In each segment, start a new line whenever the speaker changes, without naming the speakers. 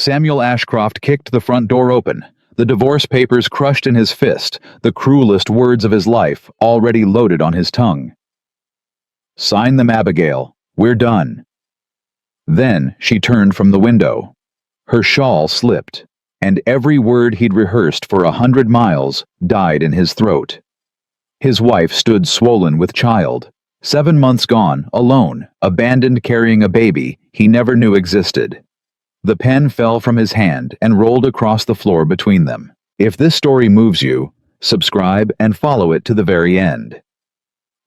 Samuel Ashcroft kicked the front door open, the divorce papers crushed in his fist, the cruelest words of his life already loaded on his tongue. "Sign them, Abigail. We're done." Then she turned from the window. Her shawl slipped, and every word he'd rehearsed for 100 miles died in his throat. His wife stood swollen with child, 7 months gone, alone, abandoned carrying a baby he never knew existed. The pen fell from his hand and rolled across the floor between them. If this story moves you, subscribe and follow it to the very end.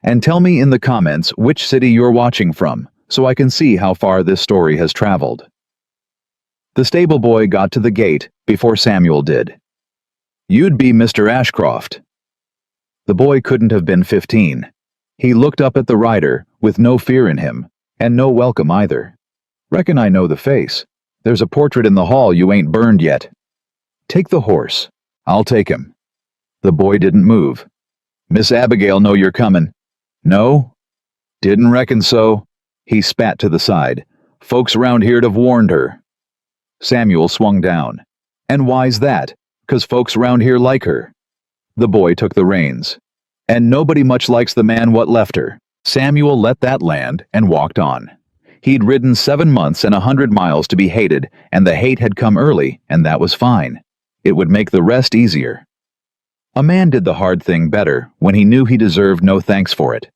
And tell me in the comments which city you're watching from, so I can see how far this story has traveled. The stable boy got to the gate before Samuel did. "You'd be Mr. Ashcroft." The boy couldn't have been 15. He looked up at the rider with no fear in him, and no welcome either. "Reckon I know the face. There's a portrait in the hall you ain't burned yet." "Take the horse." "I'll take him." The boy didn't move. "Miss Abigail know you're comin'." "No?" "Didn't reckon so." He spat to the side. "Folks around here'd have warned her." Samuel swung down. "And why's that? 'Cause folks around here like her." The boy took the reins. "And nobody much likes the man what left her." Samuel let that land and walked on. He'd ridden 7 months and 100 miles to be hated, and the hate had come early, and that was fine. It would make the rest easier. A man did the hard thing better when he knew he deserved no thanks for it.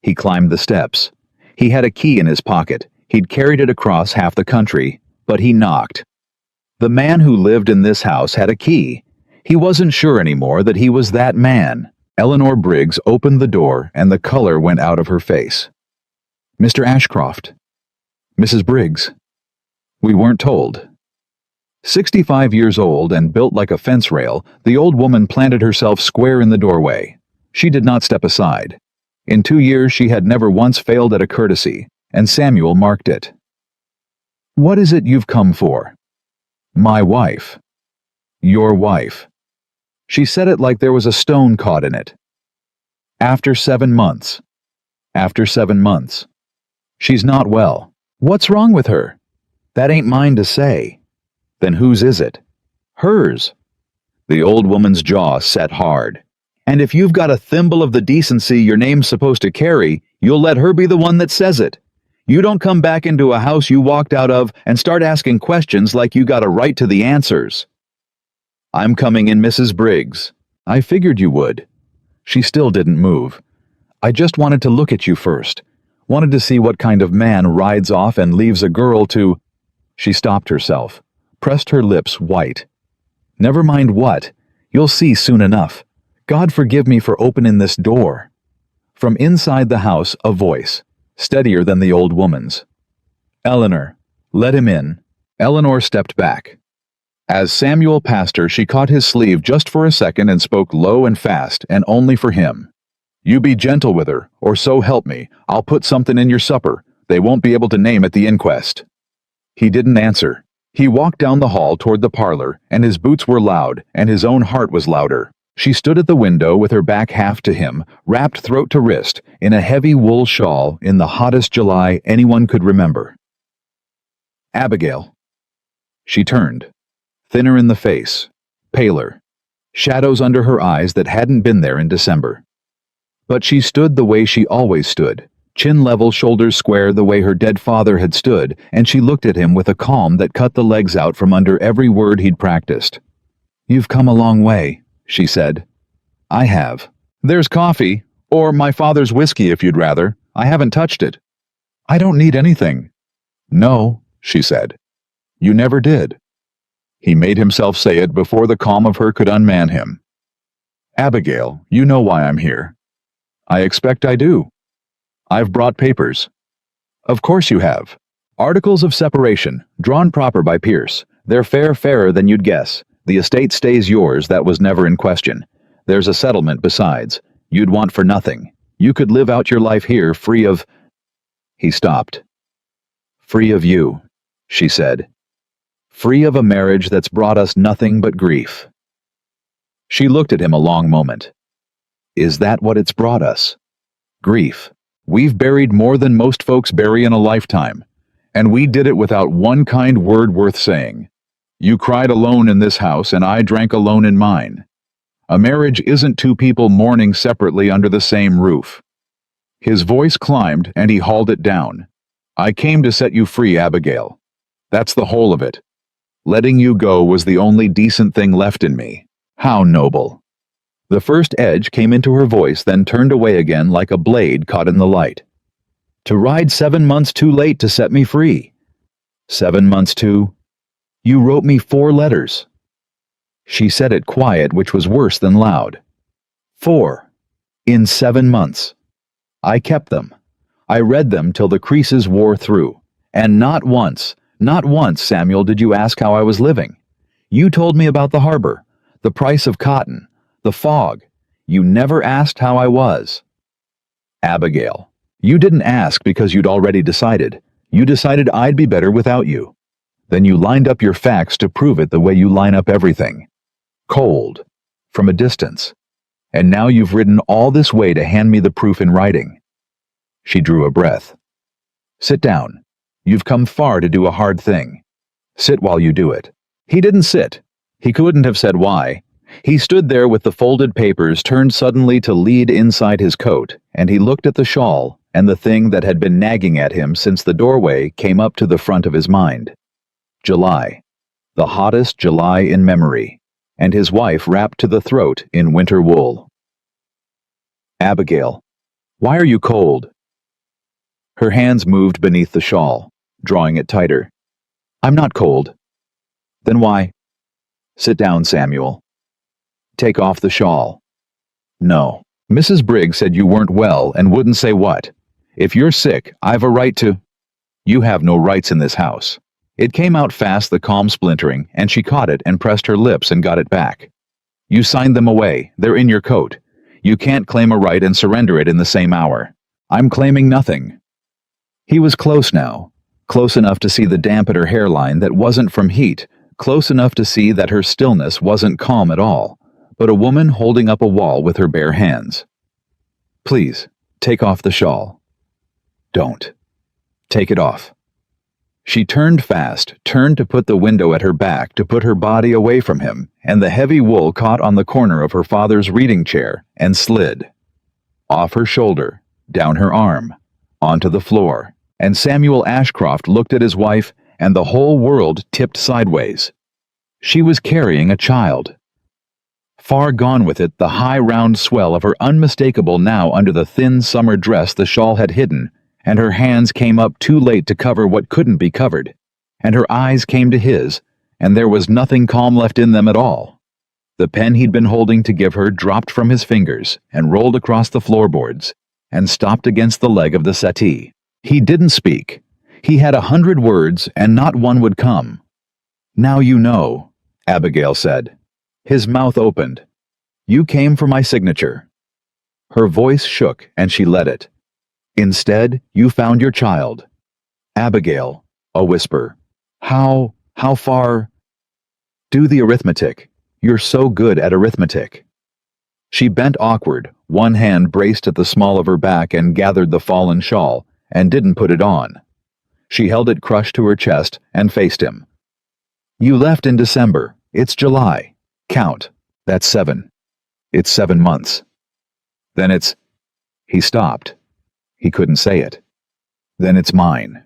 He climbed the steps. He had a key in his pocket. He'd carried it across half the country, but he knocked. The man who lived in this house had a key. He wasn't sure anymore that he was that man. Eleanor Briggs opened the door, and the color went out of her face. "Mr. Ashcroft." "Mrs. Briggs." "We weren't told." 65 years old and built like a fence rail, the old woman planted herself square in the doorway. She did not step aside. In 2 years she had never once failed at a courtesy, and Samuel marked it. "What is it you've come for?" "My wife." "Your wife." She said it like there was a stone caught in it. "After 7 months." "After 7 months." "She's not well." "What's wrong with her?" "That ain't mine to say." "Then whose is it?" "Hers." The old woman's jaw set hard. "And if you've got a thimble of the decency your name's supposed to carry, you'll let her be the one that says it. You don't come back into a house you walked out of and start asking questions like you got a right to the answers." "I'm coming in, Mrs. Briggs." "I figured you would." She still didn't move. "I just wanted to look at you first. Wanted to see what kind of man rides off and leaves a girl to—" She stopped herself, pressed her lips white. "Never mind what. You'll see soon enough. God forgive me for opening this door." From inside the house, a voice, steadier than the old woman's. "Eleanor, let him in." Eleanor stepped back. As Samuel passed her, she caught his sleeve just for a second and spoke low and fast, and only for him. "You be gentle with her, or so help me, I'll put something in your supper. They won't be able to name at the inquest." He didn't answer. He walked down the hall toward the parlor, and his boots were loud, and his own heart was louder. She stood at the window with her back half to him, wrapped throat to wrist, in a heavy wool shawl in the hottest July anyone could remember. "Abigail." She turned. Thinner in the face, paler, shadows under her eyes that hadn't been there in December. But she stood the way she always stood, chin level, shoulders square the way her dead father had stood, and she looked at him with a calm that cut the legs out from under every word he'd practiced. "You've come a long way," she said. "I have. There's coffee, or my father's whiskey if you'd rather. I haven't touched it." "I don't need anything." "No," she said. "You never did." He made himself say it before the calm of her could unman him. "Abigail, you know why I'm here." "I expect I do." "I've brought papers." "Of course you have. Articles of separation, drawn proper by Pierce. They're fairer than you'd guess. The estate stays yours, that was never in question. There's a settlement besides. You'd want for nothing. You could live out your life here free of—" He stopped. "Free of you," she said. "Free of a marriage that's brought us nothing but grief." She looked at him a long moment. "Is that what it's brought us? Grief. We've buried more than most folks bury in a lifetime, and we did it without one kind word worth saying. You cried alone in this house, and I drank alone in mine. A marriage isn't two people mourning separately under the same roof." His voice climbed, and he hauled it down. "I came to set you free, Abigail. That's the whole of it. Letting you go was the only decent thing left in me. How noble." The first edge came into her voice, then turned away again like a blade caught in the light. "To ride 7 months too late to set me free." 7 months too? You wrote me 4 letters. She said it quiet, which was worse than loud. 4. In 7 months. I kept them. I read them till the creases wore through. And not once, Samuel, did you ask how I was living. You told me about the harbor, the price of cotton, the fog. You never asked how I was. Abigail, you didn't ask because you'd already decided. You decided I'd be better without you. Then you lined up your facts to prove it the way you line up everything. Cold. From a distance. And now you've ridden all this way to hand me the proof in writing. She drew a breath. Sit down. You've come far to do a hard thing. Sit while you do it. He didn't sit. He couldn't have said why. He stood there with the folded papers turned suddenly to lead inside his coat, and he looked at the shawl, and the thing that had been nagging at him since the doorway came up to the front of his mind. July. The hottest July in memory. And his wife wrapped to the throat in winter wool. Abigail, why are you cold? Her hands moved beneath the shawl, drawing it tighter. I'm not cold. Then why? Sit down, Samuel. Take off the shawl. No. Mrs. Briggs said you weren't well and wouldn't say what. If you're sick, I've a right to... You have no rights in this house. It came out fast, the calm splintering, and she caught it and pressed her lips and got it back. You signed them away. They're in your coat. You can't claim a right and surrender it in the same hour. I'm claiming nothing. He was close now, close enough to see the damp at her hairline that wasn't from heat, close enough to see that her stillness wasn't calm at all, but a woman holding up a wall with her bare hands. Please, take off the shawl. Don't. Take it off. She turned fast, turned to put the window at her back, to put her body away from him, and the heavy wool caught on the corner of her father's reading chair and slid. Off her shoulder, down her arm, onto the floor, and Samuel Ashcroft looked at his wife, and the whole world tipped sideways. She was carrying a child. Far gone with it, the high round swell of her unmistakable now under the thin summer dress the shawl had hidden, and her hands came up too late to cover what couldn't be covered, and her eyes came to his, and there was nothing calm left in them at all. The pen he'd been holding to give her dropped from his fingers and rolled across the floorboards, and stopped against the leg of the settee. He didn't speak. He had 100 words, and not one would come. Now you know, Abigail said. His mouth opened. You came for my signature. Her voice shook, and she let it. Instead, you found your child. Abigail, a whisper. How far? Do the arithmetic. You're so good at arithmetic. She bent awkward, one hand braced at the small of her back and gathered the fallen shawl, and didn't put it on. She held it crushed to her chest and faced him. You left in December. It's July. Count. That's 7. It's 7 months. Then it's... He stopped. He couldn't say it. Then it's mine.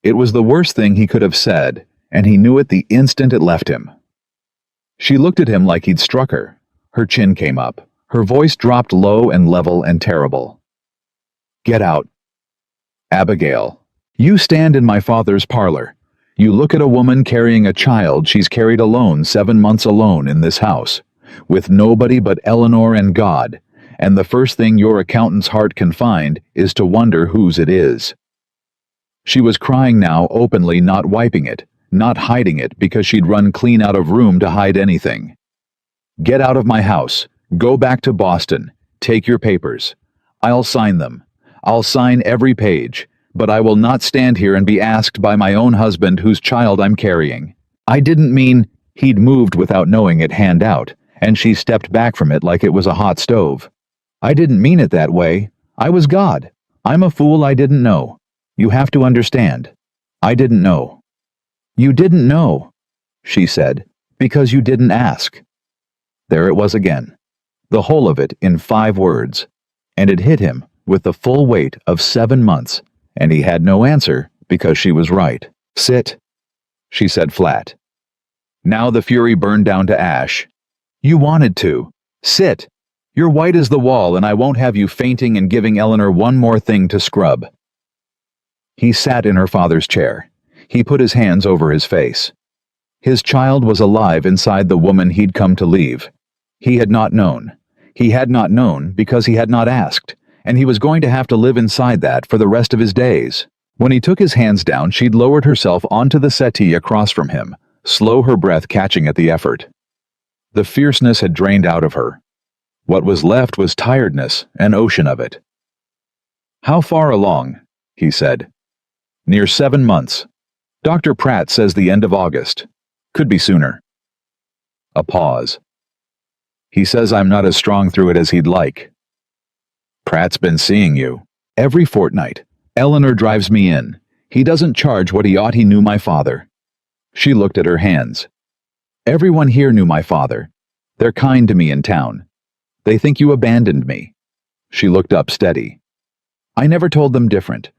It was the worst thing he could have said, and he knew it the instant it left him. She looked at him like he'd struck her. Her chin came up. Her voice dropped low and level and terrible. Get out. Abigail, you stand in my father's parlor. You look at a woman carrying a child she's carried alone 7 months alone in this house, with nobody but Eleanor and God, and the first thing your accountant's heart can find is to wonder whose it is. She was crying now openly, not wiping it, not hiding it because she'd run clean out of room to hide anything. Get out of my house. Go back to Boston. Take your papers. I'll sign them. I'll sign every page, but I will not stand here and be asked by my own husband whose child I'm carrying. I didn't mean... He'd moved without knowing it hand out, and she stepped back from it like it was a hot stove. I didn't mean it that way. I was God. I'm a fool I didn't know. You have to understand. I didn't know. You didn't know. she said, because you didn't ask. There it was again, the whole of it in 5 words, and it hit him with the full weight of 7 months, and he had no answer because she was right. Sit, she said flat. Now the fury burned down to ash. You wanted to. Sit. You're white as the wall, and I won't have you fainting and giving Eleanor one more thing to scrub. He sat in her father's chair. He put his hands over his face. His child was alive inside the woman he'd come to leave. He had not known. He had not known because he had not asked, and he was going to have to live inside that for the rest of his days. When he took his hands down, she'd lowered herself onto the settee across from him, slow, her breath catching at the effort. The fierceness had drained out of her. What was left was tiredness, an ocean of it. How far along? He said. Near 7 months. Dr. Pratt says the end of August. Could be sooner. A pause. He says I'm not as strong through it as he'd like. Pratt's been seeing you. Every fortnight. Eleanor drives me in. He doesn't charge what he ought. He knew my father. She looked at her hands. Everyone here knew my father. They're kind to me in town. They think you abandoned me. She looked up steady. I never told them different.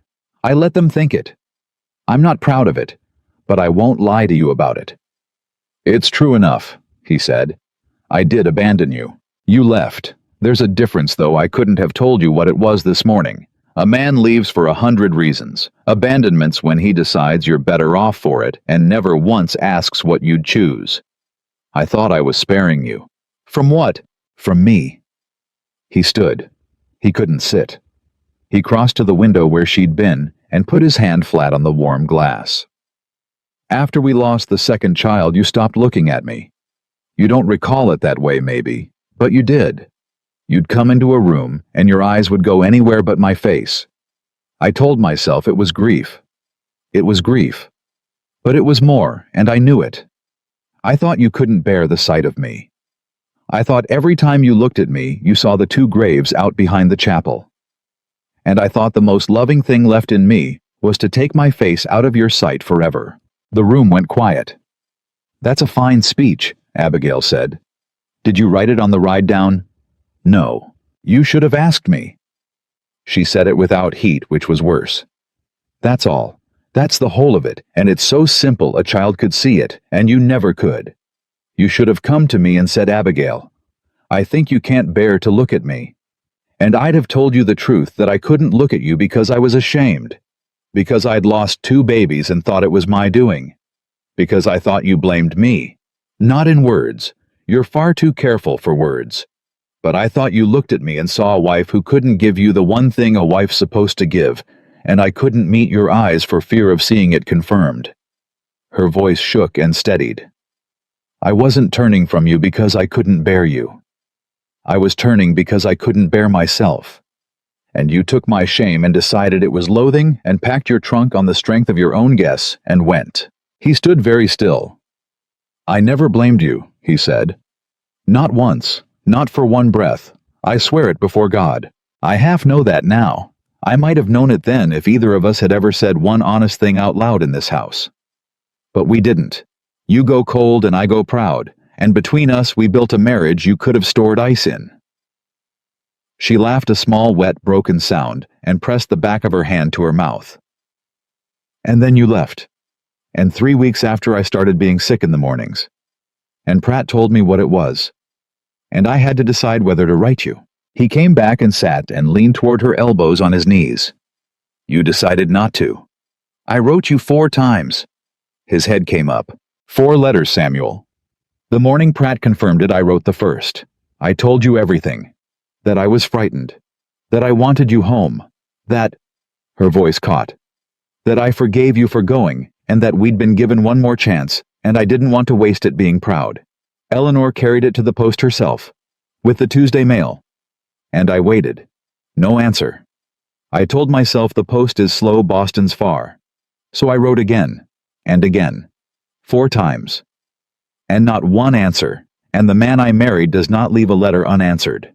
I let them think it. I'm not proud of it, but I won't lie to you about it. It's true enough, he said. I did abandon you. You left. There's a difference, though. I couldn't have told you what it was this morning. A man leaves for 100 reasons. Abandonment's when he decides you're better off for it and never once asks what you'd choose. I thought I was sparing you. From what? From me. He stood. He couldn't sit. He crossed to the window where she'd been and put his hand flat on the warm glass. After we lost the second child, you stopped looking at me. You don't recall it that way, maybe, but you did. You'd come into a room, and your eyes would go anywhere but my face. I told myself it was grief. It was grief. But it was more, and I knew it. I thought you couldn't bear the sight of me. I thought every time you looked at me, you saw the 2 graves out behind the chapel. And I thought the most loving thing left in me was to take my face out of your sight forever. The room went quiet. That's a fine speech, Abigail said. Did you write it on the ride down? No. You should have asked me. She said it without heat, which was worse. That's all. That's the whole of it, and it's so simple a child could see it, and you never could. You should have come to me and said, Abigail, I think you can't bear to look at me. And I'd have told you the truth that I couldn't look at you because I was ashamed. Because I'd lost 2 babies and thought it was my doing. Because I thought you blamed me. Not in words. You're far too careful for words. But I thought you looked at me and saw a wife who couldn't give you the one thing a wife's supposed to give, and I couldn't meet your eyes for fear of seeing it confirmed. Her voice shook and steadied. I wasn't turning from you because I couldn't bear you. I was turning because I couldn't bear myself. And you took my shame and decided it was loathing and packed your trunk on the strength of your own guess and went. He stood very still. I never blamed you, he said. Not once, not for one breath. I swear it before God. I half know that now. I might have known it then if either of us had ever said one honest thing out loud in this house. But we didn't. You go cold and I go proud, and between us we built a marriage you could have stored ice in. She laughed a small, wet, broken sound and pressed the back of her hand to her mouth. And then you left. And 3 weeks after I started being sick in the mornings. And Pratt told me what it was. And I had to decide whether to write you. He came back and sat and leaned toward her elbows on his knees. You decided not to. I wrote you 4 times. His head came up. 4 letters, Samuel. The morning Pratt confirmed it, I wrote the first. I told you everything. That I was frightened. That I wanted you home. That, her voice caught. That I forgave you for going, and that we'd been given one more chance, and I didn't want to waste it being proud. Eleanor carried it to the post herself, with the Tuesday mail. And I waited. No answer. I told myself the post is slow, Boston's far. So I wrote again, and again. 4 times. And not one answer, and the man I married does not leave a letter unanswered.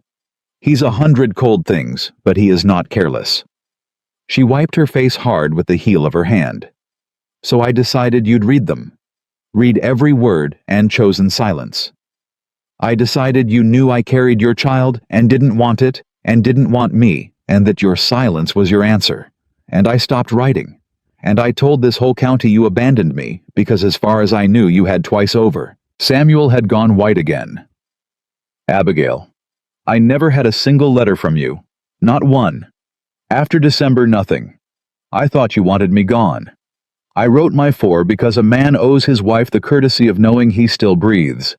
He's 100 cold things, but he is not careless. She wiped her face hard with the heel of her hand. So I decided you'd read them. Read every word and chosen silence. I decided you knew I carried your child and didn't want it and didn't want me, and that your silence was your answer. And I stopped writing. And I told this whole county you abandoned me because as far as I knew you had twice over. Samuel had gone white again. Abigail, I never had a single letter from you. Not one. After December, nothing. I thought you wanted me gone. I wrote my 4 because a man owes his wife the courtesy of knowing he still breathes.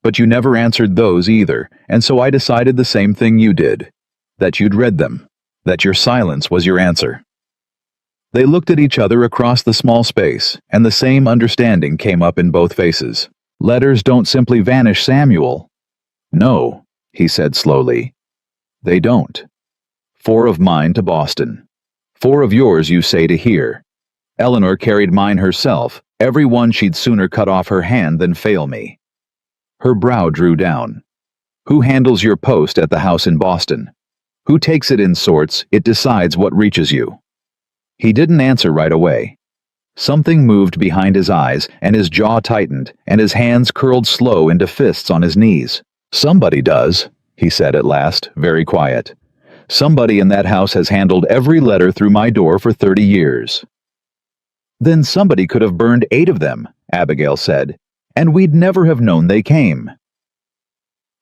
But you never answered those either, and so I decided the same thing you did. That you'd read them. That your silence was your answer. They looked at each other across the small space, and the same understanding came up in both faces. Letters don't simply vanish, Samuel. No, he said slowly. They don't. 4 of mine to Boston. 4 of yours, you say, to here. Eleanor carried mine herself, every one she'd sooner cut off her hand than fail me. Her brow drew down. Who handles your post at the house in Boston? Who takes it in sorts, it decides what reaches you? He didn't answer right away. Something moved behind his eyes, and his jaw tightened, and his hands curled slow into fists on his knees. Somebody does, he said at last, very quiet. Somebody in that house has handled every letter through my door for 30 years. Then somebody could have burned 8 of them, Abigail said, and we'd never have known they came.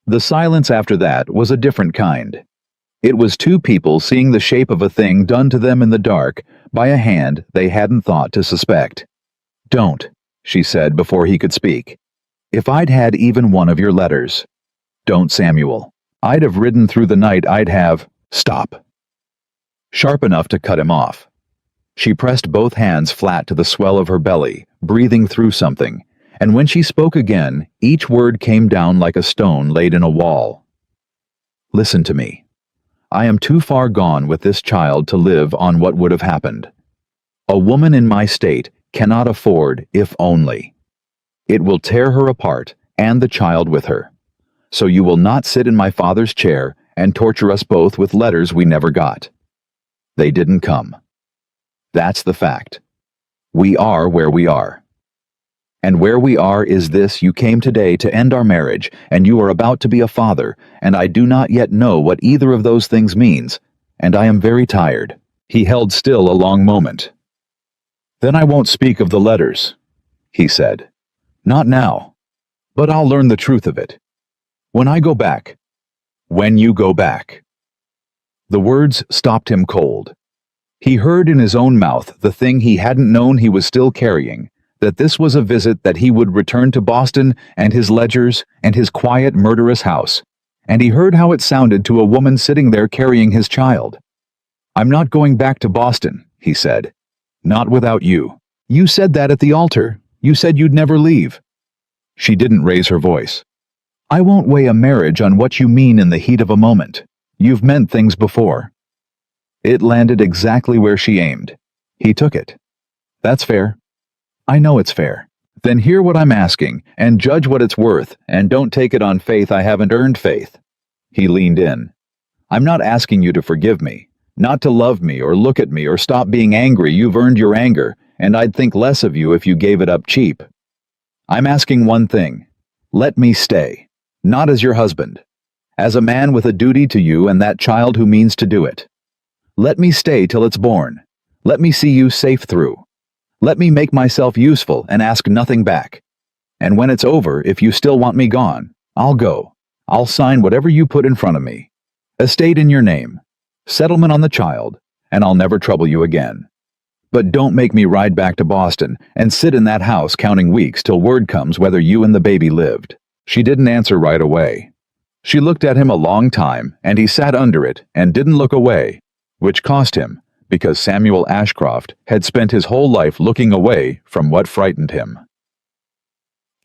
The silence after that was a different kind. It was 2 people seeing the shape of a thing done to them in the dark by a hand they hadn't thought to suspect. Don't, she said before he could speak. If I'd had even one of your letters. Don't, Samuel. I'd have ridden through the night. I'd have... Stop. Sharp enough to cut him off. She pressed both hands flat to the swell of her belly, breathing through something, and when she spoke again, each word came down like a stone laid in a wall. Listen to me. I am too far gone with this child to live on what would have happened. A woman in my state cannot afford, if only. It will tear her apart, and the child with her. So you will not sit in my father's chair and torture us both with letters we never got. They didn't come. That's the fact. We are where we are. And where we are is this: you came today to end our marriage, and you are about to be a father, and I do not yet know what either of those things means, and I am very tired. He held still a long moment. Then I won't speak of the letters, he said. Not now. But I'll learn the truth of it. When I go back. When you go back. The words stopped him cold. He heard in his own mouth the thing he hadn't known he was still carrying, that this was a visit that he would return to Boston and his ledgers and his quiet, murderous house, and he heard how it sounded to a woman sitting there carrying his child. I'm not going back to Boston, he said. Not without you. You said that at the altar. You said you'd never leave. She didn't raise her voice. I won't weigh a marriage on what you mean in the heat of a moment. You've meant things before. It landed exactly where she aimed. He took it. That's fair. I know it's fair. Then hear what I'm asking, and judge what it's worth, and don't take it on faith I haven't earned faith. He leaned in. I'm not asking you to forgive me, not to love me or look at me or stop being angry. You've earned your anger, and I'd think less of you if you gave it up cheap. I'm asking one thing. Let me stay, not as your husband, as a man with a duty to you and that child who means to do it. Let me stay till it's born. Let me see you safe through. Let me make myself useful and ask nothing back. And when it's over, if you still want me gone, I'll go. I'll sign whatever you put in front of me. Estate in your name. Settlement on the child, and I'll never trouble you again. But don't make me ride back to Boston and sit in that house counting weeks till word comes whether you and the baby lived. She didn't answer right away. She looked at him a long time, and he sat under it and didn't look away, which cost him, because Samuel Ashcroft had spent his whole life looking away from what frightened him.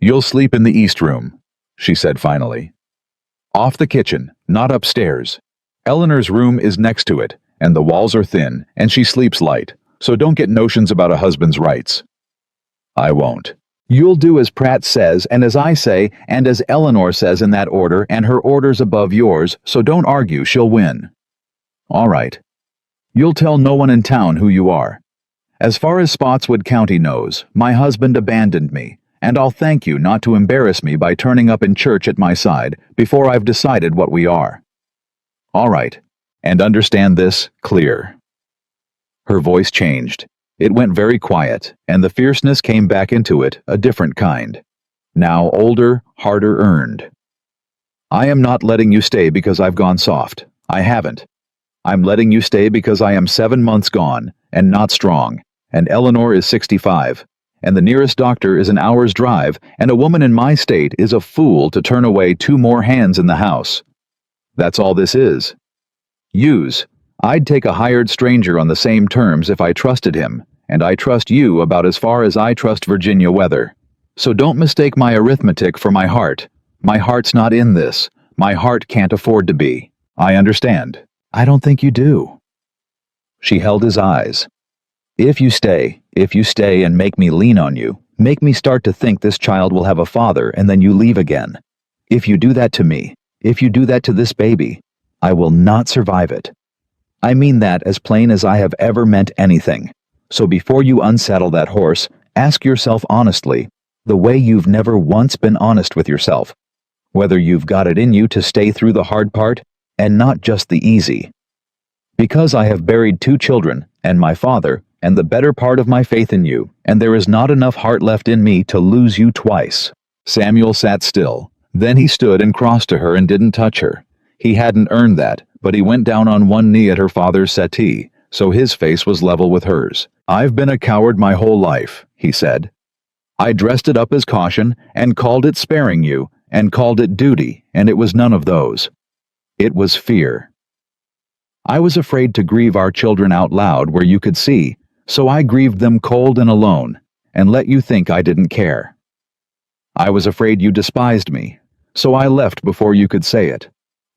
You'll sleep in the East Room, she said finally. Off the kitchen, not upstairs. Eleanor's room is next to it, and the walls are thin, and she sleeps light, so don't get notions about a husband's rights. I won't. You'll do as Pratt says, and as I say, and as Eleanor says in that order, and her order's above yours, so don't argue, she'll win. All right. You'll tell no one in town who you are. As far as Spotswood County knows, my husband abandoned me, And I'll thank you not to embarrass me by turning up in church at my side before I've decided what we are. All right, and understand this clear." Her voice changed. It went very quiet, and the fierceness came back into it, a different kind. Now older, harder earned. "I am not letting you stay because I've gone soft. I haven't. I'm letting you stay because I am 7 months gone, and not strong, and Eleanor is 65, and the nearest doctor is an hour's drive, and a woman in my state is a fool to turn away 2 more hands in the house. That's all this is. Use. I'd take a hired stranger on the same terms if I trusted him, and I trust you about as far as I trust Virginia weather. So don't mistake my arithmetic for my heart. My heart's not in this. My heart can't afford to be. I understand." "I don't think you do." She held his eyes. If you stay and make me lean on you, make me start to think this child will have a father and then you leave again. If you do that to me, if you do that to this baby, I will not survive it. I mean that as plain as I have ever meant anything. So before you unsaddle that horse, ask yourself honestly, the way you've never once been honest with yourself, whether you've got it in you to stay through the hard part and not just the easy. Because I have buried 2 children, and my father, and the better part of my faith in you, and there is not enough heart left in me to lose you twice." Samuel sat still. Then he stood and crossed to her and didn't touch her. He hadn't earned that, but he went down on one knee at her father's settee, so his face was level with hers. "I've been a coward my whole life," he said. "I dressed it up as caution, and called it sparing you, and called it duty, and it was none of those. It was fear. I was afraid to grieve our children out loud where you could see, so I grieved them cold and alone, and let you think I didn't care. I was afraid you despised me, so I left before you could say it.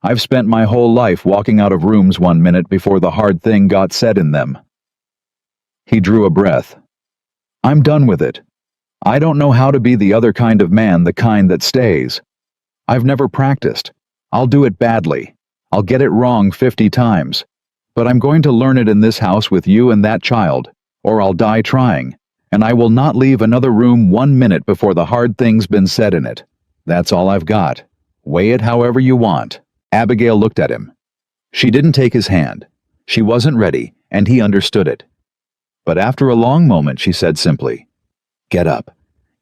I've spent my whole life walking out of rooms 1 minute before the hard thing got said in them." He drew a breath. "I'm done with it. I don't know how to be the other kind of man, the kind that stays. I've never practiced. I'll do it badly. I'll get it wrong 50 times. But I'm going to learn it in this house with you and that child, or I'll die trying, and I will not leave another room 1 minute before the hard thing's been said in it. That's all I've got. Weigh it however you want." Abigail looked at him. She didn't take his hand. She wasn't ready, and he understood it. But after a long moment she said simply, "Get up.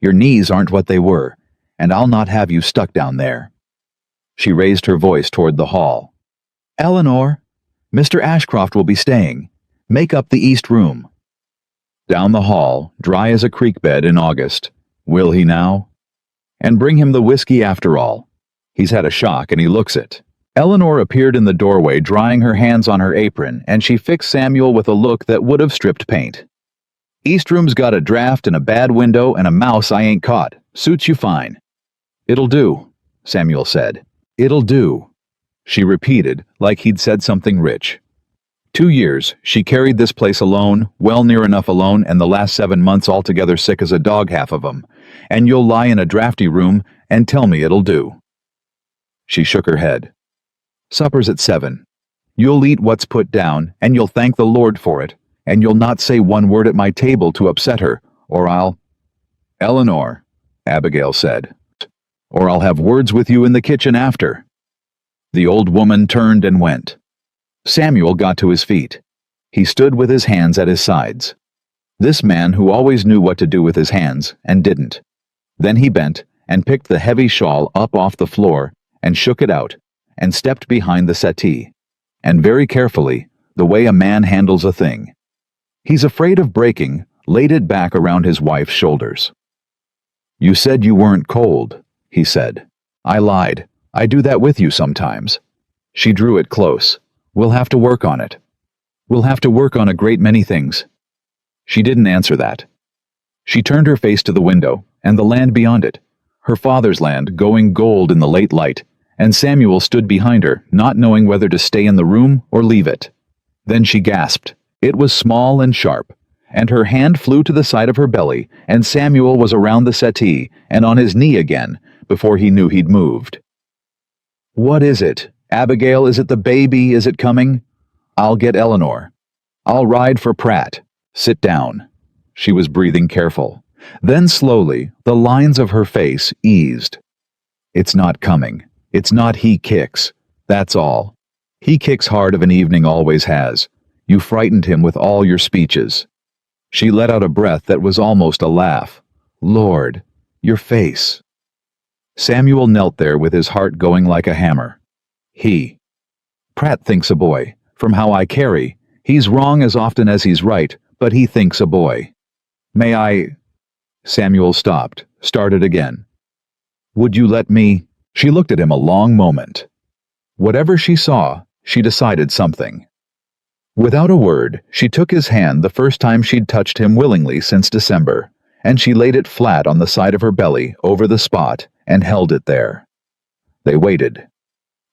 Your knees aren't what they were, and I'll not have you stuck down there." She raised her voice toward the hall. "Eleanor, Mr. Ashcroft will be staying. Make up the east room." Down the hall, dry as a creek bed in August. Will he now? And bring him the whiskey after all. He's had a shock and he looks it. Eleanor appeared in the doorway drying her hands on her apron, and she fixed Samuel with a look that would have stripped paint. "East room's got a draft and a bad window and a mouse I ain't caught. Suits you fine." "It'll do," Samuel said. "It'll do," she repeated like he'd said something rich. 2 years, she carried this place alone, well near enough alone, and the last 7 months altogether sick as a dog, half of 'em. And you'll lie in a drafty room and tell me it'll do. She shook her head. "Supper's at 7. You'll eat what's put down, and you'll thank the Lord for it, and you'll not say one word at my table to upset her, or I'll—" "Eleanor," Abigail said, "or I'll have words with you in the kitchen after." The old woman turned and went. Samuel got to his feet. He stood with his hands at his sides. This man who always knew what to do with his hands, and didn't. Then he bent and picked the heavy shawl up off the floor and shook it out, and stepped behind the settee, and very carefully, the way a man handles a thing. He's afraid of breaking, laid it back around his wife's shoulders. "You said you weren't cold," he said. "I lied. I do that with you sometimes." She drew it close. "We'll have to work on it. We'll have to work on a great many things." She didn't answer that. She turned her face to the window, and the land beyond it, her father's land going gold in the late light, and Samuel stood behind her, not knowing whether to stay in the room or leave it. Then she gasped. It was small and sharp, and her hand flew to the side of her belly, and Samuel was around the settee and on his knee again before he knew he'd moved. "What is it? Abigail, is it the baby? Is it coming? I'll get Eleanor. I'll ride for Pratt. Sit down." She was breathing careful. Then slowly, the lines of her face eased. It's not coming. It's not he kicks. That's all. He kicks hard of an evening always has. You frightened him with all your speeches. She let out a breath that was almost a laugh. Lord, your face. Samuel knelt there with his heart going like a hammer. Pratt thinks a boy. From how I carry, he's wrong as often as he's right, but he thinks a boy. May I? Samuel stopped, started again. Would you let me? She looked at him a long moment. Whatever she saw, she decided something. Without a word, she took his hand the first time she'd touched him willingly since December, and she laid it flat on the side of her belly over the spot and held it there. They waited.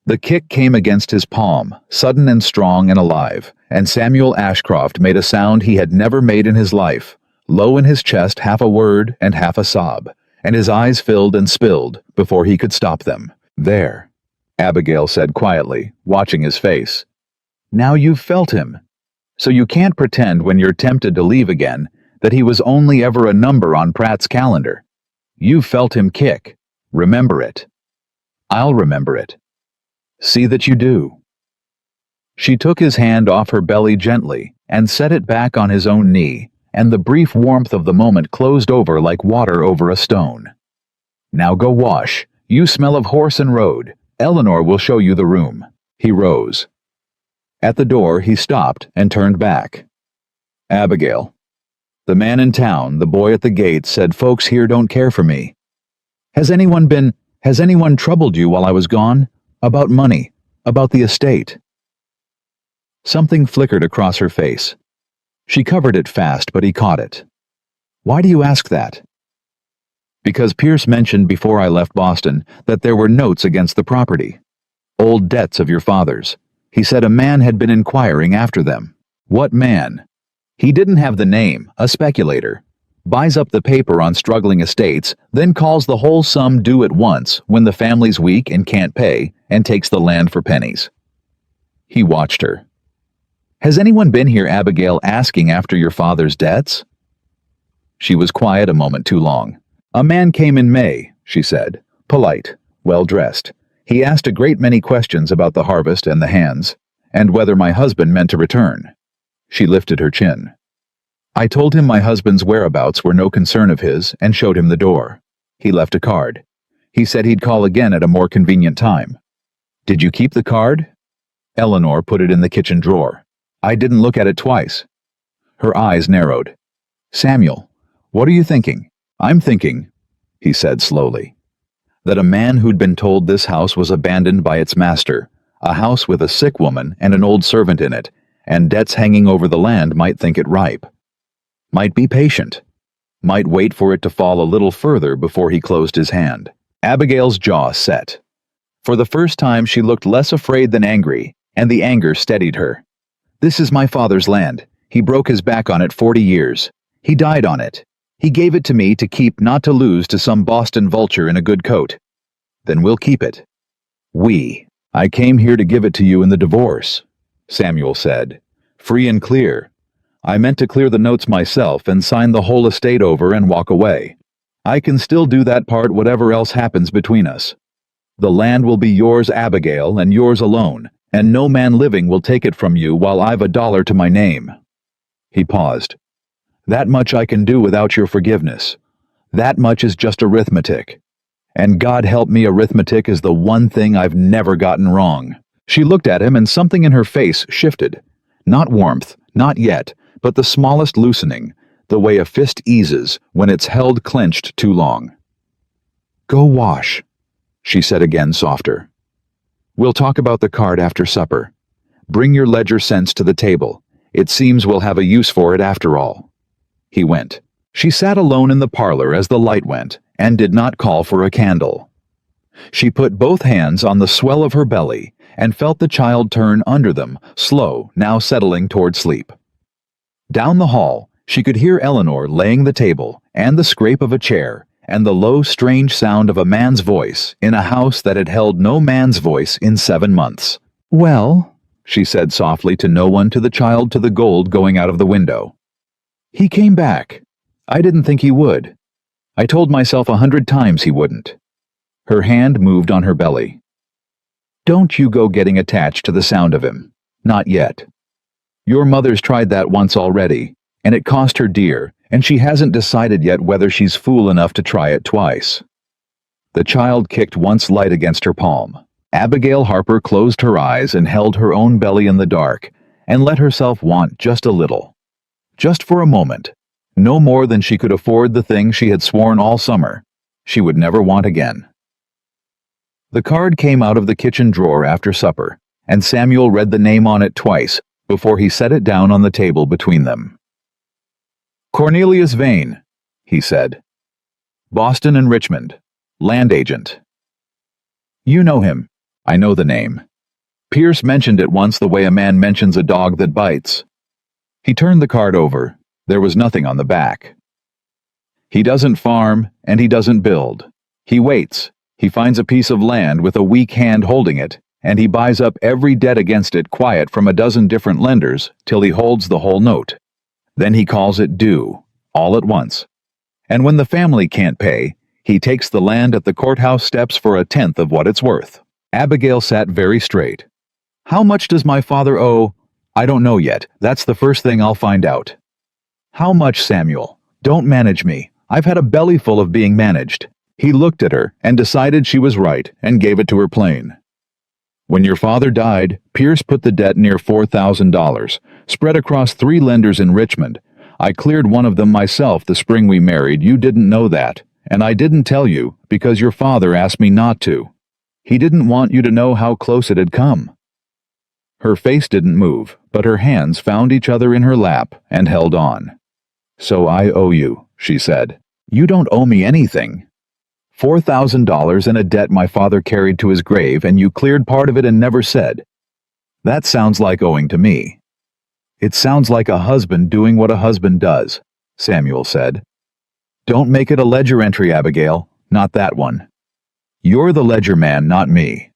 The kick came against his palm, sudden and strong and alive, and Samuel Ashcroft made a sound he had never made in his life, low in his chest, half a word and half a sob, and his eyes filled and spilled before he could stop them. There, Abigail said quietly, watching his face. Now you've felt him. So you can't pretend when you're tempted to leave again that he was only ever a number on Pratt's calendar. You've felt him kick. Remember it. I'll remember it. See that you do. She took his hand off her belly gently and set it back on his own knee, and the brief warmth of the moment closed over like water over a stone. Now go wash. You smell of horse and road. Eleanor will show you the room. He rose. At the door, he stopped and turned back. Abigail. The man in town, the boy at the gate, said folks here don't care for me. Has anyone troubled you while I was gone? About money, about the estate? Something flickered across her face. She covered it fast, but he caught it. Why do you ask that? Because Pierce mentioned before I left Boston that there were notes against the property. Old debts of your father's. He said a man had been inquiring after them. What man? He didn't have the name, a speculator. Buys up the paper on struggling estates, then calls the whole sum due at once when the family's weak and can't pay, and takes the land for pennies. He watched her. Has anyone been here, Abigail, asking after your father's debts? She was quiet a moment too long. A man came in May, she said, polite, well-dressed. He asked a great many questions about the harvest and the hands, and whether my husband meant to return. She lifted her chin. I told him my husband's whereabouts were no concern of his and showed him the door. He left a card. He said he'd call again at a more convenient time. Did you keep the card? Eleanor put it in the kitchen drawer. I didn't look at it twice. Her eyes narrowed. Samuel, what are you thinking? I'm thinking, he said slowly, that a man who'd been told this house was abandoned by its master, a house with a sick woman and an old servant in it, and debts hanging over the land might think it ripe. Might be patient. Might wait for it to fall a little further before he closed his hand. Abigail's jaw set. For the first time she looked less afraid than angry, and the anger steadied her. This is my father's land. He broke his back on it 40 years. He died on it. He gave it to me to keep, not to lose to some Boston vulture in a good coat. Then we'll keep it. I came here to give it to you in the divorce, Samuel said. Free and clear. I meant to clear the notes myself and sign the whole estate over and walk away. I can still do that part whatever else happens between us. The land will be yours, Abigail, and yours alone, and no man living will take it from you while I've a dollar to my name. He paused. That much I can do without your forgiveness. That much is just arithmetic. And God help me, arithmetic is the one thing I've never gotten wrong. She looked at him and something in her face shifted. Not warmth, not yet, but the smallest loosening, the way a fist eases when it's held clenched too long. Go wash, she said again, softer. We'll talk about the card after supper. Bring your ledger cents to the table. It seems we'll have a use for it after all. He went. She sat alone in the parlor as the light went, and did not call for a candle. She put both hands on the swell of her belly, and felt the child turn under them, slow, now settling toward sleep. Down the hall, she could hear Eleanor laying the table, and the scrape of a chair, and the low, strange sound of a man's voice in a house that had held no man's voice in 7 months. Well, she said softly to no one, to the child, to the gold going out of the window. He came back. I didn't think he would. I told myself 100 times he wouldn't. Her hand moved on her belly. Don't you go getting attached to the sound of him. Not yet. Your mother's tried that once already, and it cost her dear, and she hasn't decided yet whether she's fool enough to try it twice. The child kicked once light against her palm. Abigail Harper closed her eyes and held her own belly in the dark, and let herself want just a little. Just for a moment. No more than she could afford the thing she had sworn all summer she would never want again. The card came out of the kitchen drawer after supper, and Samuel read the name on it twice before he set it down on the table between them. Cornelius Vane, he said. Boston and Richmond. Land agent. You know him. I know the name. Pierce mentioned it once the way a man mentions a dog that bites. He turned the card over. There was nothing on the back. He doesn't farm, and he doesn't build. He waits. He finds a piece of land with a weak hand holding it, and he buys up every debt against it quiet from a dozen different lenders till he holds the whole note. Then he calls it due, all at once. And when the family can't pay, he takes the land at the courthouse steps for 1/10 of what it's worth. Abigail sat very straight. How much does my father owe? I don't know yet. That's the first thing I'll find out. How much, Samuel? Don't manage me. I've had a belly full of being managed. He looked at her and decided she was right and gave it to her plain. When your father died, Pierce put the debt near $4,000, spread across 3 lenders in Richmond. I cleared one of them myself the spring we married. You didn't know that, and I didn't tell you because your father asked me not to. He didn't want you to know how close it had come. Her face didn't move, but her hands found each other in her lap and held on. So I owe you, she said. You don't owe me anything. $4,000 in a debt my father carried to his grave, and you cleared part of it and never said. That sounds like owing to me. It sounds like a husband doing what a husband does, Samuel said. Don't make it a ledger entry, Abigail. Not that one. You're the ledger man, not me.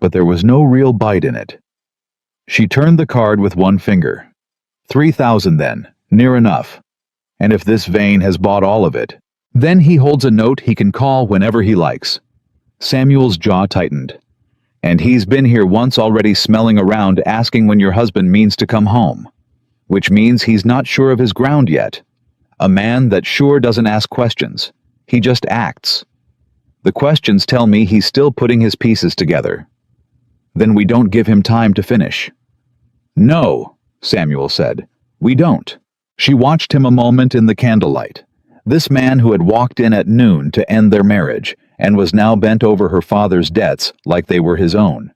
But there was no real bite in it. She turned the card with one finger. 3,000 then, near enough. And if this Vane has bought all of it, then he holds a note he can call whenever he likes. Samuel's jaw tightened. And he's been here once already, smelling around, asking when your husband means to come home. Which means he's not sure of his ground yet. A man that sure doesn't ask questions. He just acts. The questions tell me he's still putting his pieces together. Then we don't give him time to finish. No, Samuel said. We don't. She watched him a moment in the candlelight. This man who had walked in at noon to end their marriage and was now bent over her father's debts like they were his own.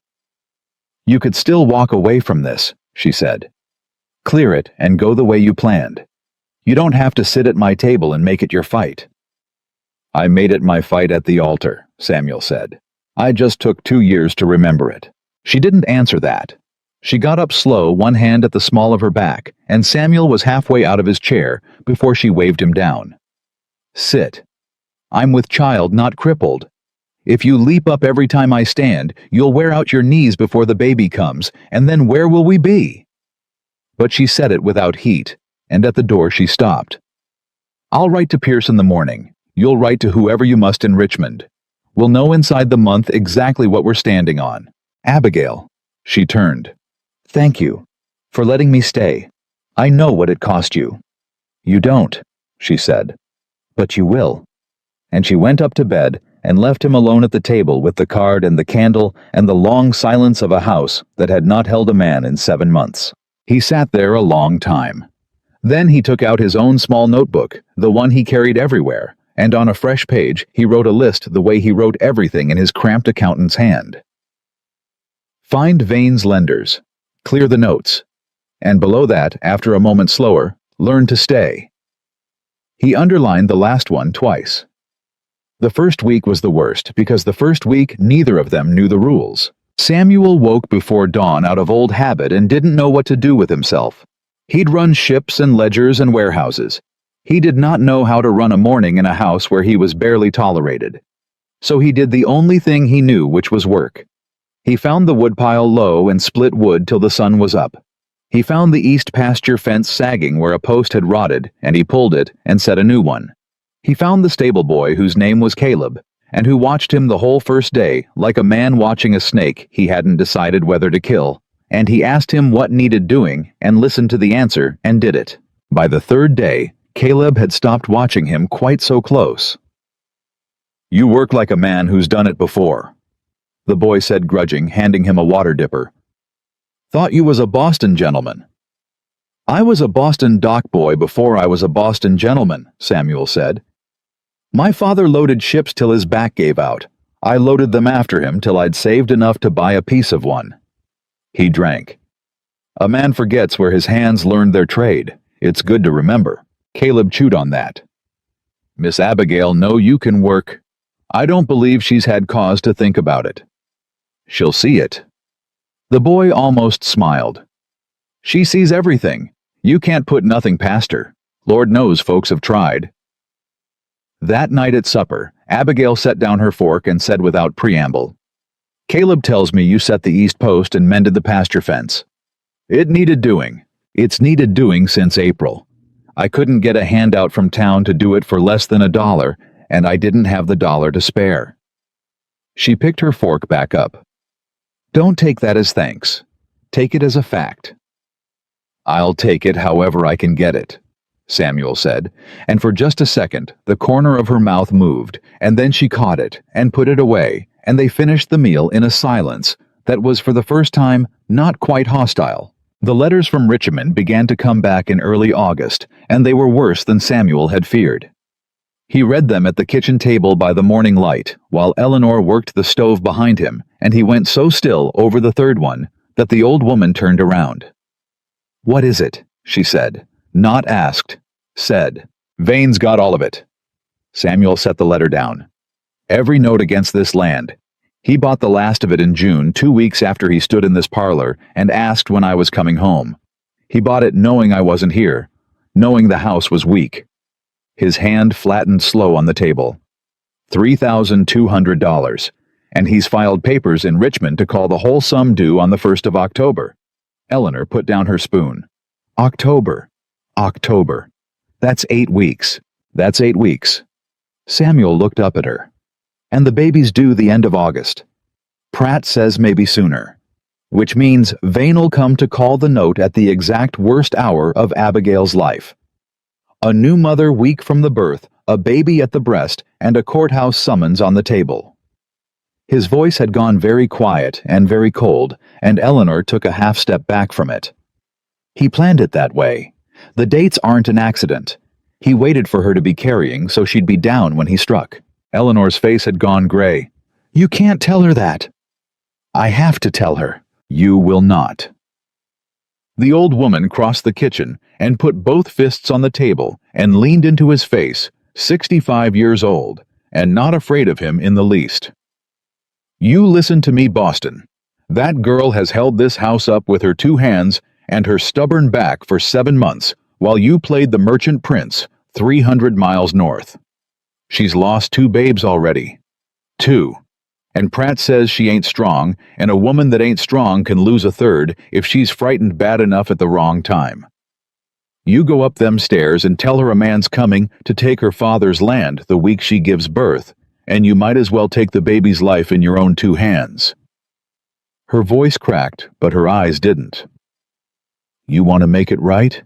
You could still walk away from this, she said. Clear it and go the way you planned. You don't have to sit at my table and make it your fight. I made it my fight at the altar, Samuel said. I just took 2 years to remember it. She didn't answer that. She got up slow, one hand at the small of her back, and Samuel was halfway out of his chair before she waved him down. Sit. I'm with child, not crippled. If you leap up every time I stand, you'll wear out your knees before the baby comes, and then where will we be? But she said it without heat, and at the door she stopped. I'll write to Pierce in the morning. You'll write to whoever you must in Richmond. We'll know inside the month exactly what we're standing on. Abigail. She turned. Thank you for letting me stay. I know what it cost you. You don't, she said. But you will. And she went up to bed and left him alone at the table with the card and the candle and the long silence of a house that had not held a man in 7 months. He sat there a long time. Then he took out his own small notebook, the one he carried everywhere, and on a fresh page he wrote a list the way he wrote everything in his cramped accountant's hand. Find Vane's lenders. Clear the notes. And below that, after a moment slower, learn to stay. He underlined the last one twice. The first week was the worst, because the first week neither of them knew the rules. Samuel woke before dawn out of old habit and didn't know what to do with himself. He'd run ships and ledgers and warehouses. He did not know how to run a morning in a house where he was barely tolerated. So he did the only thing he knew, which was work. He found the woodpile low and split wood till the sun was up. He found the east pasture fence sagging where a post had rotted, and he pulled it and set a new one. He found the stable boy whose name was Caleb, and who watched him the whole first day like a man watching a snake he hadn't decided whether to kill, and he asked him what needed doing and listened to the answer and did it. By the third day, Caleb had stopped watching him quite so close. "You work like a man who's done it before," the boy said, grudging, handing him a water dipper. "Thought you was a Boston gentleman." "I was a Boston dock boy before I was a Boston gentleman," Samuel said. "My father loaded ships till his back gave out. I loaded them after him till I'd saved enough to buy a piece of one." He drank. "A man forgets where his hands learned their trade. It's good to remember." Caleb chewed on that. "Miss Abigail know you can work. I don't believe she's had cause to think about it. She'll see it." The boy almost smiled. "She sees everything. You can't put nothing past her. Lord knows folks have tried." That night at supper, Abigail set down her fork and said without preamble, "Caleb tells me you set the east post and mended the pasture fence. It needed doing. It's needed doing since April. I couldn't get a handout from town to do it for less than $1, and I didn't have the dollar to spare." She picked her fork back up. "Don't take that as thanks. Take it as a fact." "I'll take it however I can get it," Samuel said, and for just a second the corner of her mouth moved, and then she caught it and put it away, and they finished the meal in a silence that was for the first time not quite hostile. The letters from Richmond began to come back in early August, and they were worse than Samuel had feared. He read them at the kitchen table by the morning light, while Eleanor worked the stove behind him, and he went so still over the third one that the old woman turned around. "What is it?" she said. Not asked. Said. "Vane's got all of it." Samuel set the letter down. "Every note against this land. He bought the last of it in June, 2 weeks after he stood in this parlor and asked when I was coming home. He bought it knowing I wasn't here, knowing the house was weak." His hand flattened slow on the table. $3,200, and he's filed papers in Richmond to call the whole sum due on the 1st of October. Eleanor put down her spoon. October. October. That's 8 weeks. That's 8 weeks. Samuel looked up at her. "And the baby's due the end of August. Pratt says maybe sooner. Which means Vane'll come to call the note at the exact worst hour of Abigail's life. A new mother week from the birth, a baby at the breast, and a courthouse summons on the table." His voice had gone very quiet and very cold, and Eleanor took a half step back from it. "He planned it that way. The dates aren't an accident. He waited for her to be carrying so she'd be down when he struck." Eleanor's face had gone gray. "You can't tell her that." "I have to tell her." "You will not." The old woman crossed the kitchen and put both fists on the table and leaned into his face, 65 years old, and not afraid of him in the least. "You listen to me, Boston. That girl has held this house up with her 2 hands and her stubborn back for 7 months while you played the merchant prince 300 miles north. She's lost 2 babes already. 2. And Pratt says she ain't strong, and a woman that ain't strong can lose a third if she's frightened bad enough at the wrong time. You go up them stairs and tell her a man's coming to take her father's land the week she gives birth, and you might as well take the baby's life in your own 2 hands. Her voice cracked, but her eyes didn't. "You want to make it right?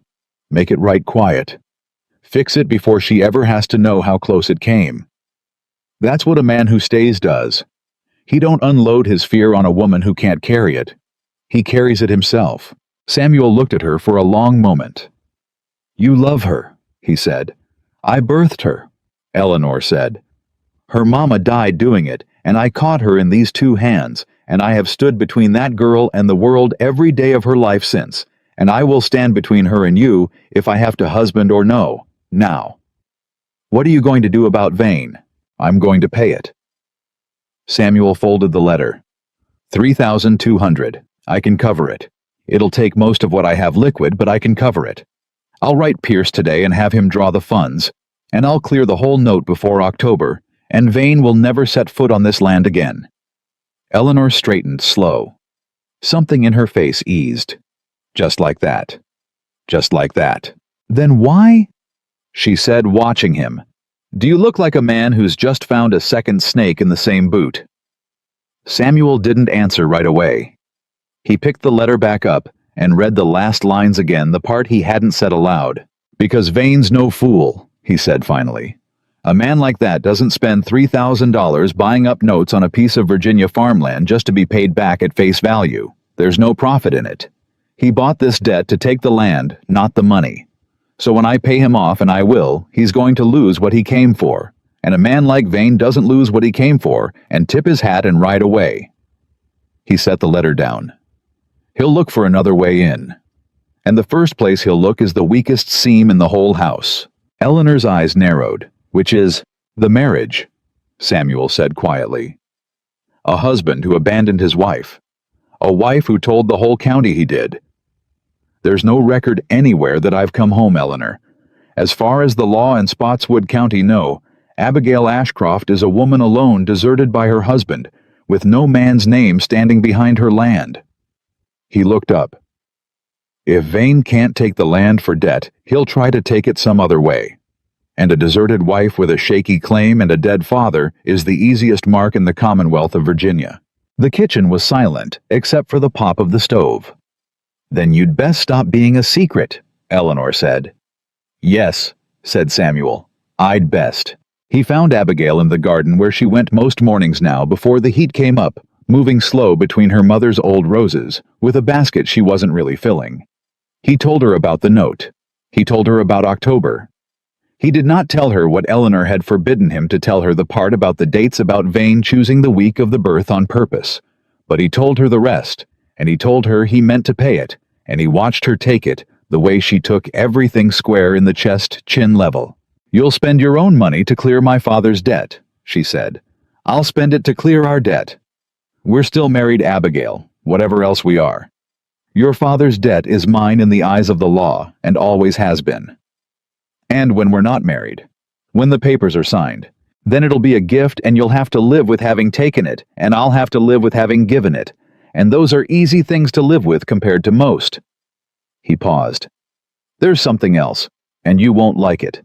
Make it right quiet. Fix it before she ever has to know how close it came. That's what a man who stays does. He don't unload his fear on a woman who can't carry it. He carries it himself." Samuel looked at her for a long moment. "You love her," he said. "I birthed her," Eleanor said. "Her mama died doing it, and I caught her in these 2 hands, and I have stood between that girl and the world every day of her life since, and I will stand between her and you if I have to husband or no, now. What are you going to do about Vane? I'm going to pay it." Samuel folded the letter. $3,200. I can cover it. It'll take most of what I have liquid, but I can cover it. I'll write Pierce today and have him draw the funds, and I'll clear the whole note before October, and Vane will never set foot on this land again." Eleanor straightened slow. Something in her face eased. Just like that. Just like that. "Then why?" she said, watching him. Do you look like a man who's just found a second snake in the same boot?" Samuel didn't answer right away. He picked the letter back up and read the last lines again, the part he hadn't said aloud. "Because Vane's no fool," he said finally. "A man like that doesn't spend $3,000 buying up notes on a piece of Virginia farmland just to be paid back at face value. There's no profit in it. He bought this debt to take the land, not the money. So when I pay him off, and I will, he's going to lose what he came for. And a man like Vane doesn't lose what he came for and tip his hat and ride away." He set the letter down. "He'll look for another way in. And the first place he'll look is the weakest seam in the whole house." Eleanor's eyes narrowed. "Which is the marriage," Samuel said quietly. "A husband who abandoned his wife. A wife who told the whole county he did. There's no record anywhere that I've come home, Eleanor. As far as the law in Spotswood County know, Abigail Ashcroft is a woman alone, deserted by her husband, with no man's name standing behind her land." He looked up. "If Vane can't take the land for debt, he'll try to take it some other way. And a deserted wife with a shaky claim and a dead father is the easiest mark in the Commonwealth of Virginia." The kitchen was silent, except for the pop of the stove. "Then you'd best stop being a secret," Eleanor said. "Yes," said Samuel. "I'd best." He found Abigail in the garden where she went most mornings now before the heat came up, moving slow between her mother's old roses, with a basket she wasn't really filling. He told her about the note. He told her about October. He did not tell her what Eleanor had forbidden him to tell her, the part about the dates about Vane choosing the week of the birth on purpose. But he told her the rest, and he told her he meant to pay it, and he watched her take it, the way she took everything square in the chest-chin level. "You'll spend your own money to clear my father's debt," she said. "I'll spend it to clear our debt. We're still married, Abigail, whatever else we are. Your father's debt is mine in the eyes of the law, and always has been. And when we're not married, when the papers are signed, then it'll be a gift and you'll have to live with having taken it, and I'll have to live with having given it. And those are easy things to live with compared to most." He paused. "There's something else, and you won't like it.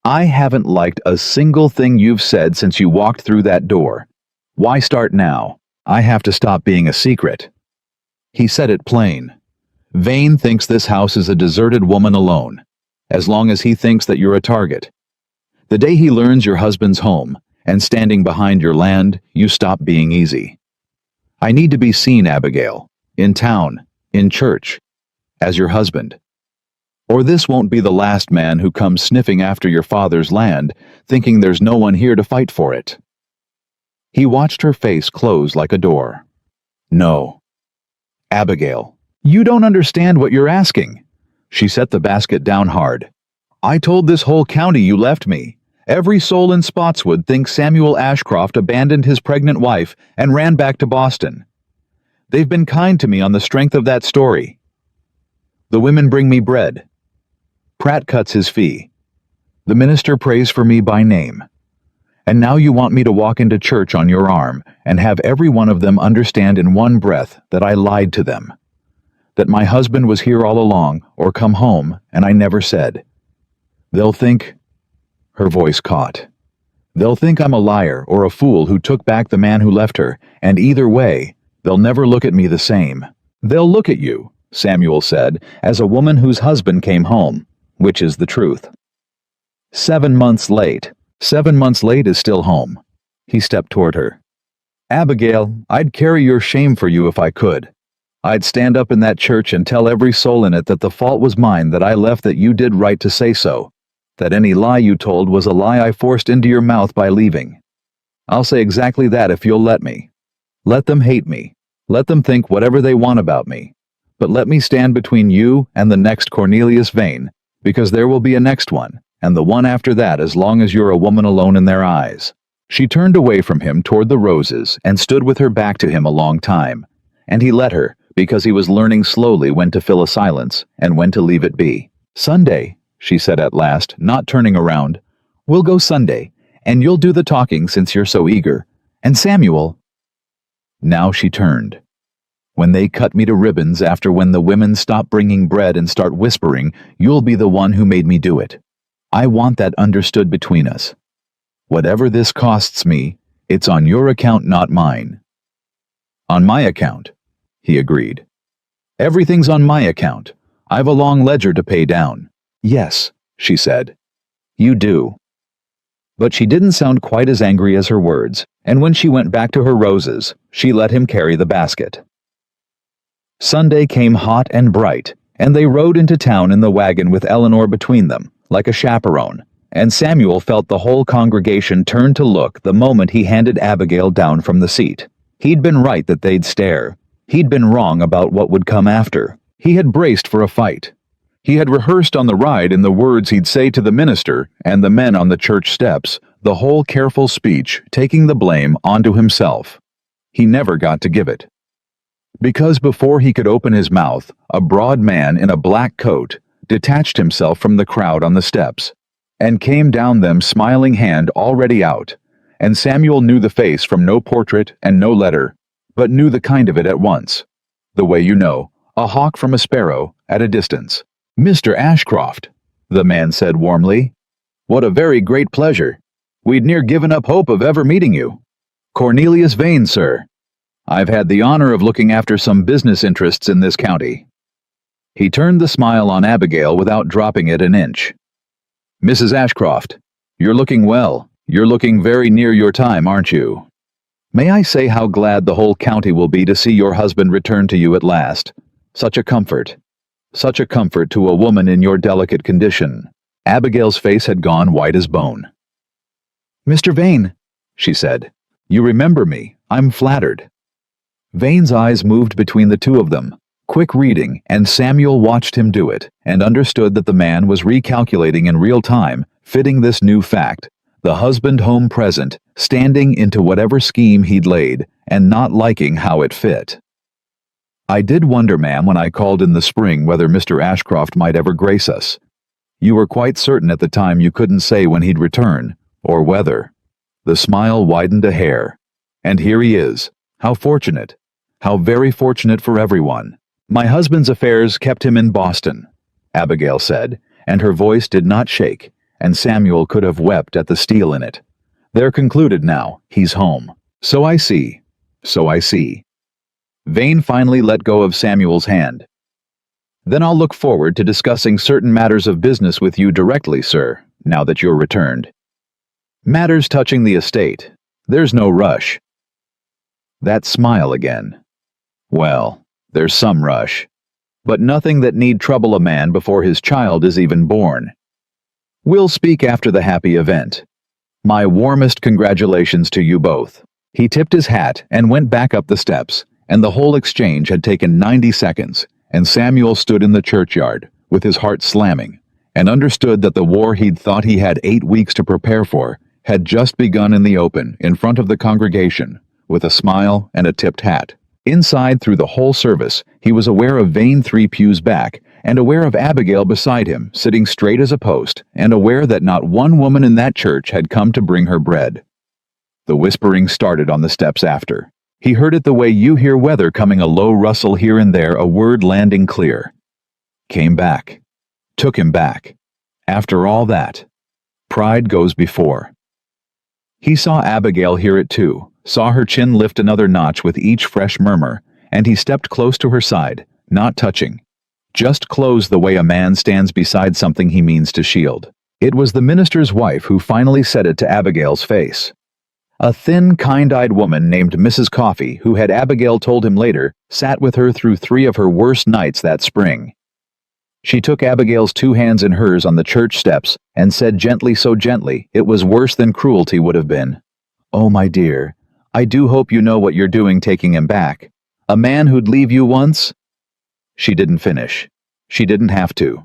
I haven't liked a single thing you've said since you walked through that door. Why start now? I have to stop being a secret." He said it plain. "Vane thinks this house is a deserted woman alone, as long as he thinks that you're a target. The day he learns your husband's home, and standing behind your land, you stop being easy. I need to be seen, Abigail, in town, in church, as your husband. Or this won't be the last man who comes sniffing after your father's land, thinking there's no one here to fight for it." He watched her face close like a door. "No. Abigail, you don't understand what you're asking." She set the basket down hard. "I told this whole county you left me. Every soul in Spotswood thinks Samuel Ashcroft abandoned his pregnant wife and ran back to Boston. They've been kind to me on the strength of that story. The women bring me bread. Pratt cuts his fee. The minister prays for me by name. And now you want me to walk into church on your arm and have every one of them understand in one breath that I lied to them. That my husband was here all along, or come home, and I never said. They'll think—" Her voice caught. "They'll think I'm a liar or a fool who took back the man who left her, and either way, they'll never look at me the same. They'll look at you," Samuel said, "as a woman whose husband came home, which is the truth. 7 months late. 7 months late is still home." He stepped toward her. "Abigail, I'd carry your shame for you if I could. I'd stand up in that church and tell every soul in it that the fault was mine, that I left, that you did right to say so, that any lie you told was a lie I forced into your mouth by leaving. I'll say exactly that if you'll let me. Let them hate me. Let them think whatever they want about me. But let me stand between you and the next Cornelius Vane, because there will be a next one, and the one after that, as long as you're a woman alone in their eyes." She turned away from him toward the roses and stood with her back to him a long time, and he let her, because he was learning slowly when to fill a silence and when to leave it be. "Sunday," she said at last, not turning around. "We'll go Sunday, and you'll do the talking since you're so eager. And Samuel—" Now she turned. "When they cut me to ribbons when the women stop bringing bread and start whispering, you'll be the one who made me do it. I want that understood between us. Whatever this costs me, it's on your account, not mine." "On my account," he agreed. "Everything's on my account. I've a long ledger to pay down." "Yes," she said. "You do." But she didn't sound quite as angry as her words, and when she went back to her roses, she let him carry the basket. Sunday came hot and bright, and they rode into town in the wagon with Eleanor between them, like a chaperone, and Samuel felt the whole congregation turn to look the moment he handed Abigail down from the seat. He'd been right that they'd stare. He'd been wrong about what would come after. He had braced for a fight. He had rehearsed on the ride in the words he'd say to the minister and the men on the church steps, the whole careful speech taking the blame onto himself. He never got to give it. Because before he could open his mouth, a broad man in a black coat detached himself from the crowd on the steps and came down them, smiling, hand already out, and Samuel knew the face from no portrait and no letter, but knew the kind of it at once. The way you know, a hawk from a sparrow at a distance. "Mr. Ashcroft," the man said warmly. "What a very great pleasure. We'd near given up hope of ever meeting you. Cornelius Vane, sir. I've had the honor of looking after some business interests in this county." He turned the smile on Abigail without dropping it an inch. "Mrs. Ashcroft, you're looking well. You're looking very near your time, aren't you? May I say how glad the whole county will be to see your husband return to you at last? Such a comfort. Such a comfort to a woman in your delicate condition." Abigail's face had gone white as bone. "Mr. Vane," she said, "you remember me. I'm flattered." Vane's eyes moved between the two of them, quick reading, and Samuel watched him do it, and understood that the man was recalculating in real time, fitting this new fact, the husband home present, standing into whatever scheme he'd laid, and not liking how it fit. "I did wonder, ma'am, when I called in the spring whether Mr. Ashcroft might ever grace us. You were quite certain at the time you couldn't say when he'd return, or whether." The smile widened a hair. "And here he is. How fortunate. How very fortunate for everyone. My husband's affairs kept him in Boston," Abigail said, and her voice did not shake, and Samuel could have wept at the steel in it. "They're concluded now. He's home. So I see. So I see." Vane finally let go of Samuel's hand. "Then I'll look forward to discussing certain matters of business with you directly, sir, now that you're returned. Matters touching the estate. There's no rush." That smile again. "Well, there's some rush, but nothing that need trouble a man before his child is even born. We'll speak after the happy event. My warmest congratulations to you both." He tipped his hat and went back up the steps, and the whole exchange had taken 90 seconds, and Samuel stood in the churchyard, with his heart slamming, and understood that the war he'd thought he had 8 weeks to prepare for had just begun in the open, in front of the congregation, with a smile and a tipped hat. Inside, through the whole service, he was aware of Vane 3 pews back, and aware of Abigail beside him, sitting straight as a post, and aware that not one woman in that church had come to bring her bread. The whispering started on the steps after. He heard it the way you hear weather coming, a low rustle here and there, a word landing clear. Came back. Took him back. After all that. Pride goes before. He saw Abigail hear it too, saw her chin lift another notch with each fresh murmur, and he stepped close to her side, not touching. Just close the way a man stands beside something he means to shield. It was the minister's wife who finally said it to Abigail's face. A thin, kind-eyed woman named Mrs. Coffey, who had, Abigail told him later, sat with her through 3 of her worst nights that spring. She took Abigail's 2 hands in hers on the church steps and said gently, so gently, it was worse than cruelty would have been, "Oh, my dear, I do hope you know what you're doing taking him back. A man who'd leave you once?" She didn't finish. She didn't have to.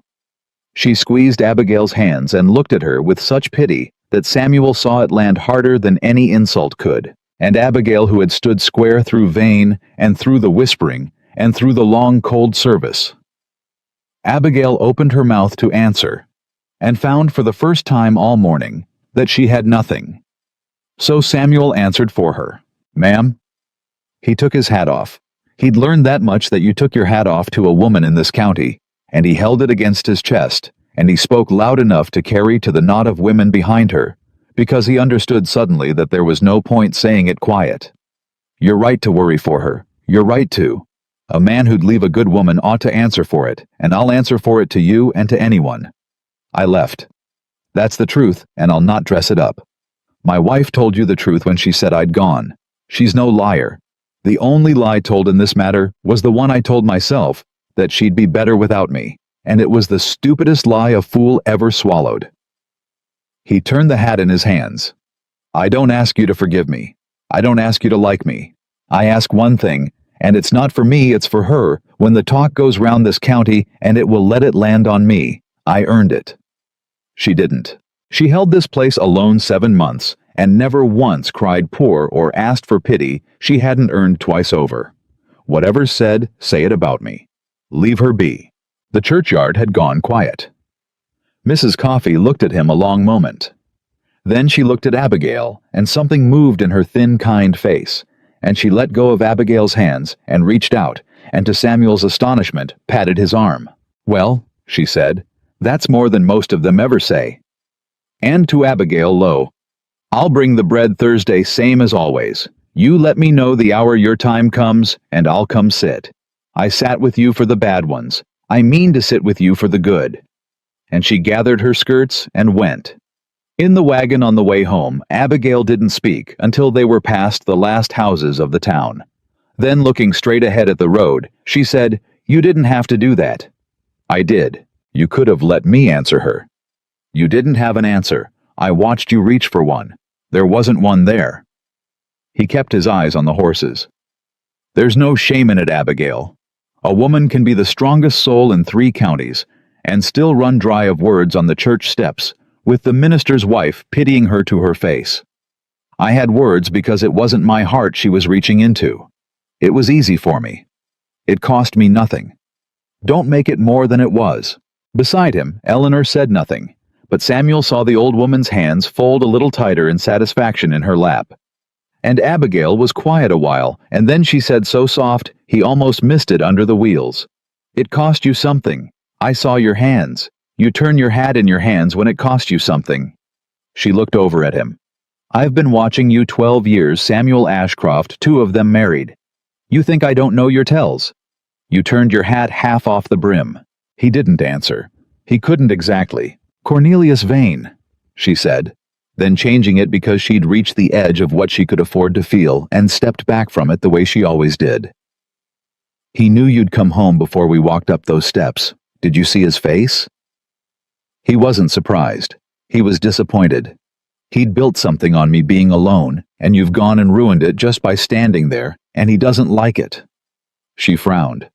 She squeezed Abigail's hands and looked at her with such pity that Samuel saw it land harder than any insult could, and Abigail, who had stood square through Vane and through the whispering and through the long cold service. Abigail opened her mouth to answer, and found for the first time all morning that she had nothing. So Samuel answered for her. "Ma'am?" He took his hat off. He'd learned that much, that you took your hat off to a woman in this county, and he held it against his chest, and he spoke loud enough to carry to the knot of women behind her, because he understood suddenly that there was no point saying it quiet. "You're right to worry for her. You're right to. A man who'd leave a good woman ought to answer for it, and I'll answer for it to you and to anyone." I left. That's the truth, and I'll not dress it up. My wife told you the truth when she said I'd gone. She's no liar. The only lie told in this matter was the one I told myself, that she'd be better without me, and it was the stupidest lie a fool ever swallowed. He turned the hat in his hands. "I don't ask you to forgive me. I don't ask you to like me. I ask one thing, and it's not for me, it's for her. When the talk goes round this county, and it will let it land on me, I earned it." She didn't. She held this place alone 7 months, and never once cried poor or asked for pity she hadn't earned twice over. Whatever's said, say it about me. Leave her be. The churchyard had gone quiet. Mrs. Coffey looked at him a long moment. Then she looked at Abigail, and something moved in her thin, kind face, and she let go of Abigail's hands and reached out, and to Samuel's astonishment, patted his arm. "Well," she said, "that's more than most of them ever say." And to Abigail low, "I'll bring the bread Thursday same as always. You let me know the hour your time comes, and I'll come sit. I sat with you for the bad ones. I mean to sit with you for the good." And she gathered her skirts and went. In the wagon on the way home, Abigail didn't speak until they were past the last houses of the town. Then, looking straight ahead at the road, she said, "You didn't have to do that." "I did. You could have let me answer her." "You didn't have an answer. I watched you reach for one. There wasn't one there." He kept his eyes on the horses. "There's no shame in it, Abigail. A woman can be the strongest soul in 3 counties, and still run dry of words on the church steps, with the minister's wife pitying her to her face. I had words because it wasn't my heart she was reaching into. It was easy for me. It cost me nothing. Don't make it more than it was." Beside him, Eleanor said nothing, but Samuel saw the old woman's hands fold a little tighter in satisfaction in her lap. And Abigail was quiet a while, and then she said so soft he almost missed it under the wheels. "It cost you something. I saw your hands. You turn your hat in your hands when it cost you something." She looked over at him. "I've been watching you 12 years, Samuel Ashcroft, 2 of them married. You think I don't know your tells? You turned your hat half off the brim." He didn't answer. He couldn't exactly. "Cornelius Vane," she said, then changing it because she'd reached the edge of what she could afford to feel and stepped back from it the way she always did. "He knew you'd come home before we walked up those steps. Did you see his face?" He wasn't surprised. He was disappointed. "He'd built something on me being alone, and you've gone and ruined it just by standing there, and he doesn't like it." She frowned.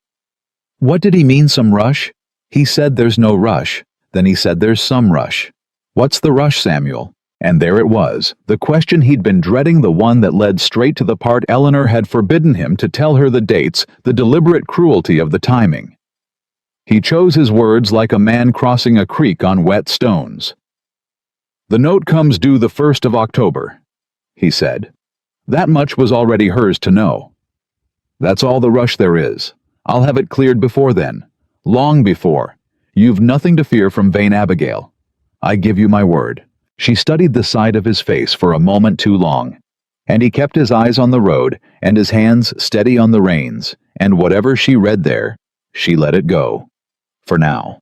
"What did he mean, some rush?" "He said there's no rush. Then he said there's some rush." "What's the rush, Samuel?" And there it was, the question he'd been dreading, the one that led straight to the part Eleanor had forbidden him to tell her the dates, the deliberate cruelty of the timing. He chose his words like a man crossing a creek on wet stones. "The note comes due the 1st of October, he said. That much was already hers to know. "That's all the rush there is. I'll have it cleared before then. Long before. You've nothing to fear from Vane, Abigail. I give you my word." She studied the side of his face for a moment too long, and he kept his eyes on the road and his hands steady on the reins, and whatever she read there, she let it go. For now.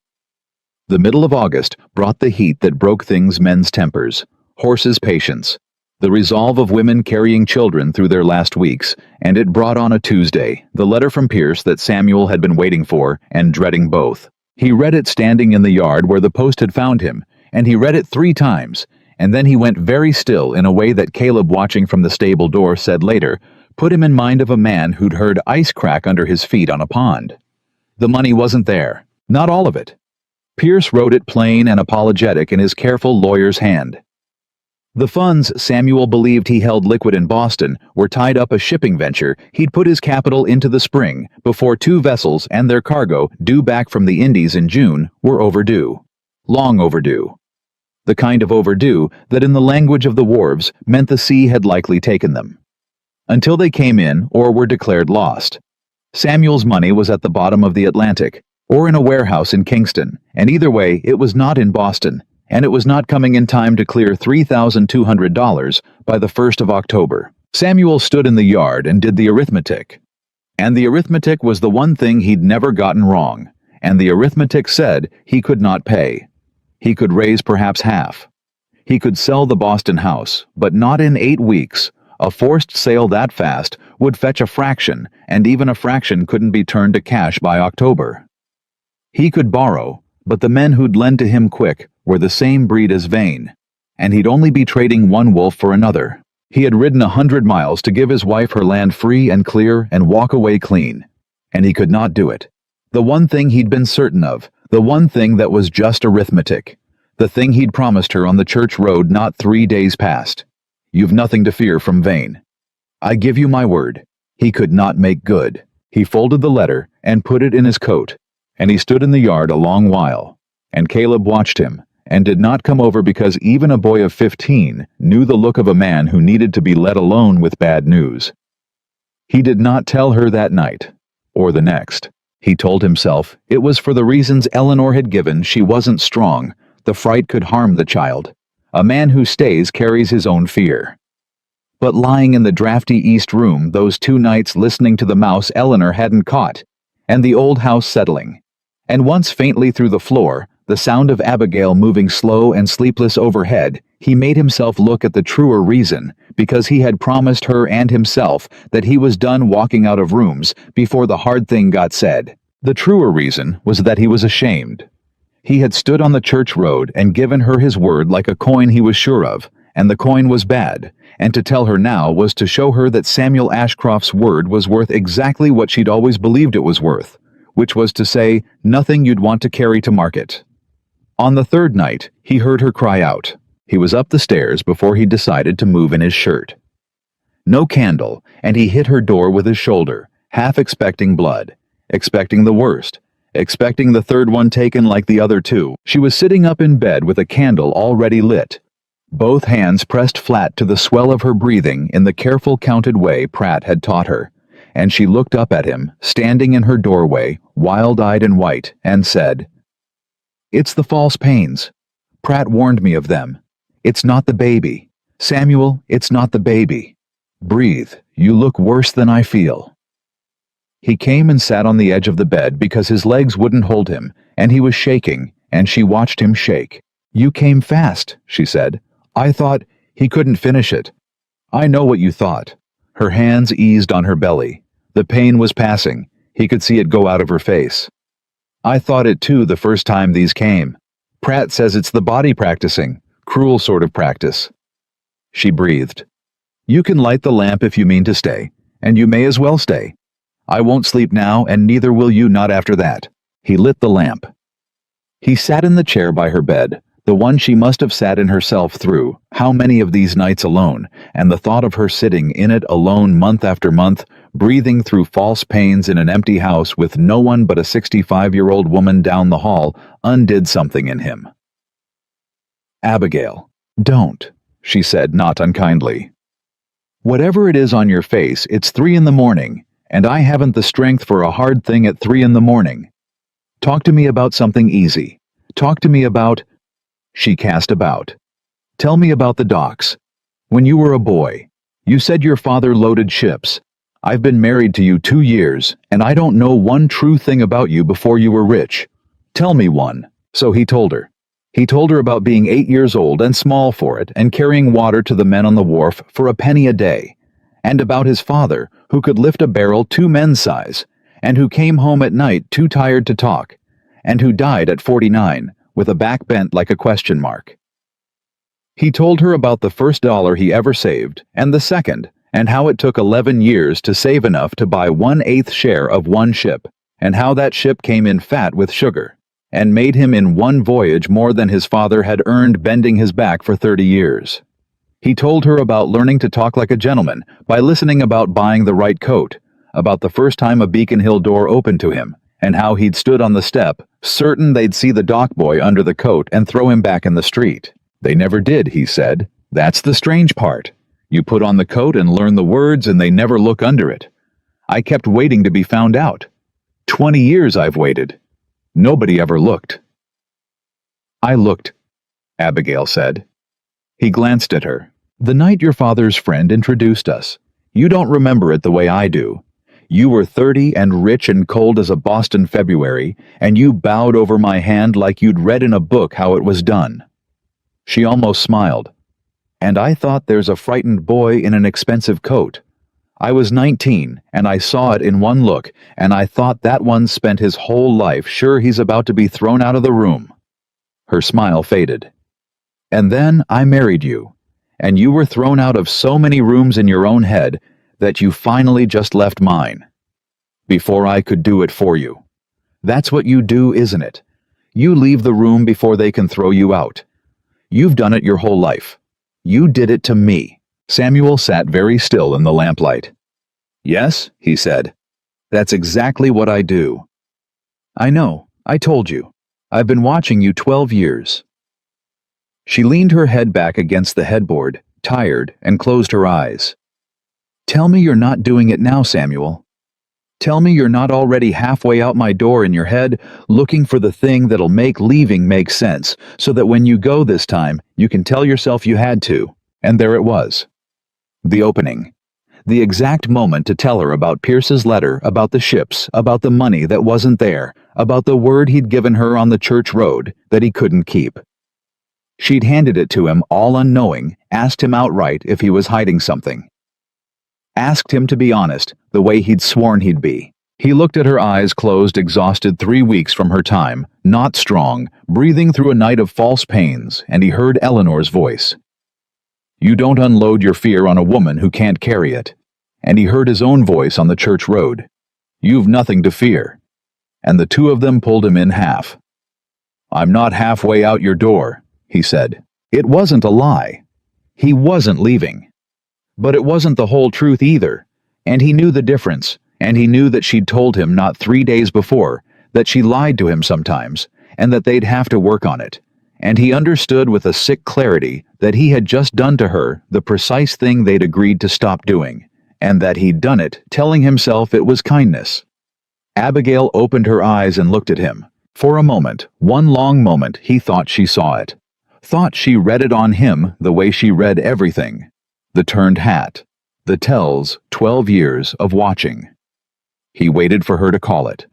The middle of August brought the heat that broke men's tempers, horses' patience, the resolve of women carrying children through their last weeks, and it brought on a Tuesday the letter from Pierce that Samuel had been waiting for and dreading both. He read it standing in the yard where the post had found him, and he read it 3 times, and then he went very still in a way that Caleb, watching from the stable door, said later, put him in mind of a man who'd heard ice crack under his feet on a pond. The money wasn't there, not all of it. Pierce wrote it plain and apologetic in his careful lawyer's hand. The funds Samuel believed he held liquid in Boston were tied up a shipping venture he'd put his capital into the spring before 2 vessels and their cargo, due back from the Indies in June, were overdue. Long overdue. The kind of overdue that in the language of the wharves meant the sea had likely taken them. Until they came in or were declared lost. Samuel's money was at the bottom of the Atlantic, or in a warehouse in Kingston, and either way, it was not in Boston, and it was not coming in time to clear $3,200 by the 1st of October. Samuel stood in the yard and did the arithmetic. And the arithmetic was the one thing he'd never gotten wrong, and the arithmetic said he could not pay. He could raise perhaps half. He could sell the Boston house, but not in 8 weeks. A forced sale that fast would fetch a fraction, and even a fraction couldn't be turned to cash by October. He could borrow, but the men who'd lend to him quick were the same breed as Vane, and he'd only be trading one wolf for another. He had ridden 100 miles to give his wife her land free and clear and walk away clean, and he could not do it. The one thing he'd been certain of, the one thing that was just arithmetic, the thing he'd promised her on the church road not 3 days past. You've nothing to fear from Vane. I give you my word. He could not make good. He folded the letter and put it in his coat, and he stood in the yard a long while, and Caleb watched him, and did not come over because even a boy of 15 knew the look of a man who needed to be let alone with bad news. He did not tell her that night, or the next. He told himself it was for the reasons Eleanor had given. She wasn't strong. The fright could harm the child. A man who stays carries his own fear. But lying in the drafty east room those 2 nights listening to the mouse Eleanor hadn't caught, and the old house settling, and once faintly through the floor, the sound of Abigail moving slow and sleepless overhead, he made himself look at the truer reason, because he had promised her and himself that he was done walking out of rooms before the hard thing got said. The truer reason was that he was ashamed. He had stood on the church road and given her his word like a coin he was sure of, and the coin was bad, and to tell her now was to show her that Samuel Ashcroft's word was worth exactly what she'd always believed it was worth, which was to say, nothing you'd want to carry to market. On the 3rd night, he heard her cry out. He was up the stairs before he decided to move in his shirt. No candle, and he hit her door with his shoulder, half expecting blood, expecting the worst, expecting the 3rd one taken like the other 2. She was sitting up in bed with a candle already lit, both hands pressed flat to the swell of her breathing in the careful counted way Pratt had taught her, and she looked up at him, standing in her doorway, wild-eyed and white, and said, "It's the false pains. Pratt warned me of them. It's not the baby. Samuel, it's not the baby. Breathe. You look worse than I feel." He came and sat on the edge of the bed because his legs wouldn't hold him, and he was shaking, and she watched him shake. "You came fast," she said. "I thought..." He couldn't finish it. "I know what you thought." Her hands eased on her belly. The pain was passing. He could see it go out of her face. "I thought it too the first time these came. Pratt says it's the body practicing, cruel sort of practice." She breathed. "You can light the lamp if you mean to stay, and you may as well stay. I won't sleep now, and neither will you, not after that." He lit the lamp. He sat in the chair by her bed, the one she must have sat in herself through how many of these nights alone, and the thought of her sitting in it alone month after month, breathing through false pains in an empty house with no one but a 65-year-old woman down the hall, undid something in him. "Abigail, don't," she said, not unkindly. "Whatever it is on your face, it's 3 in the morning, and I haven't the strength for a hard thing at 3 in the morning. Talk to me about something easy. Talk to me about..." She cast about. "Tell me about the docks. When you were a boy, you said your father loaded ships. I've been married to you 2 years, and I don't know one true thing about you before you were rich. Tell me one." So he told her. He told her about being 8 years old and small for it, and carrying water to the men on the wharf for a penny a day, and about his father, who could lift a barrel 2 men's size, and who came home at night too tired to talk, and who died at 49, with a back bent like a question mark. He told her about the first dollar he ever saved, and the second, and how it took 11 years to save enough to buy 1/8 share of one ship, and how that ship came in fat with sugar, and made him in one voyage more than his father had earned bending his back for 30 years. He told her about learning to talk like a gentleman by listening, about buying the right coat, about the first time a Beacon Hill door opened to him, and how he'd stood on the step, certain they'd see the dock boy under the coat and throw him back in the street. They never did, he said. That's the strange part. You put on the coat and learn the words, and they never look under it. I kept waiting to be found out. 20 years I've waited. Nobody ever looked. I looked, Abigail said. He glanced at her. The night your father's friend introduced us. You don't remember it the way I do. You were 30 and rich and cold as a Boston February, and you bowed over my hand like you'd read in a book how it was done. She almost smiled. And I thought there's a frightened boy in an expensive coat. I was 19, and I saw it in one look, and I thought that one spent his whole life sure he's about to be thrown out of the room. Her smile faded. And then I married you, and you were thrown out of so many rooms in your own head that you finally just left mine. Before I could do it for you. That's what you do, isn't it? You leave the room before they can throw you out. You've done it your whole life. You did it to me. Samuel sat very still in the lamplight. Yes, he said. That's exactly what I do. I know, I told you. I've been watching you 12 years. She leaned her head back against the headboard, tired, and closed her eyes. Tell me you're not doing it now, Samuel. Tell me you're not already halfway out my door in your head, looking for the thing that'll make leaving make sense, so that when you go this time, you can tell yourself you had to. And there it was. The opening. The exact moment to tell her about Pierce's letter, about the ships, about the money that wasn't there, about the word he'd given her on the church road that he couldn't keep. She'd handed it to him all unknowing, asked him outright if he was hiding something. Asked him to be honest, the way he'd sworn he'd be. He looked at her eyes closed, exhausted 3 weeks from her time, not strong, breathing through a night of false pains, and he heard Eleanor's voice. You don't unload your fear on a woman who can't carry it. And he heard his own voice on the church road. You've nothing to fear. And the two of them pulled him in half. I'm not halfway out your door, he said. It wasn't a lie. He wasn't leaving. But it wasn't the whole truth either. And he knew the difference, and he knew that she'd told him not 3 days before, that she lied to him sometimes, and that they'd have to work on it. And he understood with a sick clarity that he had just done to her the precise thing they'd agreed to stop doing, and that he'd done it telling himself it was kindness. Abigail opened her eyes and looked at him. For a moment, one long moment, he thought she saw it. Thought she read it on him the way she read everything. The turned hat. The tells 12 years of watching. He waited for her to call it.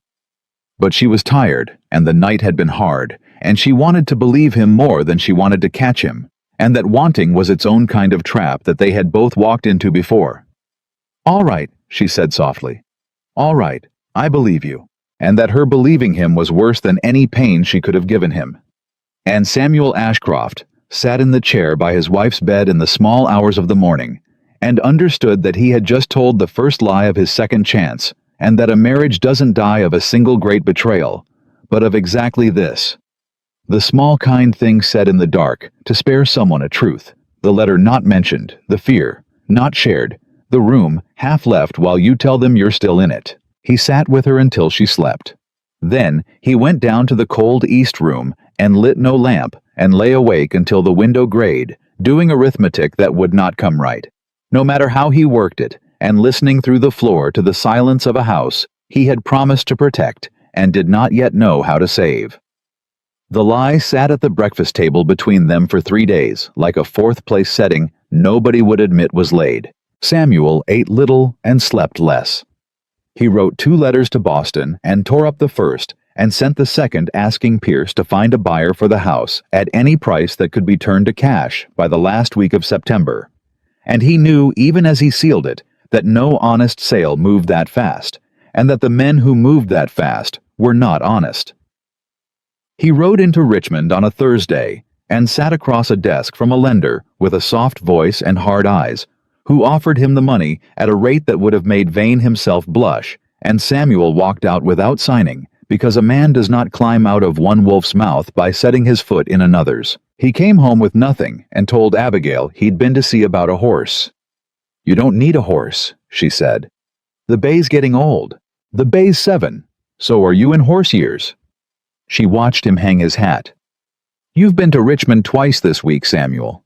But she was tired, and the night had been hard, and she wanted to believe him more than she wanted to catch him, and that wanting was its own kind of trap that they had both walked into before. All right, she said softly. All right, I believe you, and that her believing him was worse than any pain she could have given him. And Samuel Ashcroft sat in the chair by his wife's bed in the small hours of the morning, and understood that he had just told the first lie of his second chance, and that a marriage doesn't die of a single great betrayal, but of exactly this. The small kind thing said in the dark, to spare someone a truth, the letter not mentioned, the fear, not shared, the room half left while you tell them you're still in it. He sat with her until she slept. Then he went down to the cold east room and lit no lamp and lay awake until the window grayed, doing arithmetic that would not come right. No matter how he worked it, and listening through the floor to the silence of a house he had promised to protect and did not yet know how to save. The lie sat at the breakfast table between them for 3 days, like a fourth-place setting nobody would admit was laid. Samuel ate little and slept less. He wrote 2 letters to Boston and tore up the first and sent the second asking Pierce to find a buyer for the house at any price that could be turned to cash by the last week of September. And he knew, even as he sealed it, that no honest sale moved that fast, and that the men who moved that fast were not honest. He rode into Richmond on a Thursday and sat across a desk from a lender with a soft voice and hard eyes, who offered him the money at a rate that would have made Vane himself blush, and Samuel walked out without signing, because a man does not climb out of one wolf's mouth by setting his foot in another's. He came home with nothing and told Abigail he'd been to see about a horse. You don't need a horse, she said. The bay's getting old. The bay's 7. So are you in horse years. She watched him hang his hat. You've been to Richmond twice this week, Samuel.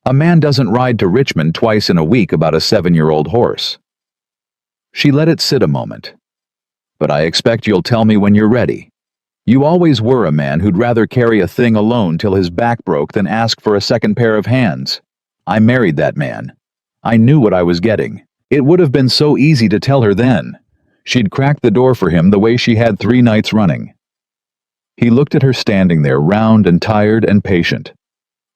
A man doesn't ride to Richmond twice in a week about a 7-year-old horse. She let it sit a moment. But I expect you'll tell me when you're ready. You always were a man who'd rather carry a thing alone till his back broke than ask for a second pair of hands. I married that man. I knew what I was getting. It would have been so easy to tell her then. She'd cracked the door for him the way she had 3 nights running. He looked at her standing there, round and tired and patient.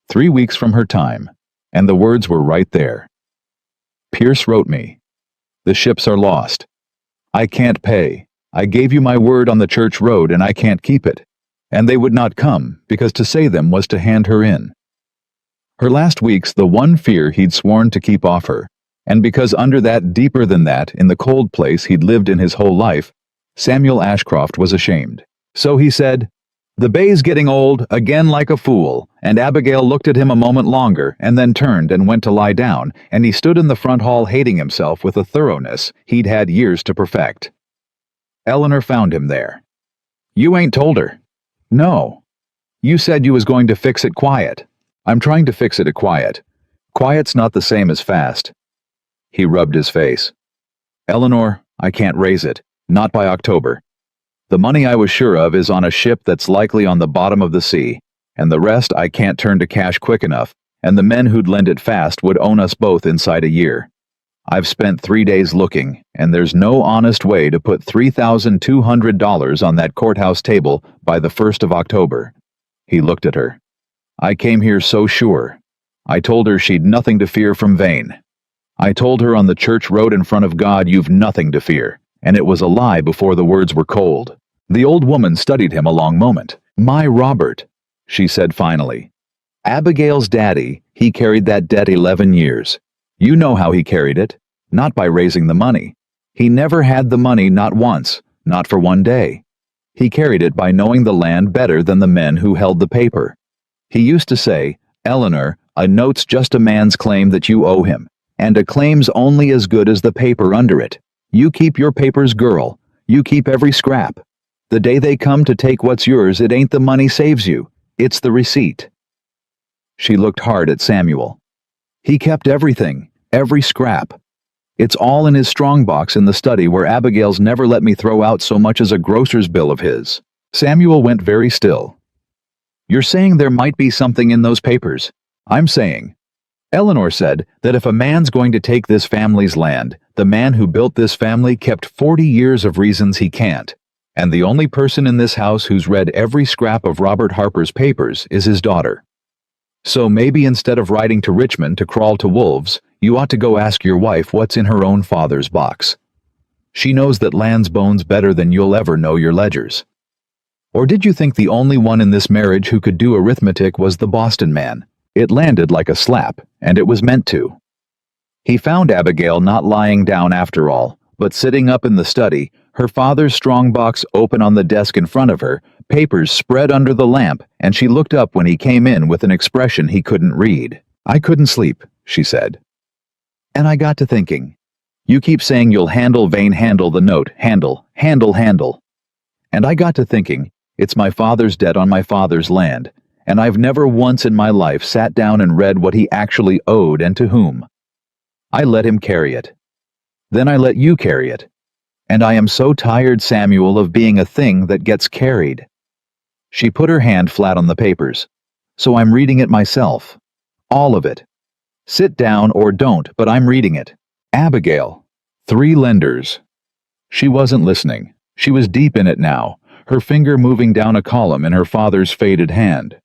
3 weeks from her time, and the words were right there. Pierce wrote me. The ships are lost. I can't pay. I gave you my word on the church road and I can't keep it. And they would not come, because to say them was to hand her in. Her last weeks, the one fear he'd sworn to keep off her, and because under that, deeper than that, in the cold place he'd lived in his whole life, Samuel Ashcroft was ashamed. So he said, "The bay's getting old, again like a fool," and Abigail looked at him a moment longer and then turned and went to lie down, and he stood in the front hall hating himself with a thoroughness he'd had years to perfect. Eleanor found him there. "You ain't told her." "No. You said you was going to fix it quiet." "I'm trying to fix it quiet. Quiet's not the same as fast." He rubbed his face. "Eleanor, I can't raise it. Not by October. The money I was sure of is on a ship that's likely on the bottom of the sea, and the rest I can't turn to cash quick enough, and the men who'd lend it fast would own us both inside a year. I've spent 3 days looking, and there's no honest way to put $3,200 on that courthouse table by the 1st of October. He looked at her. "I came here so sure. I told her she'd nothing to fear from Vane. I told her on the church road in front of God, you've nothing to fear, and it was a lie before the words were cold." The old woman studied him a long moment. "My Robert," she said finally. "Abigail's daddy, he carried that debt 11 years. You know how he carried it. Not by raising the money. He never had the money, not once, not for one day. He carried it by knowing the land better than the men who held the paper. He used to say, 'Eleanor, a note's just a man's claim that you owe him, and a claim's only as good as the paper under it. You keep your papers, girl. You keep every scrap. The day they come to take what's yours, it ain't the money saves you. It's the receipt." She looked hard at Samuel. "He kept everything, every scrap. It's all in his strongbox in the study where Abigail's never let me throw out so much as a grocer's bill of his." Samuel went very still. "You're saying there might be something in those papers?" "I'm saying. Eleanor said that if a man's going to take this family's land, the man who built this family kept 40 years of reasons he can't. And the only person in this house who's read every scrap of Robert Harper's papers is his daughter. So maybe instead of riding to Richmond to crawl to wolves, you ought to go ask your wife what's in her own father's box. She knows that land's bones better than you'll ever know your ledgers. Or did you think the only one in this marriage who could do arithmetic was the Boston man? It landed like a slap, and it was meant to." He found Abigail not lying down after all, but sitting up in the study, her father's strongbox open on the desk in front of her, papers spread under the lamp, and she looked up when he came in with an expression he couldn't read. "I couldn't sleep," she said. "And I got to thinking. You keep saying you'll handle Vane, handle the note, handle. And I got to thinking, it's my father's debt on my father's land, and I've never once in my life sat down and read what he actually owed and to whom. I let him carry it. Then I let you carry it. And I am so tired, Samuel, of being a thing that gets carried." She put her hand flat on the papers. "So I'm reading it myself. All of it. Sit down or don't, but I'm reading it. Abigail. 3 lenders." She wasn't listening. She was deep in it now, her finger moving down a column in her father's faded hand.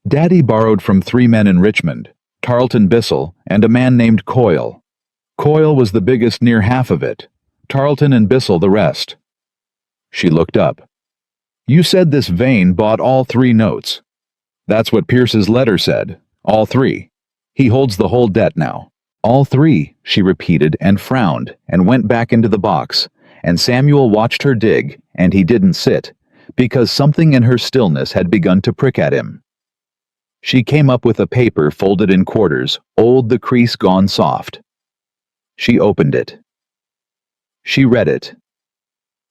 "Daddy borrowed from 3 men in Richmond, Tarleton Bissell and a man named Coyle. Coyle was the biggest, near half of it. Tarleton and Bissell the rest." She looked up. "You said this Vane bought all 3 notes." "That's what Pierce's letter said. All 3. He holds the whole debt now." "All 3, she repeated and frowned and went back into the box, and Samuel watched her dig, and he didn't sit, because something in her stillness had begun to prick at him. She came up with a paper folded in quarters, old, the crease gone soft. She opened it. She read it.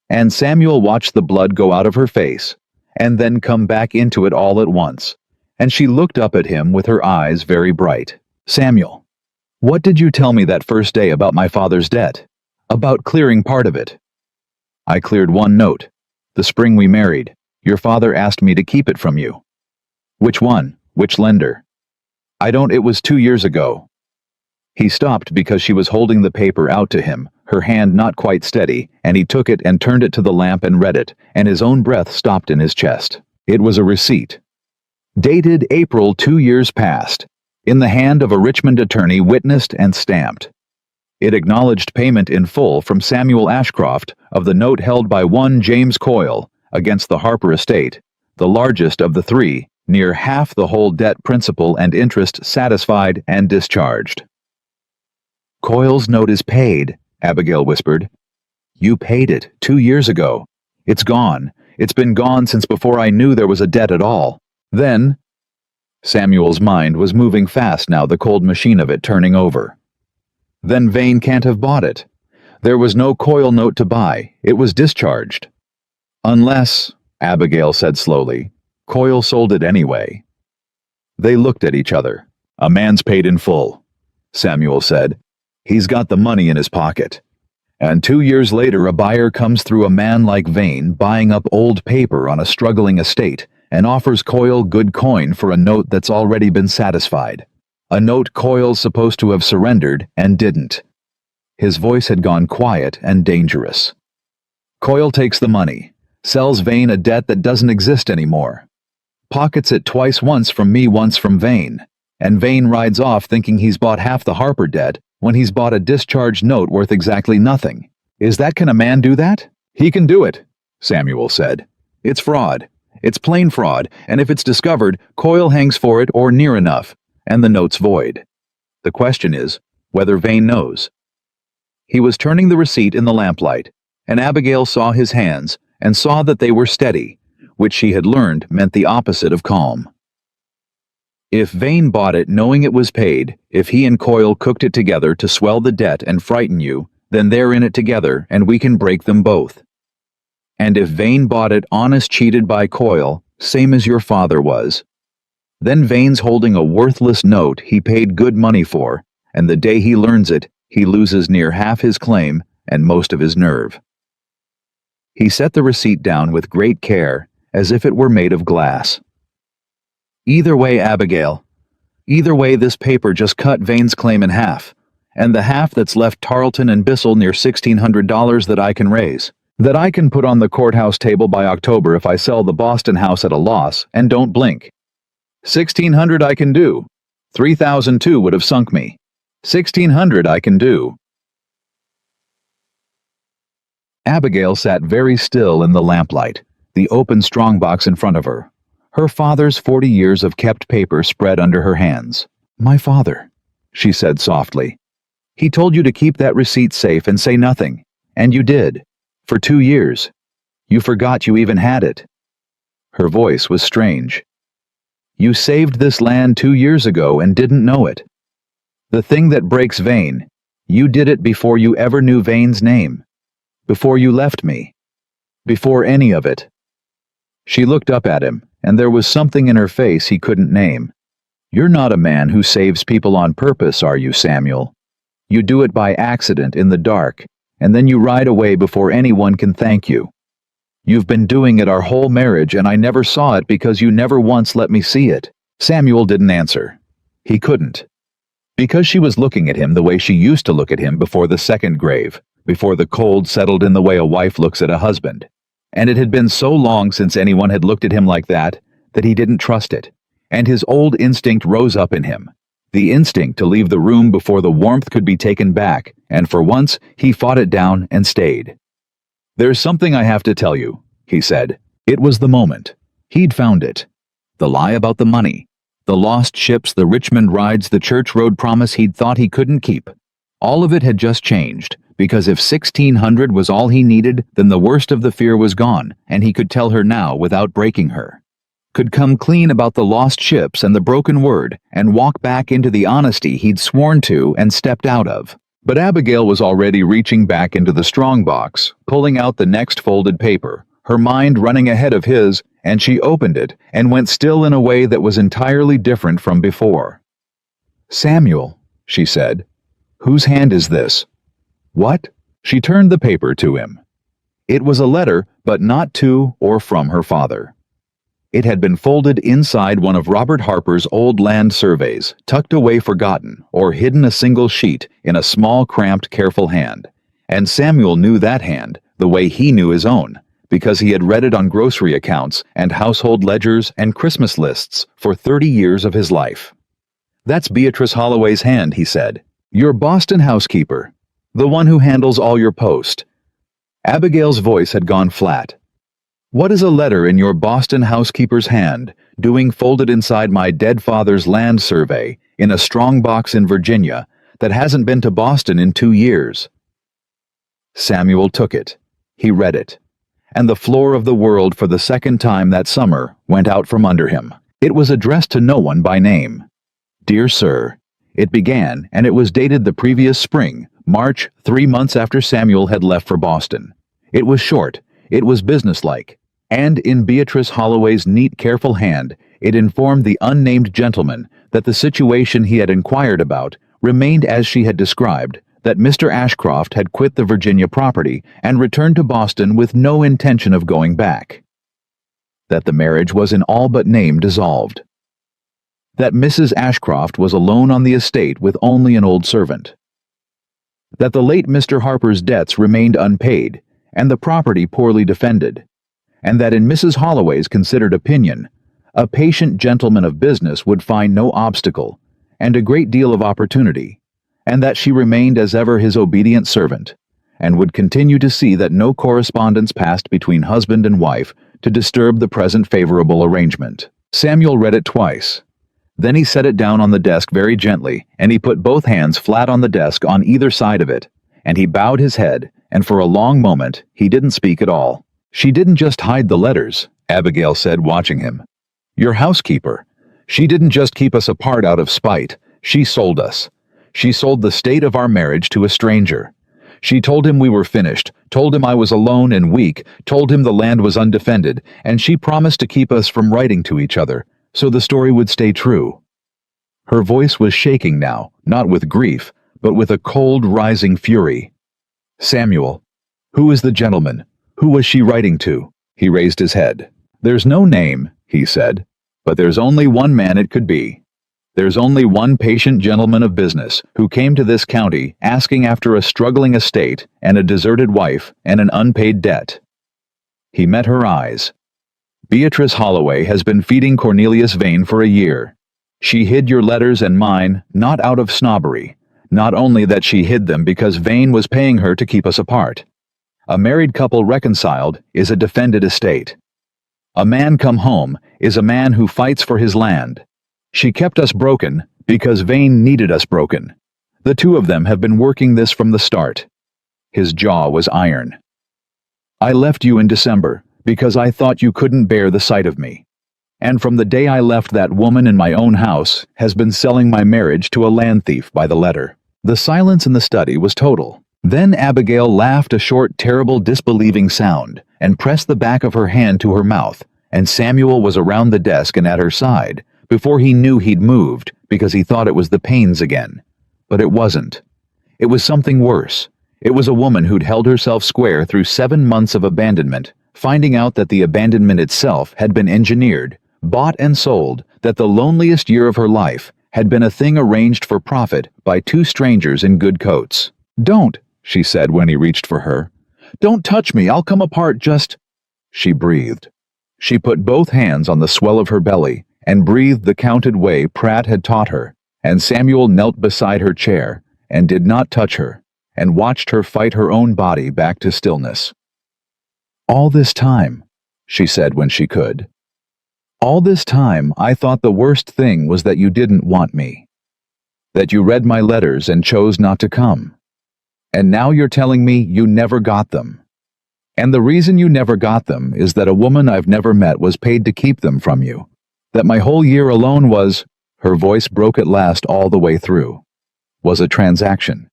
And Samuel watched the blood go out of her face, and then come back into it all at once, and she looked up at him with her eyes very bright. "Samuel, what did you tell me that first day about my father's debt? About clearing part of it?" "I cleared 1 note, the spring we married. Your father asked me to keep it from you. Which one? Which lender? I don't. It was 2 years ago. He stopped because she was holding the paper out to him, her hand not quite steady, and he took it and turned it to the lamp and read it, and his own breath stopped in his chest. It was a receipt. Dated April 2 years past, in the hand of a Richmond attorney, witnessed and stamped. It acknowledged payment in full from Samuel Ashcroft of the note held by one James Coyle against the Harper estate, the largest of the three, near half the whole debt, principal and interest satisfied and discharged. Coyle's note is paid, Abigail whispered. You paid it 2 years ago. It's gone. It's been gone since before I knew there was a debt at all. Then, Samuel's mind was moving fast now, the cold machine of it turning over. Then Vane can't have bought it. There was no Coyle note to buy. It was discharged. Unless, Abigail said slowly, Coyle sold it anyway. They looked at each other. A man's paid in full, Samuel said. He's got the money in his pocket. And 2 years later a buyer comes through, a man like Vane, buying up old paper on a struggling estate, and offers Coyle good coin for a note that's already been satisfied. A note Coyle's supposed to have surrendered and didn't. His voice had gone quiet and dangerous. Coyle takes the money, sells Vane a debt that doesn't exist anymore, pockets it twice, once from me, once from Vane, and Vane rides off thinking he's bought half the Harper debt when he's bought a discharged note worth exactly nothing. Can a man do that? He can do it, Samuel said. It's fraud. It's plain fraud, and if it's discovered, Coyle hangs for it or near enough, and the note's void. The question is whether Vane knows. He was turning the receipt in the lamplight, and Abigail saw his hands and saw that they were steady, which she had learned meant the opposite of calm. If Vane bought it knowing it was paid, if he and Coyle cooked it together to swell the debt and frighten you, then they're in it together and we can break them both. And if Vane bought it honest, cheated by Coyle, same as your father was, then Vane's holding a worthless note he paid good money for, and the day he learns it, he loses near half his claim and most of his nerve. He set the receipt down with great care, as if it were made of glass. Either way, Abigail, either way, this paper just cut Vane's claim in half, and the half that's left Tarleton and Bissell near $1,600 that I can raise, that I can put on the courthouse table by October if I sell the Boston house at a loss and don't blink. 1,600 I can do. 3,002 would have sunk me. 1,600 I can do. Abigail sat very still in the lamplight, the open strongbox in front of her, her father's 40 years of kept paper spread under her hands. My father, she said softly. He told you to keep that receipt safe and say nothing, and you did. For 2 years. You forgot you even had it. Her voice was strange. You saved this land 2 years ago and didn't know it. The thing that breaks Vane, you did it before you ever knew Vane's name. Before you left me. Before any of it. She looked up at him, and there was something in her face he couldn't name. You're not a man who saves people on purpose, are you, Samuel? You do it by accident in the dark, and then you ride away before anyone can thank you. You've been doing it our whole marriage, and I never saw it because you never once let me see it. Samuel didn't answer. He couldn't. Because she was looking at him the way she used to look at him before the second grave, before the cold settled in the way a wife looks at a husband. And it had been so long since anyone had looked at him like that he didn't trust it, and his old instinct rose up in him. The instinct to leave the room before the warmth could be taken back, and for once he fought it down and stayed. There's something I have to tell you, he said. It was the moment. He'd found it. The lie about the money. The lost ships, the Richmond rides, the church road promise he'd thought he couldn't keep. All of it had just changed, because if 1,600 was all he needed, then the worst of the fear was gone, and he could tell her now without breaking her. Could come clean about the lost ships and the broken word, and walk back into the honesty he'd sworn to and stepped out of. But Abigail was already reaching back into the strongbox, pulling out the next folded paper, her mind running ahead of his, and she opened it and went still in a way that was entirely different from before. Samuel, she said, whose hand is this? What? She turned the paper to him. It was a letter, but not to or from her father. It had been folded inside one of Robert Harper's old land surveys, tucked away forgotten, or hidden a single sheet in a small, cramped, careful hand. And Samuel knew that hand the way he knew his own, because he had read it on grocery accounts and household ledgers and Christmas lists for 30 years of his life. "That's Beatrice Holloway's hand," he said. "Your Boston housekeeper. The one who handles all your post." Abigail's voice had gone flat. "What is a letter in your Boston housekeeper's hand, doing folded inside my dead father's land survey in a strong box in Virginia that hasn't been to Boston in 2 years?" Samuel took it. He read it. And the floor of the world for the second time that summer went out from under him. It was addressed to no one by name. "Dear Sir," it began, and it was dated the previous spring, March, 3 months after Samuel had left for Boston. It was short, it was businesslike, and in Beatrice Holloway's neat, careful hand, it informed the unnamed gentleman that the situation he had inquired about remained as she had described, that Mr. Ashcroft had quit the Virginia property and returned to Boston with no intention of going back. That the marriage was in all but name dissolved. That Mrs. Ashcroft was alone on the estate with only an old servant. That the late Mr. Harper's debts remained unpaid and the property poorly defended, and that in Mrs. Holloway's considered opinion, a patient gentleman of business would find no obstacle and a great deal of opportunity, and that she remained as ever his obedient servant, and would continue to see that no correspondence passed between husband and wife to disturb the present favorable arrangement. Samuel read it twice. Then he set it down on the desk very gently, and he put both hands flat on the desk on either side of it, and he bowed his head, and for a long moment he didn't speak at all. "She didn't just hide the letters," Abigail said, watching him. "Your housekeeper. She didn't just keep us apart out of spite. She sold us. She sold the state of our marriage to a stranger. She told him we were finished, told him I was alone and weak, told him the land was undefended, and she promised to keep us from writing to each other, so the story would stay true." Her voice was shaking now, not with grief, but with a cold, rising fury. "Samuel, who is the gentleman? Who was she writing to?" He raised his head. "There's no name," he said, "but there's only one man it could be. There's only one patient gentleman of business who came to this county asking after a struggling estate and a deserted wife and an unpaid debt." He met her eyes. "Beatrice Holloway has been feeding Cornelius Vane for a year. She hid your letters and mine, not out of snobbery. Not only that, she hid them because Vane was paying her to keep us apart. A married couple reconciled is a defended estate. A man come home is a man who fights for his land. She kept us broken because Vane needed us broken. The two of them have been working this from the start." His jaw was iron. "I left you in December because I thought you couldn't bear the sight of me. And from the day I left, that woman in my own house has been selling my marriage to a land thief by the letter." The silence in the study was total. Then Abigail laughed a short, terrible, disbelieving sound and pressed the back of her hand to her mouth, and Samuel was around the desk and at her side before he knew he'd moved, because he thought it was the pains again. But it wasn't. It was something worse. It was a woman who'd held herself square through 7 months of abandonment, finding out that the abandonment itself had been engineered, bought and sold, that the loneliest year of her life had been a thing arranged for profit by 2 strangers in good coats. "Don't," she said when he reached for her. "Don't touch me, I'll come apart just—" She breathed. She put both hands on the swell of her belly and breathed the counted way Pratt had taught her, and Samuel knelt beside her chair and did not touch her, and watched her fight her own body back to stillness. "All this time," she said when she could, "all this time I thought the worst thing was that you didn't want me. That you read my letters and chose not to come. And now you're telling me you never got them. And the reason you never got them is that a woman I've never met was paid to keep them from you. That my whole year alone was—" her voice broke at last all the way through, "was a transaction.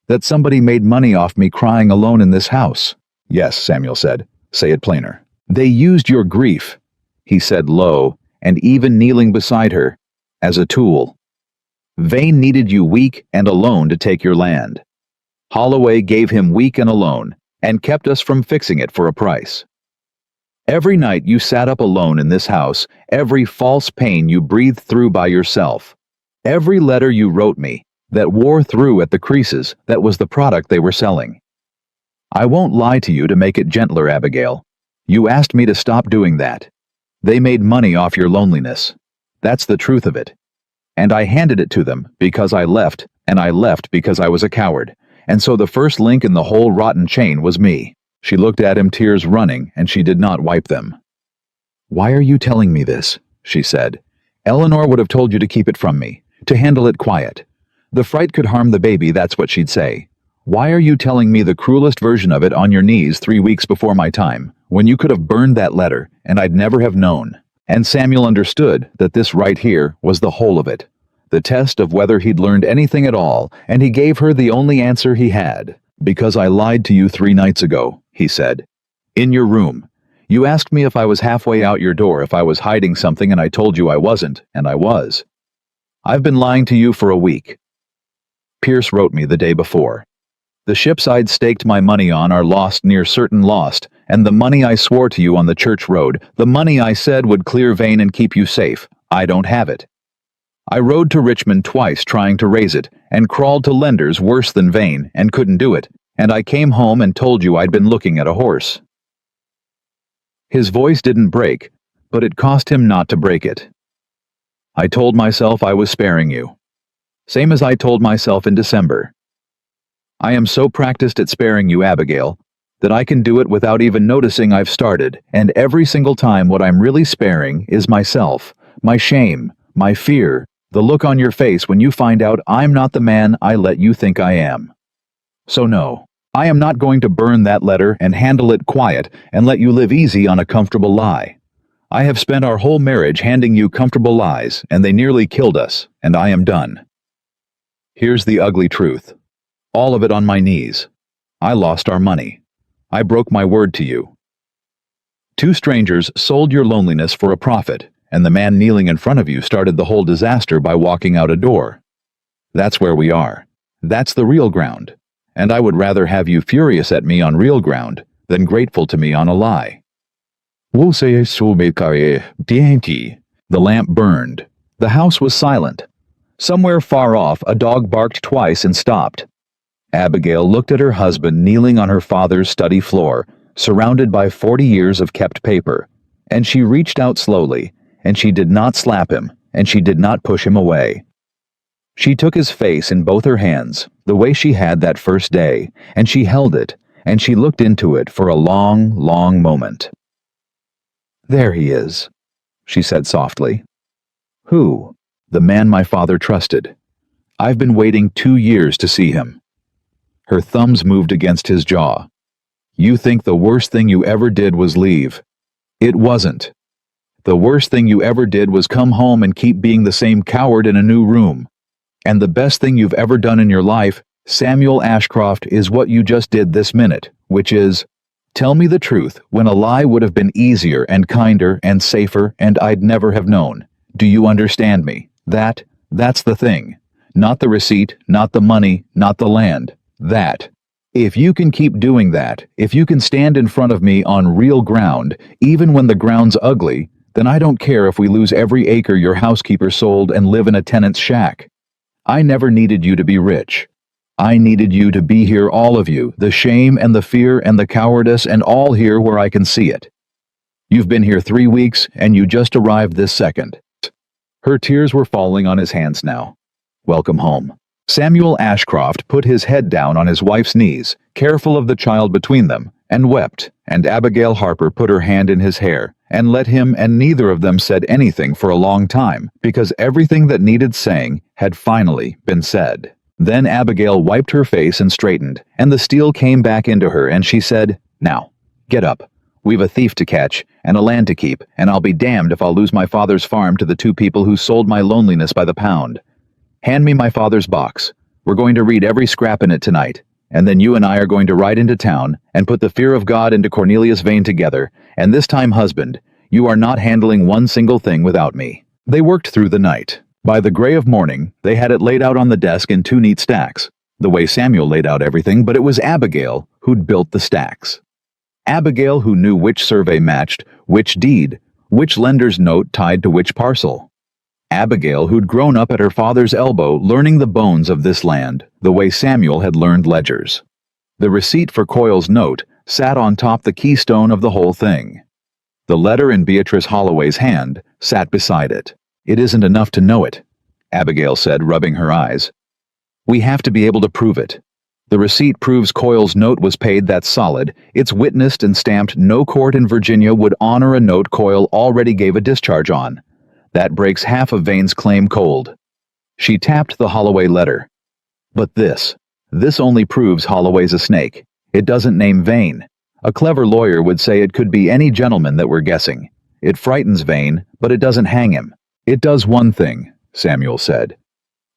That somebody made money off me crying alone in this house." "Yes," Samuel said. "Say it plainer." "They used your grief," he said low, and even kneeling beside her, "as a tool. Vane needed you weak and alone to take your land. Holloway gave him weak and alone, and kept us from fixing it for a price. Every night you sat up alone in this house, every false pain you breathed through by yourself. Every letter you wrote me that wore through at the creases, that was the product they were selling. I won't lie to you to make it gentler, Abigail. You asked me to stop doing that. They made money off your loneliness. That's the truth of it. And I handed it to them because I left, and I left because I was a coward. And so the first link in the whole rotten chain was me. She looked at him, tears running, and she did not wipe them. Why are you telling me this? She said. Eleanor would have told you to keep it from me, to handle it quiet. The fright could harm the baby, that's what she'd say. Why are you telling me the cruelest version of it on your knees 3 weeks before my time, when you could have burned that letter, and I'd never have known? And Samuel understood that this right here was the whole of it, the test of whether he'd learned anything at all, and he gave her the only answer he had. Because I lied to you 3 nights ago, he said. In your room. You asked me if I was halfway out your door, if I was hiding something, and I told you I wasn't, and I was. I've been lying to you for a week. Pierce wrote me the day before. The ships I'd staked my money on are lost, near certain lost, and the money I swore to you on the church road, the money I said would clear Vane and keep you safe, I don't have it. I rode to Richmond twice trying to raise it, and crawled to lenders worse than Vane, and couldn't do it, and I came home and told you I'd been looking at a horse. His voice didn't break, but it cost him not to break it. I told myself I was sparing you. Same as I told myself in December. I am so practiced at sparing you, Abigail, that I can do it without even noticing I've started, and every single time what I'm really sparing is myself, my shame, my fear, the look on your face when you find out I'm not the man I let you think I am. So no, I am not going to burn that letter and handle it quiet and let you live easy on a comfortable lie. I have spent our whole marriage handing you comfortable lies, and they nearly killed us, and I am done. Here's the ugly truth. All of it on my knees. I lost our money. I broke my word to you. 2 strangers sold your loneliness for a profit, and the man kneeling in front of you started the whole disaster by walking out a door. That's where we are. That's the real ground. And I would rather have you furious at me on real ground than grateful to me on a lie. The lamp burned. The house was silent. Somewhere far off, a dog barked twice and stopped. Abigail looked at her husband kneeling on her father's study floor, surrounded by 40 years of kept paper, and she reached out slowly, and she did not slap him, and she did not push him away. She took his face in both her hands, the way she had that first day, and she held it, and she looked into it for a long, long moment. There he is, she said softly. Who? The man my father trusted. I've been waiting 2 years to see him. Her thumbs moved against his jaw. You think the worst thing you ever did was leave. It wasn't. The worst thing you ever did was come home and keep being the same coward in a new room. And the best thing you've ever done in your life, Samuel Ashcroft, is what you just did this minute, which is, tell me the truth when a lie would have been easier and kinder and safer and I'd never have known. Do you understand me? That's the thing. Not the receipt, not the money, not the land. That. If you can keep doing that, if you can stand in front of me on real ground, even when the ground's ugly, then I don't care if we lose every acre your housekeeper sold and live in a tenant's shack. I never needed you to be rich. I needed you to be here, all of you, the shame and the fear and the cowardice, and all here where I can see it. You've been here 3 weeks, and you just arrived this second. Her tears were falling on his hands now. Welcome home. Samuel Ashcroft put his head down on his wife's knees, careful of the child between them, and wept, and Abigail Harper put her hand in his hair, and let him, and neither of them said anything for a long time, because everything that needed saying had finally been said. Then Abigail wiped her face and straightened, and the steel came back into her, and she said, Now, get up. We've a thief to catch, and a land to keep, and I'll be damned if I'll lose my father's farm to the 2 people who sold my loneliness by the pound. Hand me my father's box. We're going to read every scrap in it tonight, and then you and I are going to ride into town and put the fear of God into Cornelius Vane together, and this time, husband, you are not handling one single thing without me. They worked through the night. By the gray of morning, they had it laid out on the desk in 2 neat stacks, the way Samuel laid out everything, but it was Abigail who'd built the stacks. Abigail, who knew which survey matched, which deed, which lender's note tied to which parcel. Abigail, who'd grown up at her father's elbow learning the bones of this land, the way Samuel had learned ledgers. The receipt for Coyle's note sat on top the keystone of the whole thing. The letter in Beatrice Holloway's hand sat beside it. "It isn't enough to know it," Abigail said, rubbing her eyes. "We have to be able to prove it. The receipt proves Coyle's note was paid, that's solid. It's witnessed and stamped. No court in Virginia would honor a note Coyle already gave a discharge on. That breaks half of Vane's claim cold." She tapped the Holloway letter. "But this only proves Holloway's a snake. It doesn't name Vane. A clever lawyer would say it could be any gentleman that we're guessing. It frightens Vane, but it doesn't hang him." "It does one thing," Samuel said.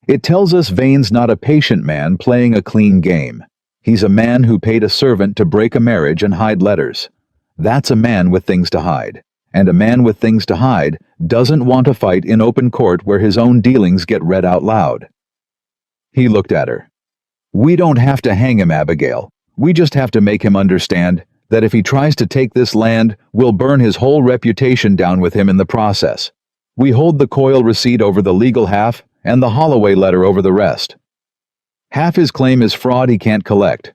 "It tells us Vane's not a patient man playing a clean game. He's a man who paid a servant to break a marriage and hide letters. That's a man with things to hide. And a man with things to hide doesn't want to fight in open court where his own dealings get read out loud." He looked at her. "We don't have to hang him, Abigail. We just have to make him understand that if he tries to take this land, we'll burn his whole reputation down with him in the process. We hold the Coyle receipt over the legal half and the Holloway letter over the rest. Half his claim is fraud he can't collect.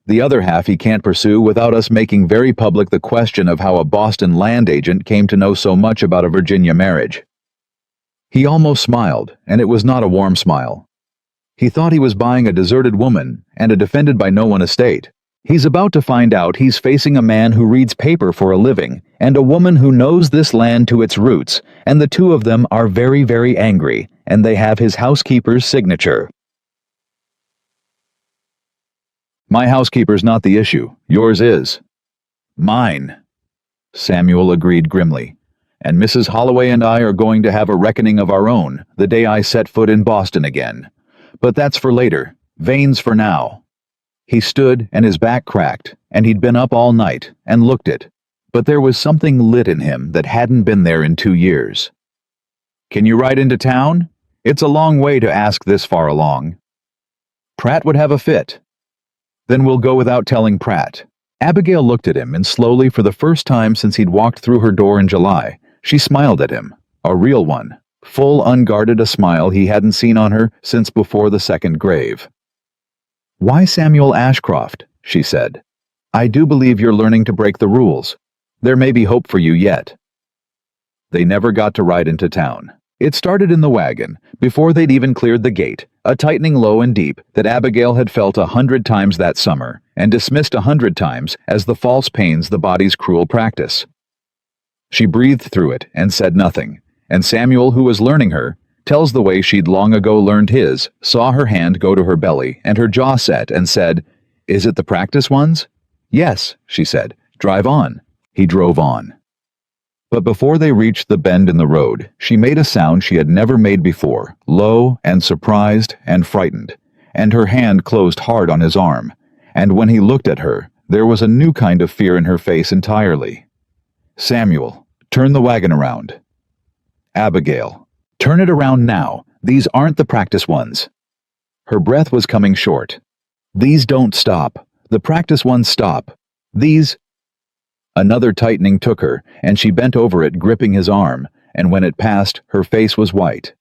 The other half he can't pursue without us making very public the question of how a Boston land agent came to know so much about a Virginia marriage." He almost smiled, and it was not a warm smile. He thought he was buying a deserted woman and a defended-by-no-one estate. He's about to find out he's facing a man who reads paper for a living and a woman who knows this land to its roots, and the two of them are very, very angry, and they have his housekeeper's signature. "My housekeeper's not the issue. Yours is." "Mine," Samuel agreed grimly. "And Mrs. Holloway and I are going to have a reckoning of our own the day I set foot in Boston again. But that's for later. Vane's for now." He stood and his back cracked, and he'd been up all night and looked it, but there was something lit in him that hadn't been there in 2 years. "Can you ride into town? It's a long way to ask this far along." "Pratt would have a fit." "Then we'll go without telling Pratt." Abigail looked at him, and slowly, for the first time since he'd walked through her door in July, she smiled at him, a real one, full, unguarded, a smile he hadn't seen on her since before the second grave. "Why Samuel Ashcroft?" she said. "I do believe you're learning to break the rules. There may be hope for you yet." They never got to ride into town. It started in the wagon, before they'd even cleared the gate, a tightening low and deep that Abigail had felt 100 times that summer, and dismissed 100 times as the false pains the body's cruel practice. She breathed through it and said nothing, and Samuel, who was learning her, tells the way she'd long ago learned his, saw her hand go to her belly and her jaw set and said, "Is it the practice ones?" "Yes," she said. "Drive on." He drove on. But before they reached the bend in the road, she made a sound she had never made before, low and surprised and frightened, and her hand closed hard on his arm, and when he looked at her, there was a new kind of fear in her face entirely. "Samuel, turn the wagon around." "Abigail, turn it around now. These aren't the practice ones." Her breath was coming short. "These don't stop. The practice ones stop. These—" Another tightening took her, and she bent over it, gripping his arm, and when it passed, her face was white.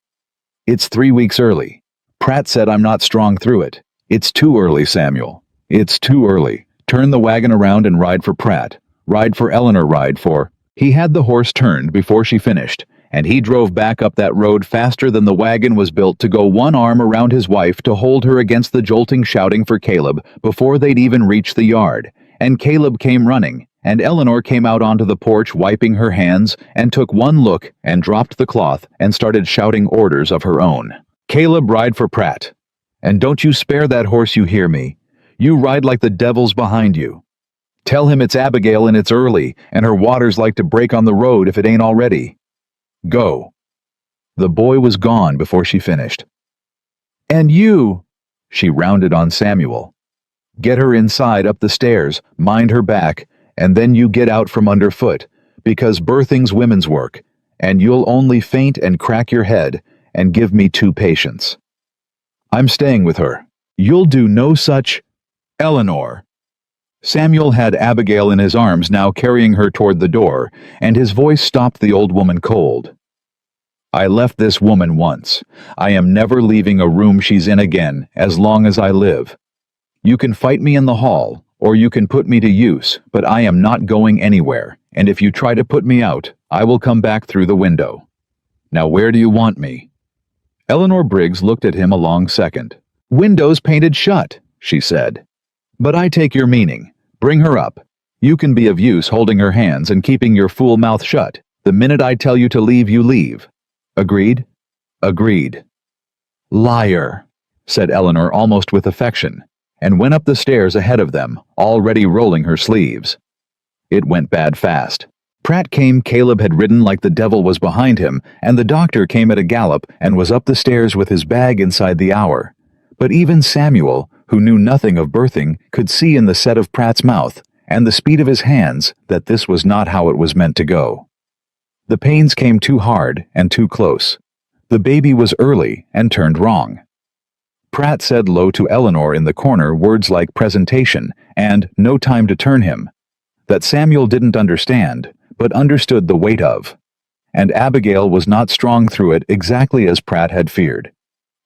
"It's 3 weeks early. Pratt said I'm not strong through it. It's too early, Samuel. It's too early. Turn the wagon around and ride for Pratt. Ride for Eleanor, ride for—" He had the horse turned before she finished, and he drove back up that road faster than the wagon was built to go, one arm around his wife to hold her against the jolting shouting for Caleb before they'd even reached the yard, and Caleb came running, and Eleanor came out onto the porch wiping her hands and took one look and dropped the cloth and started shouting orders of her own. "Caleb, ride for Pratt. And don't you spare that horse, you hear me? You ride like the devil's behind you. Tell him it's Abigail and it's early, and her water's like to break on the road if it ain't already. Go." The boy was gone before she finished. "And you," she rounded on Samuel. "Get her inside up the stairs, mind her back, and then you get out from underfoot, because birthing's women's work, and you'll only faint and crack your head, and give me 2 patients. I'm staying with her. You'll do no such—" "Eleanor." Samuel had Abigail in his arms now, carrying her toward the door, and his voice stopped the old woman cold. I left this woman once. I am never leaving a room she's in again, as long as I live. You can fight me in the hall, or you can put me to use, but I am not going anywhere, and if you try to put me out, I will come back through the window. Now where do you want me? Eleanor Briggs looked at him a long second. Windows painted shut, she said. But I take your meaning. Bring her up. You can be of use holding her hands and keeping your fool mouth shut. The minute I tell you to leave, you leave. Agreed? Agreed. Liar, said Eleanor almost with affection, and went up the stairs ahead of them, already rolling her sleeves. It went bad fast. Pratt came. Caleb had ridden like the devil was behind him, and the doctor came at a gallop and was up the stairs with his bag inside the hour. But even Samuel, who knew nothing of birthing, could see in the set of Pratt's mouth and the speed of his hands that this was not how it was meant to go. The pains came too hard and too close. The baby was early and turned wrong. Pratt said low to Eleanor in the corner words like presentation and no time to turn him, that Samuel didn't understand, but understood the weight of. And Abigail was not strong through it, exactly as Pratt had feared.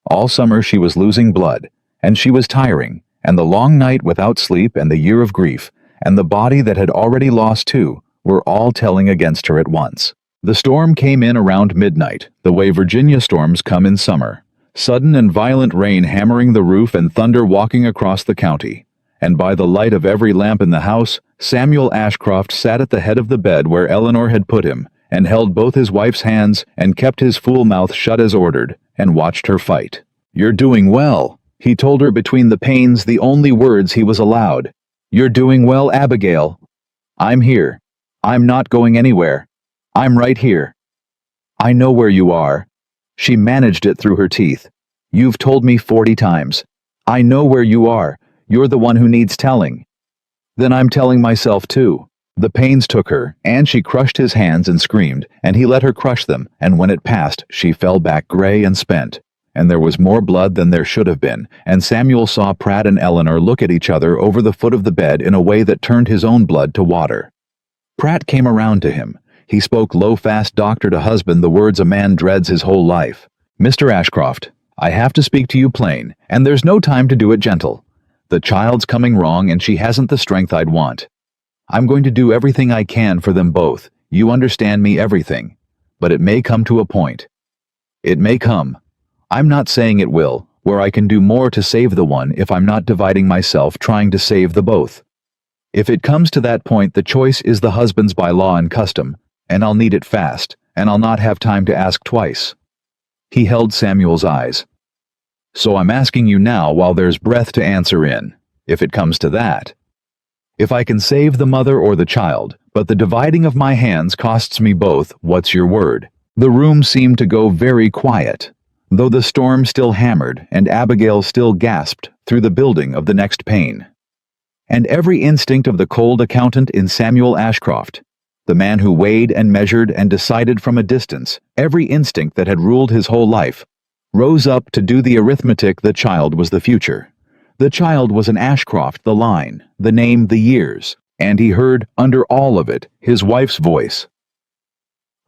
All summer she was losing blood, and she was tiring, and the long night without sleep and the year of grief, and the body that had already lost too, were all telling against her at once. The storm came in around midnight, the way Virginia storms come in summer. Sudden and violent rain hammering the roof and thunder walking across the county. And by the light of every lamp in the house, Samuel Ashcroft sat at the head of the bed where Eleanor had put him, and held both his wife's hands and kept his fool mouth shut as ordered, and watched her fight. You're doing well, he told her between the pains, the only words he was allowed. You're doing well, Abigail. I'm here. I'm not going anywhere. I'm right here. I know where you are. She managed it through her teeth. You've told me 40 times. I know where you are. You're the one who needs telling. Then I'm telling myself too. The pains took her, and she crushed his hands and screamed, and he let her crush them, and when it passed, she fell back gray and spent. And there was more blood than there should have been, and Samuel saw Pratt and Eleanor look at each other over the foot of the bed in a way that turned his own blood to water. Pratt came around to him. He spoke low, fast, doctor to husband, the words a man dreads his whole life. Mr. Ashcroft, I have to speak to you plain, and there's no time to do it gentle. The child's coming wrong, and she hasn't the strength I'd want. I'm going to do everything I can for them both. You understand me, everything. But it may come to a point. It may come. I'm not saying it will, where I can do more to save the one if I'm not dividing myself trying to save the both. If it comes to that point, the choice is the husband's by law and custom, and I'll need it fast, and I'll not have time to ask twice. He held Samuel's eyes. So I'm asking you now while there's breath to answer in, if it comes to that. If I can save the mother or the child, but the dividing of my hands costs me both, what's your word? The room seemed to go very quiet, though the storm still hammered and Abigail still gasped through the building of the next pane. And every instinct of the cold accountant in Samuel Ashcroft, the man who weighed and measured and decided from a distance, every instinct that had ruled his whole life, rose up to do the arithmetic. The child was the future. The child was an Ashcroft, the line, the name, the years, and he heard, under all of it, his wife's voice.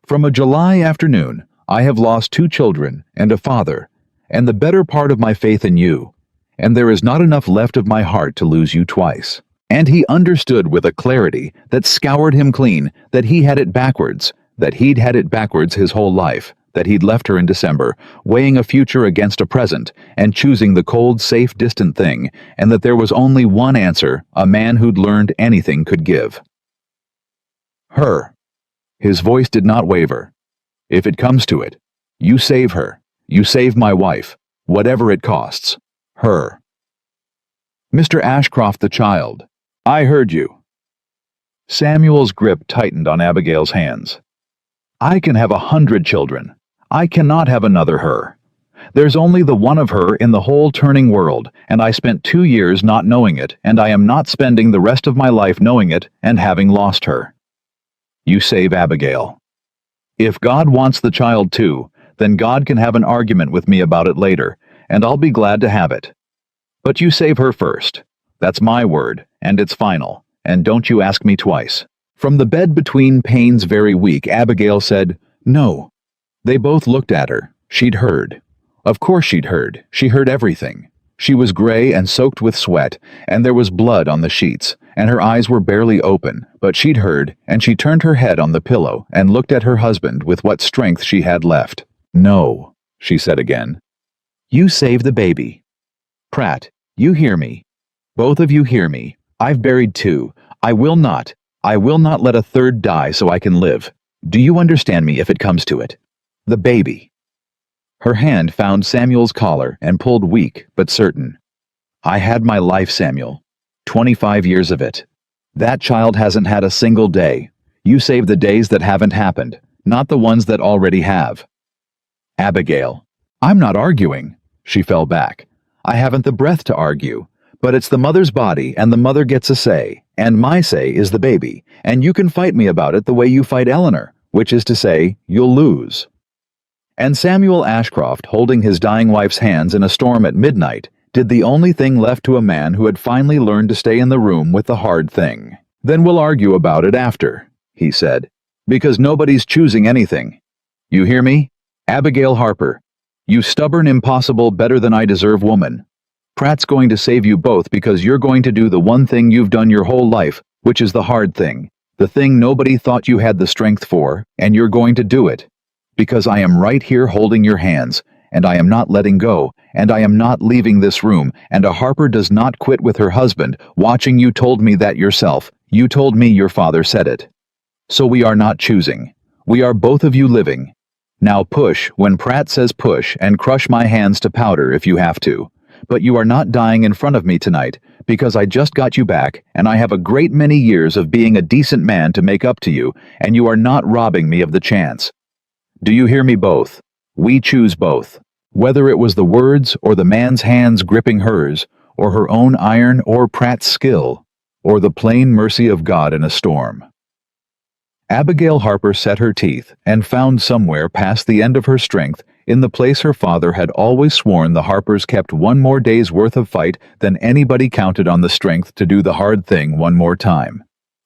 From a July afternoon, I have lost 2 children and a father, and the better part of my faith in you, and there is not enough left of my heart to lose you twice. And he understood with a clarity that scoured him clean that he had it backwards, that he'd had it backwards his whole life, that he'd left her in December, weighing a future against a present, and choosing the cold, safe, distant thing, and that there was only one answer a man who'd learned anything could give. Her. His voice did not waver. If it comes to it, you save her. You save my wife, whatever it costs. Her. Mr. Ashcroft, the child. I heard you. Samuel's grip tightened on Abigail's hands. I can have 100 children. I cannot have another her. There's only the one of her in the whole turning world, and I spent 2 years not knowing it, and I am not spending the rest of my life knowing it and having lost her. You save Abigail. If God wants the child too, then God can have an argument with me about it later, and I'll be glad to have it. But you save her first. That's my word, And it's final, and don't you ask me twice." From the bed between pains very weak, Abigail said, "No." They both looked at her. She'd heard. Of course she'd heard. She heard everything. She was gray and soaked with sweat, and there was blood on the sheets, and her eyes were barely open, but she'd heard, and she turned her head on the pillow and looked at her husband with what strength she had left. "No," she said again. "You save the baby. Pratt, you hear me. Both of you hear me. I've buried two. I will not let a third die so I can live. Do you understand me if it comes to it? The baby." Her hand found Samuel's collar and pulled weak but certain. "I had my life, Samuel. 25 years of it. That child hasn't had a single day. You save the days that haven't happened, not the ones that already have." "Abigail, I'm not arguing." She fell back. "I haven't the breath to argue. But it's the mother's body, and the mother gets a say, and my say is the baby, and you can fight me about it the way you fight Eleanor, which is to say, you'll lose." And Samuel Ashcroft, holding his dying wife's hands in a storm at midnight, did the only thing left to a man who had finally learned to stay in the room with the hard thing. "Then we'll argue about it after," he said, "because nobody's choosing anything. You hear me? Abigail Harper, you stubborn, impossible, better than I deserve woman. Pratt's going to save you both because you're going to do the one thing you've done your whole life, which is the hard thing, the thing nobody thought you had the strength for, and you're going to do it. Because I am right here holding your hands, and I am not letting go, and I am not leaving this room, and a Harper does not quit with her husband. Watching you told me that yourself. You told me your father said it. So we are not choosing. We are both of you living. Now push when Pratt says push, and crush my hands to powder if you have to. But you are not dying in front of me tonight, because I just got you back, and I have a great many years of being a decent man to make up to you, and you are not robbing me of the chance. Do you hear me both? We choose both. Whether it was the words, or the man's hands gripping hers, or her own iron, or Pratt's skill, or the plain mercy of God in a storm." Abigail Harper set her teeth and found somewhere past the end of her strength, in the place her father had always sworn the Harpers kept one more day's worth of fight than anybody counted on the strength to do the hard thing one more time.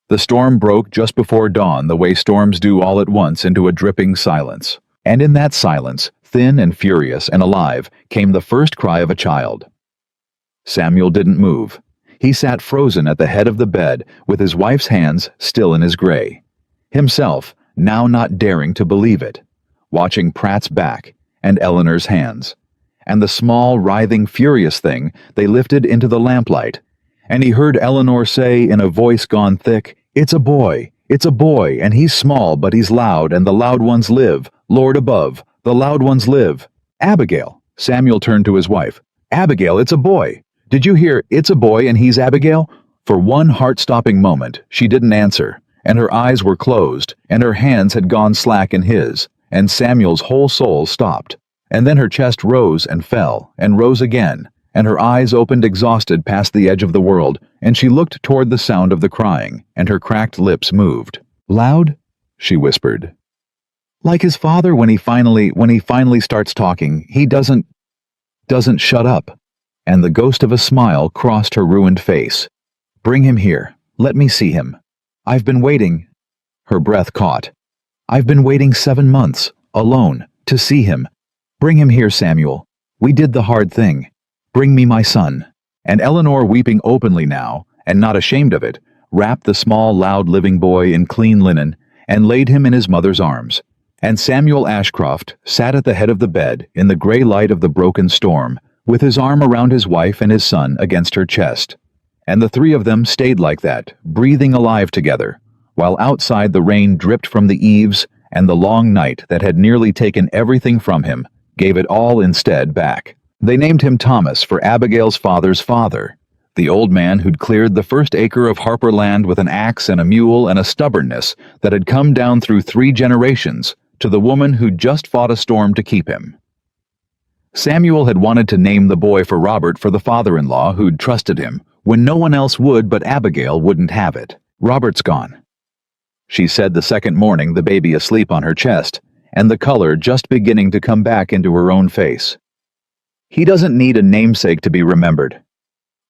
The storm broke just before dawn, the way storms do all at once, into a dripping silence. And in that silence, thin and furious and alive, came the first cry of a child. Samuel didn't move. He sat frozen at the head of the bed, with his wife's hands still in his gray. Himself, now not daring to believe it, watching Pratt's back and Eleanor's hands, and the small, writhing, furious thing they lifted into the lamplight, and he heard Eleanor say in a voice gone thick, it's a boy, and he's small, but he's loud, and the loud ones live, Lord above, the loud ones live." "Abigail," Samuel turned to his wife. "Abigail, it's a boy. Did you hear, it's a boy and he's Abigail?" For one heart-stopping moment, she didn't answer, and her eyes were closed, and her hands had gone slack in his, and Samuel's whole soul stopped. And then her chest rose and fell, and rose again, and her eyes opened exhausted past the edge of the world, and she looked toward the sound of the crying, and her cracked lips moved. "Loud?" she whispered. "Like his father when he finally starts talking, he doesn't shut up." And the ghost of a smile crossed her ruined face. "Bring him here. Let me see him. I've been waiting." Her breath caught. "I've been waiting 7 months, alone, to see him. Bring him here, Samuel. We did the hard thing. Bring me my son." And Eleanor, weeping openly now, and not ashamed of it, wrapped the small, loud living boy in clean linen, and laid him in his mother's arms. And Samuel Ashcroft sat at the head of the bed in the gray light of the broken storm, with his arm around his wife and his son against her chest. And the three of them stayed like that, breathing alive together, while outside the rain dripped from the eaves, and the long night that had nearly taken everything from him gave it all instead back. They named him Thomas for Abigail's father's father, the old man who'd cleared the first acre of Harper land with an axe and a mule and a stubbornness that had come down through 3 generations to the woman who'd just fought a storm to keep him. Samuel had wanted to name the boy for Robert, for the father-in-law who'd trusted him when no one else would, but Abigail wouldn't have it. "Robert's gone," she said the second morning, the baby asleep on her chest, and the color just beginning to come back into her own face. "He doesn't need a namesake to be remembered."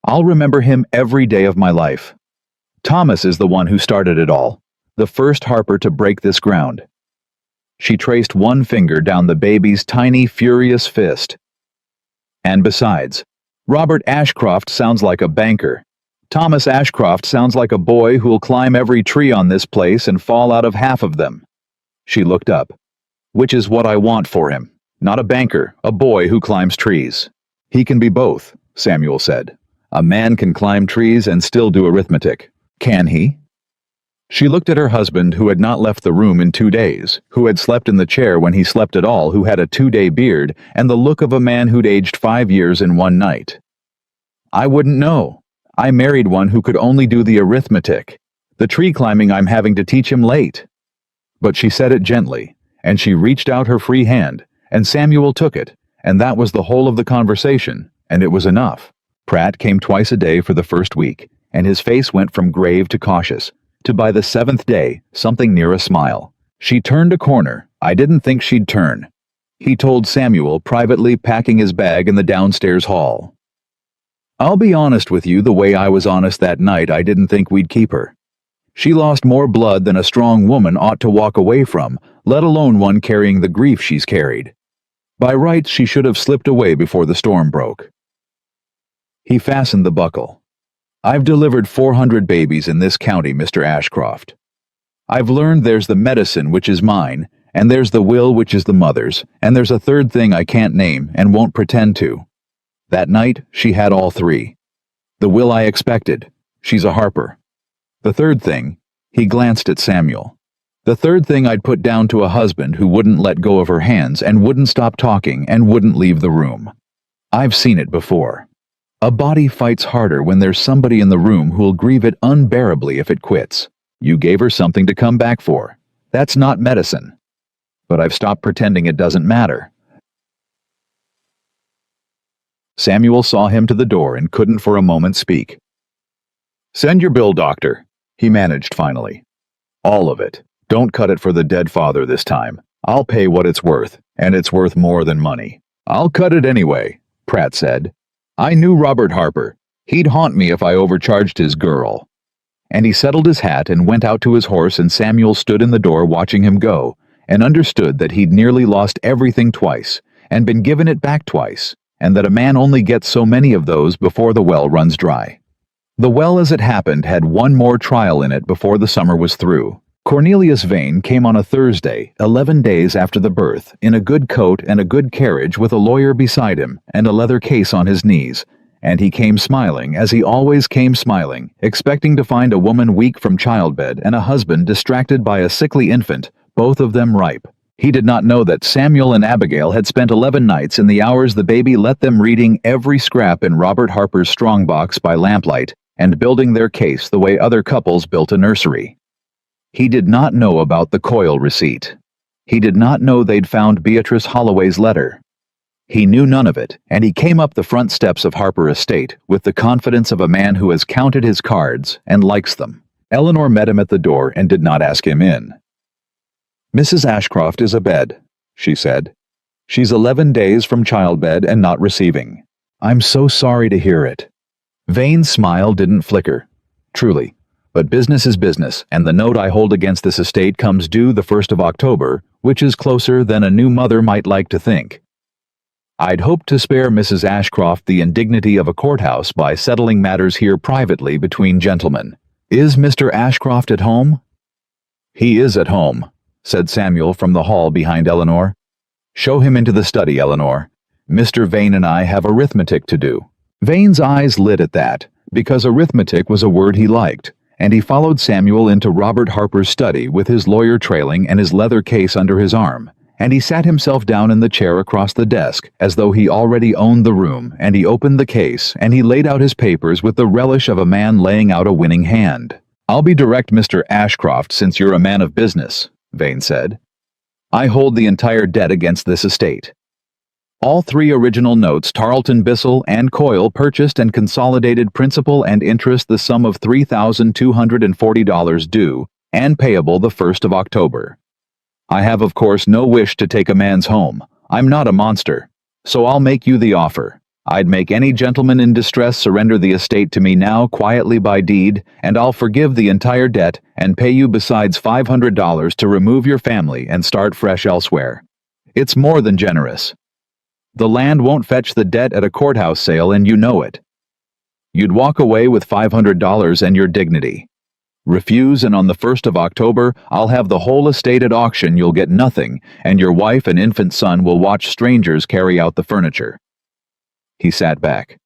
I'll remember him every day of my life. Thomas is the one who started it all, the first Harper to break this ground. She traced one finger down the baby's tiny, furious fist. And besides, Robert Ashcroft sounds like a banker. Thomas Ashcroft sounds like a boy who'll climb every tree on this place and fall out of half of them. She looked up. Which is what I want for him. Not a banker, a boy who climbs trees. He can be both, Samuel said. A man can climb trees and still do arithmetic. Can he? She looked at her husband, who had not left the room in 2 days, who had slept in the chair when he slept at all, who had a 2-day beard, and the look of a man who'd aged 5 years in one night. I wouldn't know. I married one who could only do the arithmetic. The tree climbing I'm having to teach him late. But she said it gently, and she reached out her free hand, and Samuel took it, and that was the whole of the conversation, and it was enough. Pratt came twice a day for the first week, and his face went from grave to cautious, to by the 7th day, something near a smile. She turned a corner. I didn't think she'd turn. He told Samuel, privately packing his bag in the downstairs hall. I'll be honest with you, the way I was honest that night, I didn't think we'd keep her. She lost more blood than a strong woman ought to walk away from, let alone one carrying the grief she's carried. By rights, she should have slipped away before the storm broke. He fastened the buckle. I've delivered 400 babies in this county, Mr. Ashcroft. I've learned there's the medicine, which is mine, and there's the will, which is the mother's, and there's a third thing I can't name and won't pretend to. That night, she had all three. The will I expected. She's a Harper. The third thing, he glanced at Samuel. The third thing I'd put down to a husband who wouldn't let go of her hands and wouldn't stop talking and wouldn't leave the room. I've seen it before. A body fights harder when there's somebody in the room who'll grieve it unbearably if it quits. You gave her something to come back for. That's not medicine. But I've stopped pretending it doesn't matter. Samuel saw him to the door and couldn't for a moment speak. Send your bill, doctor, he managed finally. All of it. Don't cut it for the dead father this time. I'll pay what it's worth, and it's worth more than money. I'll cut it anyway, Pratt said. I knew Robert Harper. He'd haunt me if I overcharged his girl. And he settled his hat and went out to his horse, and Samuel stood in the door watching him go, and understood that he'd nearly lost everything twice, and been given it back twice, and that a man only gets so many of those before the well runs dry. The well, as it happened, had one more trial in it before the summer was through. Cornelius Vane came on a Thursday, 11 days after the birth, in a good coat and a good carriage, with a lawyer beside him and a leather case on his knees, and he came smiling, as he always came smiling, expecting to find a woman weak from childbed and a husband distracted by a sickly infant, both of them ripe. He did not know that Samuel and Abigail had spent 11 nights in the hours the baby let them reading every scrap in Robert Harper's strongbox by lamplight and building their case the way other couples built a nursery. He did not know about the Coyle receipt. He did not know they'd found Beatrice Holloway's letter. He knew none of it, and he came up the front steps of Harper Estate with the confidence of a man who has counted his cards and likes them. Eleanor met him at the door and did not ask him in. Mrs. Ashcroft is abed, she said. She's 11 days from childbed and not receiving. I'm so sorry to hear it. Vane's smile didn't flicker. Truly. But business is business, and the note I hold against this estate comes due the 1st of October, which is closer than a new mother might like to think. I'd hoped to spare Mrs. Ashcroft the indignity of a courthouse by settling matters here privately between gentlemen. Is Mr. Ashcroft at home? He is at home, said Samuel from the hall behind Eleanor. Show him into the study, Eleanor. Mr. Vane and I have arithmetic to do. Vane's eyes lit at that, because arithmetic was a word he liked, and he followed Samuel into Robert Harper's study with his lawyer trailing and his leather case under his arm, and he sat himself down in the chair across the desk as though he already owned the room, and he opened the case, and he laid out his papers with the relish of a man laying out a winning hand. I'll be direct, Mr. Ashcroft, since you're a man of business, Vane said. I hold the entire debt against this estate. All three original notes, Tarleton Bissell and Coyle, purchased and consolidated principal and interest the sum of $3,240 due and payable the 1st of October. I have, of course, no wish to take a man's home. I'm not a monster. So I'll make you the offer. I'd make any gentleman in distress surrender the estate to me now quietly by deed, and I'll forgive the entire debt and pay you besides $500 to remove your family and start fresh elsewhere. It's more than generous. The land won't fetch the debt at a courthouse sale, and you know it. You'd walk away with $500 and your dignity. Refuse, and on the 1st of October, I'll have the whole estate at auction. You'll get nothing, and your wife and infant son will watch strangers carry out the furniture. He sat back.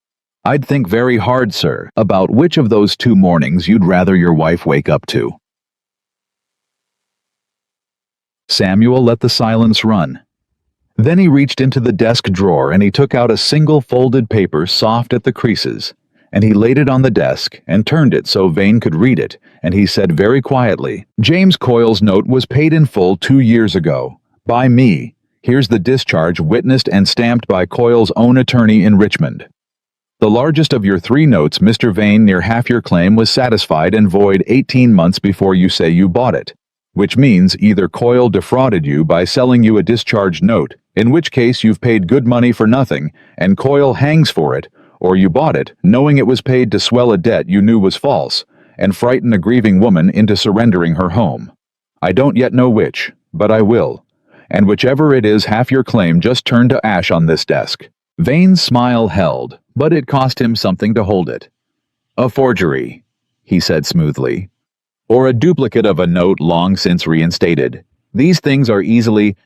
I'd think very hard, sir, about which of those 2 mornings you'd rather your wife wake up to. Samuel let the silence run. Then he reached into the desk drawer and he took out a single folded paper soft at the creases, and he laid it on the desk and turned it so Vane could read it, and he said very quietly, James Coyle's note was paid in full 2 years ago. By me. Here's the discharge witnessed and stamped by Coyle's own attorney in Richmond. The largest of your 3 notes, Mr. Vane, near half your claim was satisfied and void 18 months before you say you bought it, which means either Coyle defrauded you by selling you a discharged note, in which case you've paid good money for nothing, and Coyle hangs for it, or you bought it, knowing it was paid to swell a debt you knew was false, and frighten a grieving woman into surrendering her home. I don't yet know which, but I will. And whichever it is, half your claim just turned to ash on this desk. Vane's smile held, but it cost him something to hold it. A forgery, he said smoothly, or a duplicate of a note long since reinstated. These things are easily,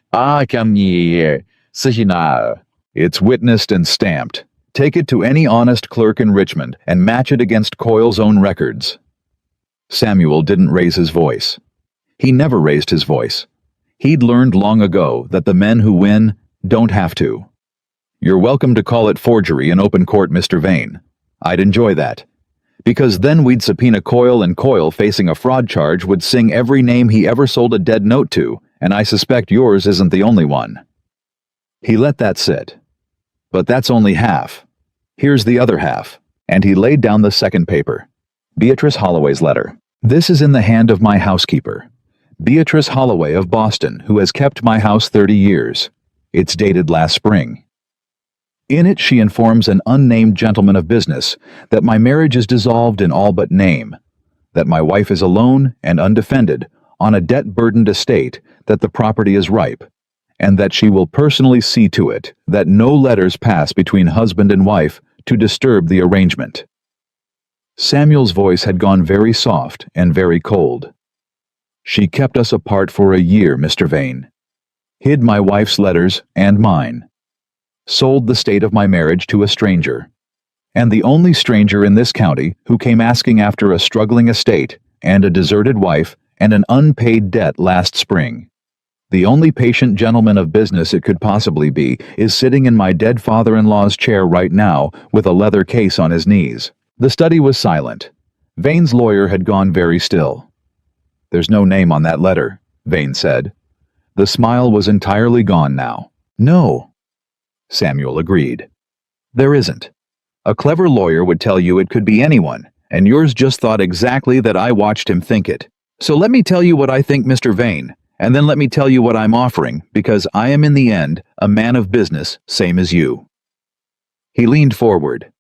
it's witnessed and stamped. Take it to any honest clerk in Richmond and match it against Coyle's own records. Samuel didn't raise his voice. He never raised his voice. He'd learned long ago that the men who win don't have to. You're welcome to call it forgery in open court, Mr. Vane. I'd enjoy that. Because then we'd subpoena Coyle, and Coyle, facing a fraud charge, would sing every name he ever sold a dead note to, and I suspect yours isn't the only one. He let that sit. But that's only half. Here's the other half. And he laid down the second paper. Beatrice Holloway's letter. This is in the hand of my housekeeper, Beatrice Holloway of Boston, who has kept my house 30 years. It's dated last spring. In it she informs an unnamed gentleman of business that my marriage is dissolved in all but name, that my wife is alone and undefended on a debt-burdened estate, that the property is ripe, and that she will personally see to it that no letters pass between husband and wife to disturb the arrangement. Samuel's voice had gone very soft and very cold. She kept us apart for a year, Mr. Vane. Hid my wife's letters and mine. Sold the state of my marriage to a stranger. And the only stranger in this county who came asking after a struggling estate and a deserted wife and an unpaid debt last spring. The only patient gentleman of business it could possibly be is sitting in my dead father-in-law's chair right now with a leather case on his knees. The study was silent. Vane's lawyer had gone very still. There's no name on that letter, Vane said. The smile was entirely gone now. No, Samuel agreed. There isn't. A clever lawyer would tell you it could be anyone, and yours just thought exactly that. I watched him think it. So let me tell you what I think, Mr. Vane, and then let me tell you what I'm offering, because I am in the end a man of business, same as you. He leaned forward.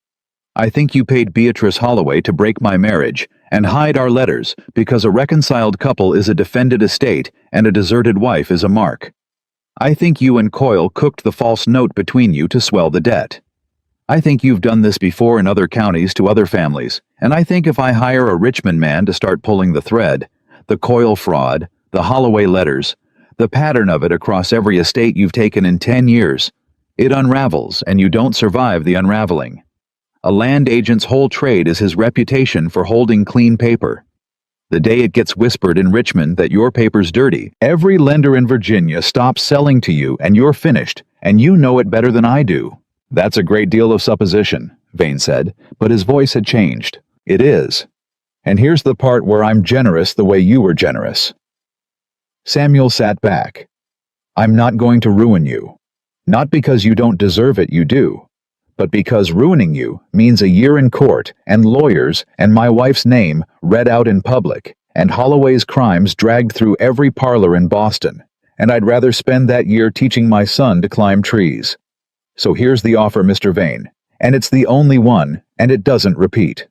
I think you paid Beatrice Holloway to break my marriage and hide our letters, because a reconciled couple is a defended estate and a deserted wife is a mark. I think you and Coyle cooked the false note between you to swell the debt. I think you've done this before in other counties to other families, and I think if I hire a Richmond man to start pulling the thread, the Coyle fraud, the Holloway letters, the pattern of it across every estate you've taken in 10 years, it unravels and you don't survive the unraveling. A land agent's whole trade is his reputation for holding clean paper. The day it gets whispered in Richmond that your paper's dirty, every lender in Virginia stops selling to you and you're finished, and you know it better than I do. That's a great deal of supposition, Vane said, but his voice had changed. It is. And here's the part where I'm generous the way you were generous. Samuel sat back. I'm not going to ruin you. Not because you don't deserve it, you do. But because ruining you means a year in court and lawyers and my wife's name read out in public and Holloway's crimes dragged through every parlor in Boston, and I'd rather spend that year teaching my son to climb trees. So here's the offer, Mr. Vane, And it's the only one, and it doesn't repeat.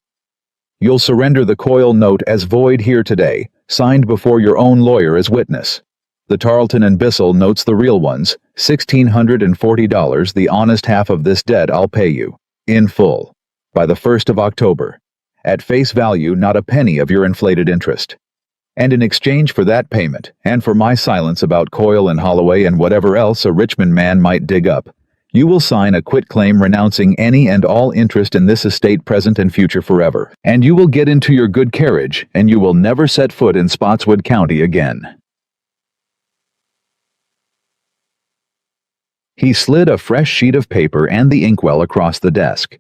You'll surrender the Coyle note as void here today, signed before your own lawyer as witness. The Tarleton and Bissell notes the real ones, $1,640, the honest half of this debt I'll pay you, in full, by the 1st of October. At face value, not a penny of your inflated interest. And in exchange for that payment, and for my silence about Coyle and Holloway and whatever else a Richmond man might dig up, you will sign a quitclaim renouncing any and all interest in this estate present and future forever, and you will get into your good carriage, and you will never set foot in Spotswood County again. He slid a fresh sheet of paper and the inkwell across the desk.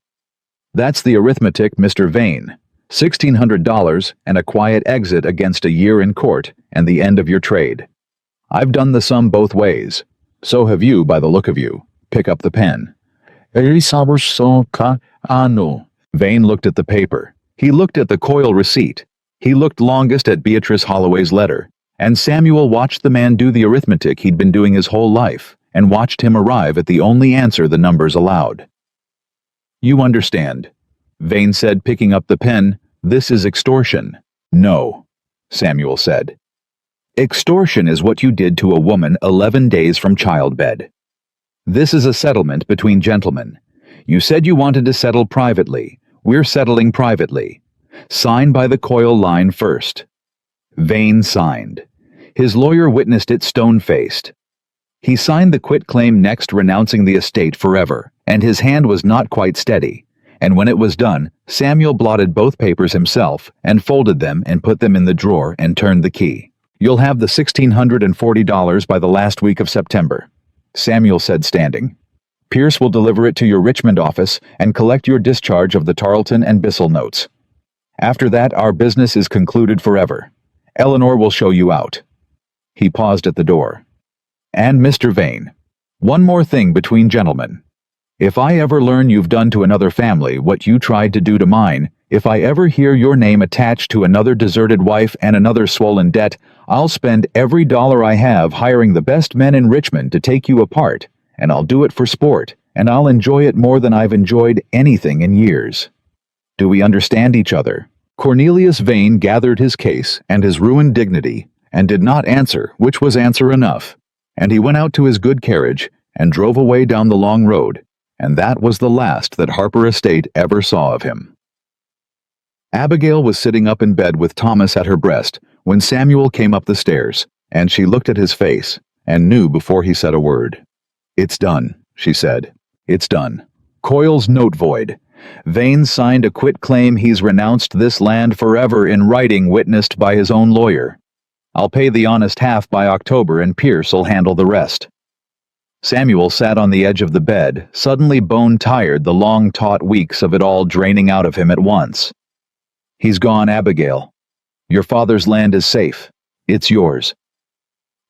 That's the arithmetic, Mr. Vane. $1,600 and a quiet exit against a year in court and the end of your trade. I've done the sum both ways. So have you, by the look of you. Pick up the pen. Vane looked at the paper. He looked at the Coyle receipt. He looked longest at Beatrice Holloway's letter. And Samuel watched the man do the arithmetic he'd been doing his whole life, and watched him arrive at the only answer the numbers allowed. You understand, Vane said, picking up the pen. This is extortion. No, Samuel said. Extortion is what you did to a woman 11 days from childbed. This is a settlement between gentlemen. You said you wanted to settle privately. We're settling privately. Sign by the Coyle line first. Vane signed. His lawyer witnessed it stone-faced. He signed the quitclaim next, renouncing the estate forever, and his hand was not quite steady. And when it was done, Samuel blotted both papers himself and folded them and put them in the drawer and turned the key. You'll have the $1,640 by the last week of September, Samuel said, standing. Pierce will deliver it to your Richmond office and collect your discharge of the Tarleton and Bissell notes. After that, our business is concluded forever. Eleanor will show you out. He paused at the door. And Mr. Vane, one more thing between gentlemen. If I ever learn you've done to another family what you tried to do to mine, if I ever hear your name attached to another deserted wife and another swollen debt, I'll spend every dollar I have hiring the best men in Richmond to take you apart, and I'll do it for sport, and I'll enjoy it more than I've enjoyed anything in years. Do we understand each other? Cornelius Vane gathered his case and his ruined dignity, and did not answer, which was answer enough, and he went out to his good carriage and drove away down the long road, and that was the last that Harper Estate ever saw of him. Abigail was sitting up in bed with Thomas at her breast when Samuel came up the stairs, and she looked at his face and knew before he said a word. It's done, she said. It's done. Coyle's note void. Vane signed a quitclaim. He's renounced this land forever in writing, witnessed by his own lawyer. I'll pay the honest half by October, and Pierce'll handle the rest. Samuel sat on the edge of the bed, suddenly bone-tired, the long, taut weeks of it all draining out of him at once. He's gone, Abigail. Your father's land is safe. It's yours.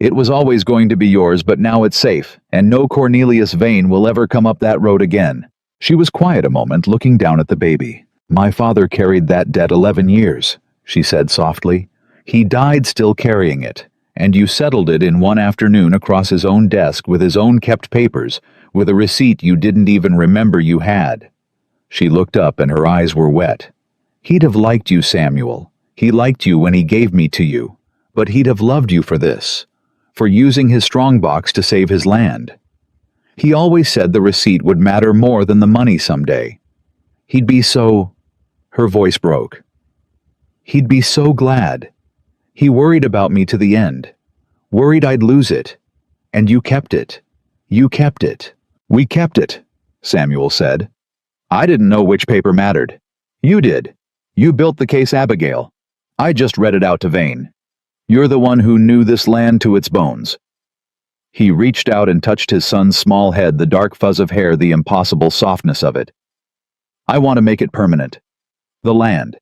It was always going to be yours, but now it's safe, and no Cornelius Vane will ever come up that road again. She was quiet a moment, looking down at the baby. My father carried that debt 11 years, she said softly. He died still carrying it. And you settled it in one afternoon across his own desk with his own kept papers, with a receipt you didn't even remember you had. She looked up and her eyes were wet. He'd have liked you, Samuel. He liked you when he gave me to you. But he'd have loved you for this, for using his strongbox to save his land. He always said the receipt would matter more than the money someday. He'd be so... Her voice broke. He'd be so glad. He worried about me to the end. Worried I'd lose it. And you kept it. You kept it. We kept it, Samuel said. I didn't know which paper mattered. You did. You built the case, Abigail. I just read it out to Vane. You're the one who knew this land to its bones. He reached out and touched his son's small head, the dark fuzz of hair, the impossible softness of it. I want to make it permanent. The land.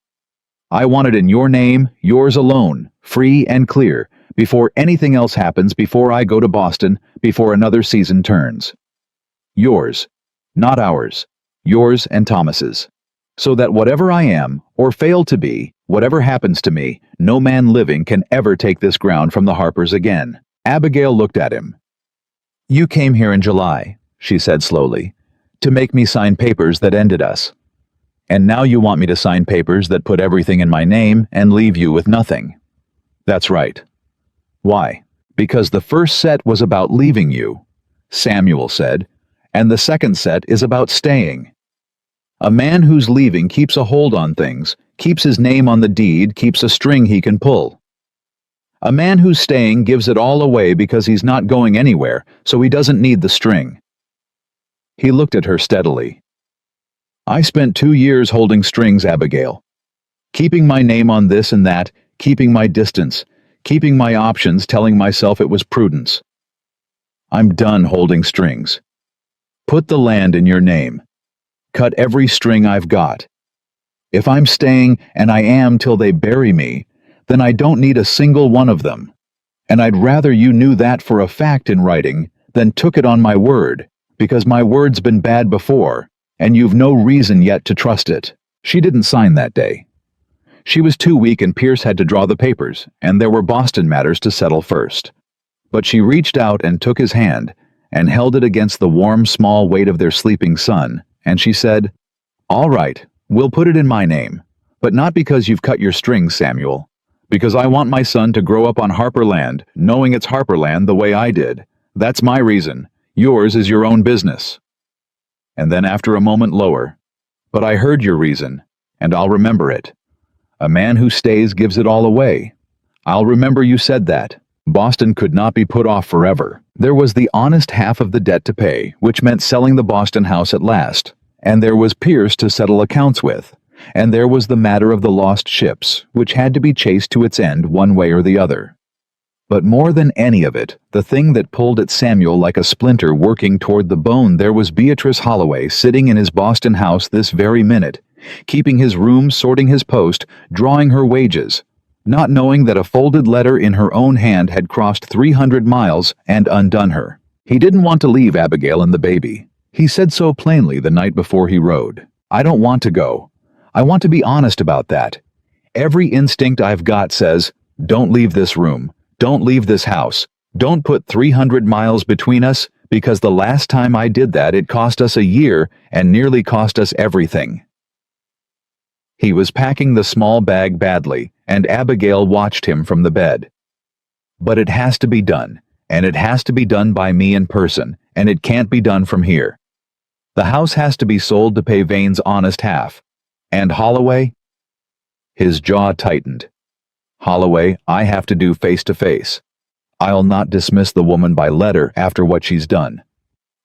I want it in your name, yours alone, free and clear, before anything else happens, before I go to Boston, before another season turns. Yours, not ours, yours and Thomas's. So that whatever I am, or fail to be, whatever happens to me, no man living can ever take this ground from the Harpers again. Abigail looked at him. You came here in July, she said slowly. To make me sign papers that ended us. And now you want me to sign papers that put everything in my name and leave you with nothing. That's right. Why? Because the first set was about leaving you, Samuel said, and the second set is about staying. A man who's leaving keeps a hold on things, keeps his name on the deed, keeps a string he can pull. A man who's staying gives it all away because he's not going anywhere, so he doesn't need the string. He looked at her steadily. I spent 2 years holding strings, Abigail. Keeping my name on this and that, keeping my distance, keeping my options, telling myself it was prudence. I'm done holding strings. Put the land in your name. Cut every string I've got. If I'm staying, and I am till they bury me, then I don't need a single one of them. And I'd rather you knew that for a fact in writing than took it on my word, because my word's been bad before, and you've no reason yet to trust it. She didn't sign that day. She was too weak and Pierce had to draw the papers, and there were Boston matters to settle first. But she reached out and took his hand, and held it against the warm, small weight of their sleeping son, and she said, All right, we'll put it in my name, but not because you've cut your strings, Samuel. Because I want my son to grow up on Harper Land, knowing it's Harper Land the way I did. That's my reason. Yours is your own business. And then after a moment lower, But I heard your reason, and I'll remember it. A man who stays gives it all away. I'll remember you said that. Boston could not be put off forever. There was the honest half of the debt to pay, which meant selling the Boston house at last. And there was Pierce to settle accounts with. And there was the matter of the lost ships, which had to be chased to its end one way or the other. But more than any of it, the thing that pulled at Samuel like a splinter working toward the bone, there was Beatrice Holloway sitting in his Boston house this very minute, keeping his room, sorting his post, drawing her wages, not knowing that a folded letter in her own hand had crossed 300 miles and undone her. He didn't want to leave Abigail and the baby. He said so plainly the night before he rode. I don't want to go. I want to be honest about that. Every instinct I've got says, don't leave this room. Don't leave this house. Don't put 300 miles between us, because the last time I did that it cost us a year and nearly cost us everything. He was packing the small bag badly, and Abigail watched him from the bed. But it has to be done, and it has to be done by me in person, and it can't be done from here. The house has to be sold to pay Vane's honest half. And Holloway? His jaw tightened. Holloway, I have to do face to face. I'll not dismiss the woman by letter after what she's done.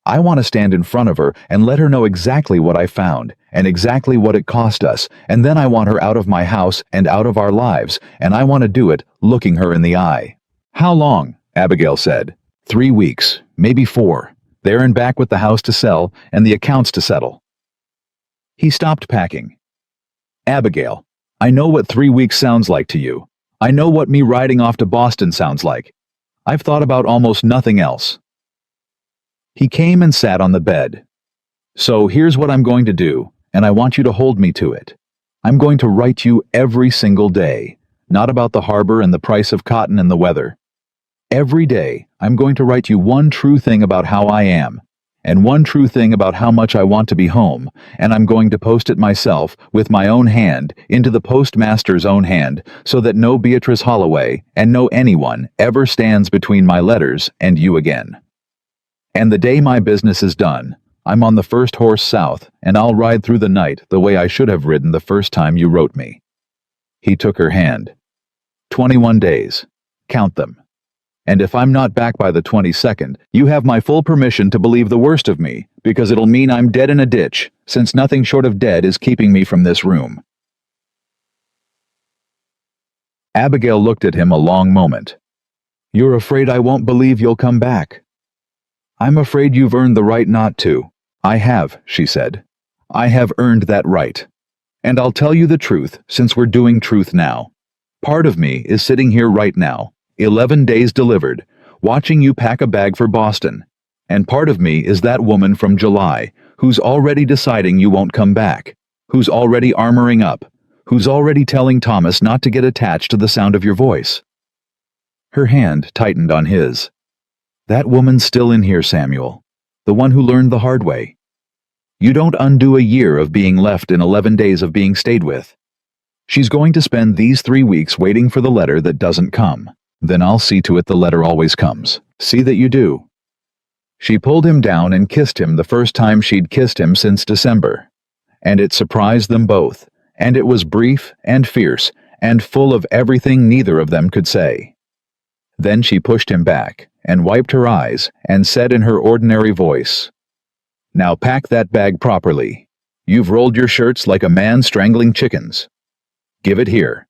I want to stand in front of her and let her know exactly what I found and exactly what it cost us, and then I want her out of my house and out of our lives, and I want to do it looking her in the eye. How long? Abigail said. 3 weeks, maybe 4. There and back with the house to sell and the accounts to settle. He stopped packing. Abigail, I know what 3 weeks sounds like to you. I know what me riding off to Boston sounds like. I've thought about almost nothing else. He came and sat on the bed. So here's what I'm going to do, and I want you to hold me to it. I'm going to write you every single day, not about the harbor and the price of cotton and the weather. Every day, I'm going to write you one true thing about how I am, and one true thing about how much I want to be home, and I'm going to post it myself, with my own hand, into the postmaster's own hand, so that no Beatrice Holloway, and no anyone, ever stands between my letters and you again. And the day my business is done, I'm on the first horse south, and I'll ride through the night the way I should have ridden the first time you wrote me. He took her hand. 21 days. Count them. And if I'm not back by the 22nd, you have my full permission to believe the worst of me, because it'll mean I'm dead in a ditch, since nothing short of dead is keeping me from this room. Abigail looked at him a long moment. You're afraid I won't believe you'll come back. I'm afraid you've earned the right not to. I have, she said. I have earned that right. And I'll tell you the truth, since we're doing truth now. Part of me is sitting here right now, 11 days delivered, watching you pack a bag for Boston. And part of me is that woman from July, who's already deciding you won't come back, who's already armoring up, who's already telling Thomas not to get attached to the sound of your voice. Her hand tightened on his. That woman's still in here, Samuel. The one who learned the hard way. You don't undo a year of being left in 11 days of being stayed with. She's going to spend these 3 weeks waiting for the letter that doesn't come. Then I'll see to it the letter always comes. See that you do." She pulled him down and kissed him the first time she'd kissed him since December. And it surprised them both, and it was brief and fierce and full of everything neither of them could say. Then she pushed him back and wiped her eyes and said in her ordinary voice, "Now pack that bag properly. You've rolled your shirts like a man strangling chickens. Give it here."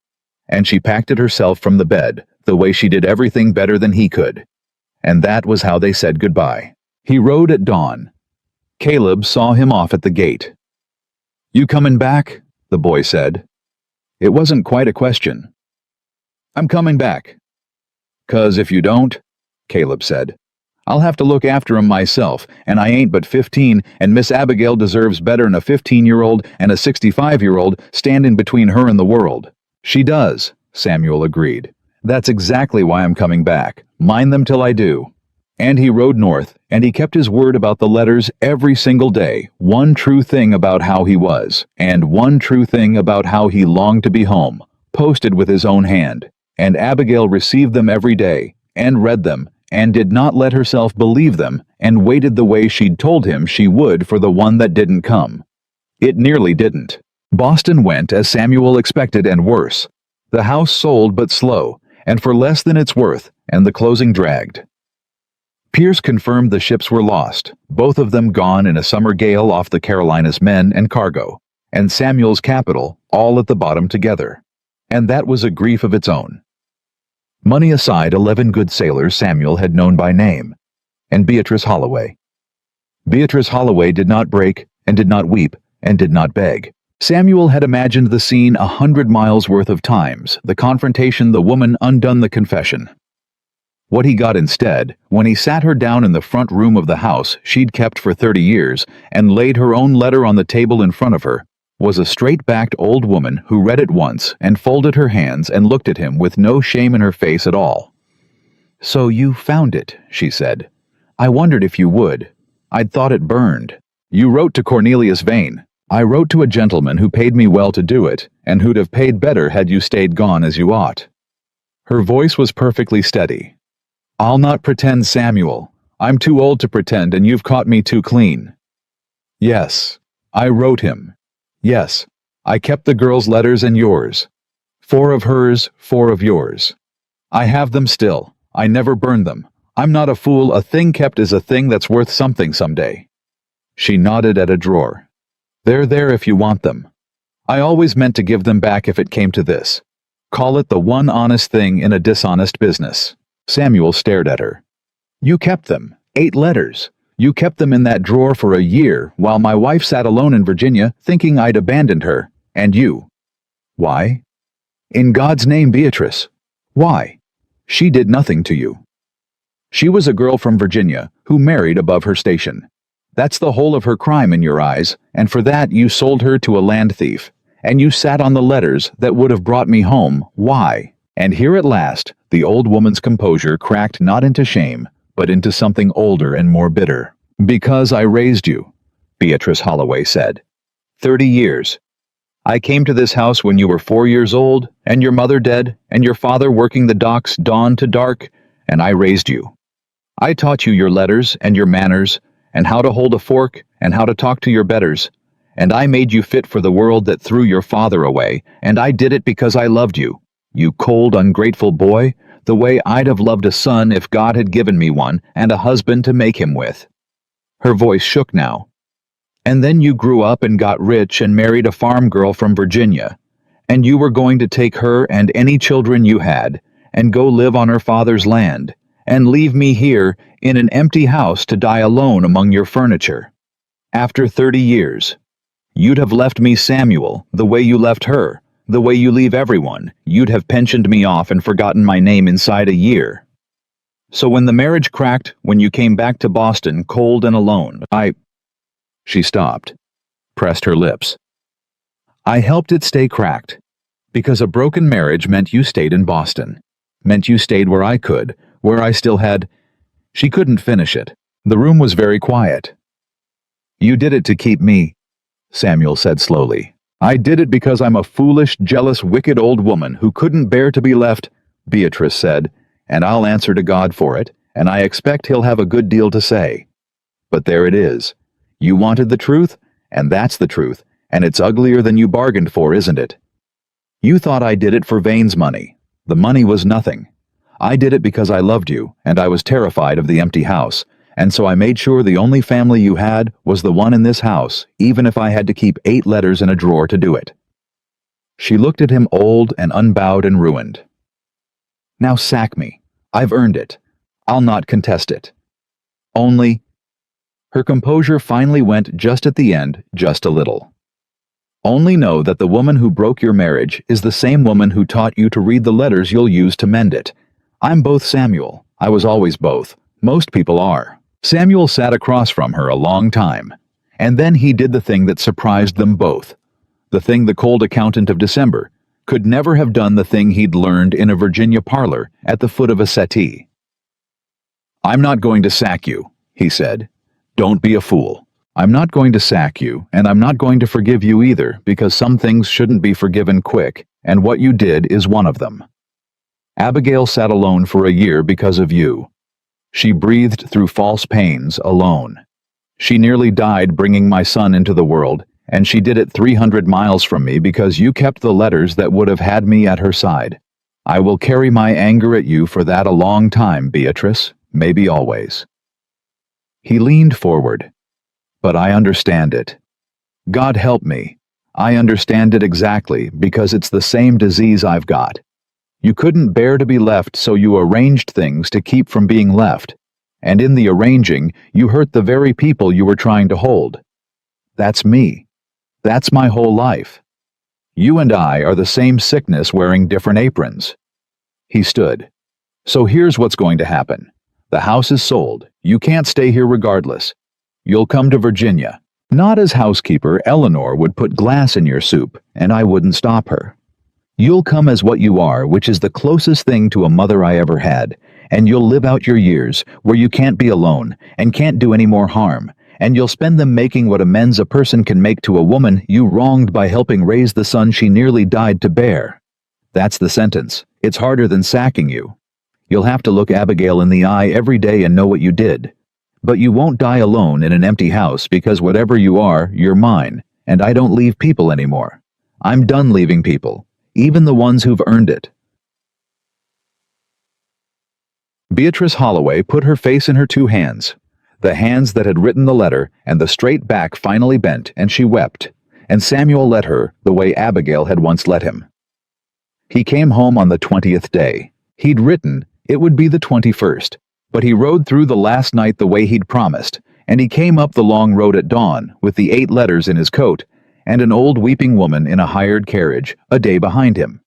And she packed it herself from the bed, the way she did everything better than he could. And that was how they said goodbye. He rode at dawn. Caleb saw him off at the gate. "You comin' back?" the boy said. It wasn't quite a question. "I'm coming back." "'Cause if you don't," Caleb said, "I'll have to look after 'em myself, and I ain't but 15, and Miss Abigail deserves better'n a 15-year-old and a 65-year-old standing between her and the world." "She does," Samuel agreed. "That's exactly why I'm coming back. Mind them till I do." And he rode north, and he kept his word about the letters every single day, one true thing about how he was, and one true thing about how he longed to be home, posted with his own hand. And Abigail received them every day, and read them, and did not let herself believe them, and waited the way she'd told him she would for the one that didn't come. It nearly didn't. Boston went as Samuel expected and worse. The house sold but slow, and for less than its worth, and the closing dragged. Pierce confirmed the ships were lost, both of them gone in a summer gale off the Carolinas men and cargo, and Samuel's capital all at the bottom together. And that was a grief of its own. Money aside, 11 good sailors Samuel had known by name, and Beatrice Holloway. Beatrice Holloway did not break, and did not weep, and did not beg. Samuel had imagined the scene 100 miles worth of times, the confrontation, the woman undone, the confession. What he got instead, when he sat her down in the front room of the house she'd kept for 30 years and laid her own letter on the table in front of her, was a straight-backed old woman who read it once and folded her hands and looked at him with no shame in her face at all. "So you found it," she said. "I wondered if you would. I'd thought it burned. You wrote to Cornelius Vane. I wrote to a gentleman who paid me well to do it, and who'd have paid better had you stayed gone as you ought." Her voice was perfectly steady. "I'll not pretend, Samuel. I'm too old to pretend, and you've caught me too clean. Yes, I wrote him. Yes, I kept the girl's letters and yours. 4 of hers, 4 of yours. I have them still. I never burned them. I'm not a fool. A thing kept is a thing that's worth something someday." She nodded at a drawer. "They're there if you want them. I always meant to give them back if it came to this. Call it the one honest thing in a dishonest business." Samuel stared at her. "You kept them. 8 letters. You kept them in that drawer for a year while my wife sat alone in Virginia thinking I'd abandoned her. And you. Why? In God's name, Beatrice. Why? She did nothing to you. She was a girl from Virginia who married above her station. That's the whole of her crime in your eyes, and for that you sold her to a land thief, and you sat on the letters that would have brought me home. Why?" And here at last, the old woman's composure cracked not into shame, but into something older and more bitter. "Because I raised you," Beatrice Holloway said. 30 years. I came to this house when you were 4 years old, and your mother dead, and your father working the docks dawn to dark, and I raised you. I taught you your letters and your manners, and how to hold a fork, and how to talk to your betters, and I made you fit for the world that threw your father away, and I did it because I loved you. You cold, ungrateful boy, the way I'd have loved a son if God had given me one, and a husband to make him with." Her voice shook now. "And then you grew up and got rich and married a farm girl from Virginia, and you were going to take her and any children you had, and go live on her father's land, and leave me here in an empty house to die alone among your furniture. After 30 years. You'd have left me Samuel, the way you left her. The way you leave everyone. You'd have pensioned me off and forgotten my name inside a year. So when the marriage cracked, when you came back to Boston cold and alone, She stopped, pressed her lips. "I helped it stay cracked, because a broken marriage meant you stayed in Boston, meant you stayed where I could, where I still had—" She couldn't finish it. The room was very quiet. You did it to keep me, Samuel said slowly. I did it because I'm a foolish, jealous, wicked old woman who couldn't bear to be left, Beatrice said, and I'll answer to God for it, and I expect he'll have a good deal to say. But there it is. You wanted the truth, and that's the truth, and it's uglier than you bargained for, isn't it? You thought I did it for Vane's money. The money was nothing. I did it because I loved you, and I was terrified of the empty house, and so I made sure the only family you had was the one in this house, even if I had to keep 8 letters in a drawer to do it. She looked at him old and unbowed and ruined. Now sack me. I've earned it. I'll not contest it. Only... Her composure finally went just at the end, just a little. Only know that the woman who broke your marriage is the same woman who taught you to read the letters you'll use to mend it. I'm both Samuel. I was always both. Most people are. Samuel sat across from her a long time, and then he did the thing that surprised them both. The thing the cold accountant of December could never have done, the thing he'd learned in a Virginia parlor at the foot of a settee. I'm not going to sack you, he said. Don't be a fool. I'm not going to sack you, and I'm not going to forgive you either, because some things shouldn't be forgiven quick, and what you did is one of them. Abigail sat alone for a year because of you. She breathed through false pains alone. She nearly died bringing my son into the world, and she did it 300 miles from me because you kept the letters that would have had me at her side. I will carry my anger at you for that a long time, Beatrice, maybe always. He leaned forward. But I understand it. God help me. I understand it exactly, because it's the same disease I've got. You couldn't bear to be left, so you arranged things to keep from being left. And in the arranging, you hurt the very people you were trying to hold. That's me. That's my whole life. You and I are the same sickness wearing different aprons. He stood. So here's what's going to happen. The house is sold. You can't stay here regardless. You'll come to Virginia. Not as housekeeper. Eleanor would put glass in your soup, and I wouldn't stop her. You'll come as what you are, which is the closest thing to a mother I ever had, and you'll live out your years where you can't be alone and can't do any more harm, and you'll spend them making what amends a person can make to a woman you wronged by helping raise the son she nearly died to bear. That's the sentence. It's harder than sacking you. You'll have to look Abigail in the eye every day and know what you did. But you won't die alone in an empty house, because whatever you are, you're mine, and I don't leave people anymore. I'm done leaving people, even the ones who've earned it. Beatrice Holloway put her face in her 2 hands, the hands that had written the letter, and the straight back finally bent, and she wept, and Samuel let her the way Abigail had once let him. He came home on the 20th day. He'd written it would be the 21st. But he rode through the last night the way he'd promised, and he came up the long road at dawn with the 8 letters in his coat, and an old weeping woman in a hired carriage a day behind him.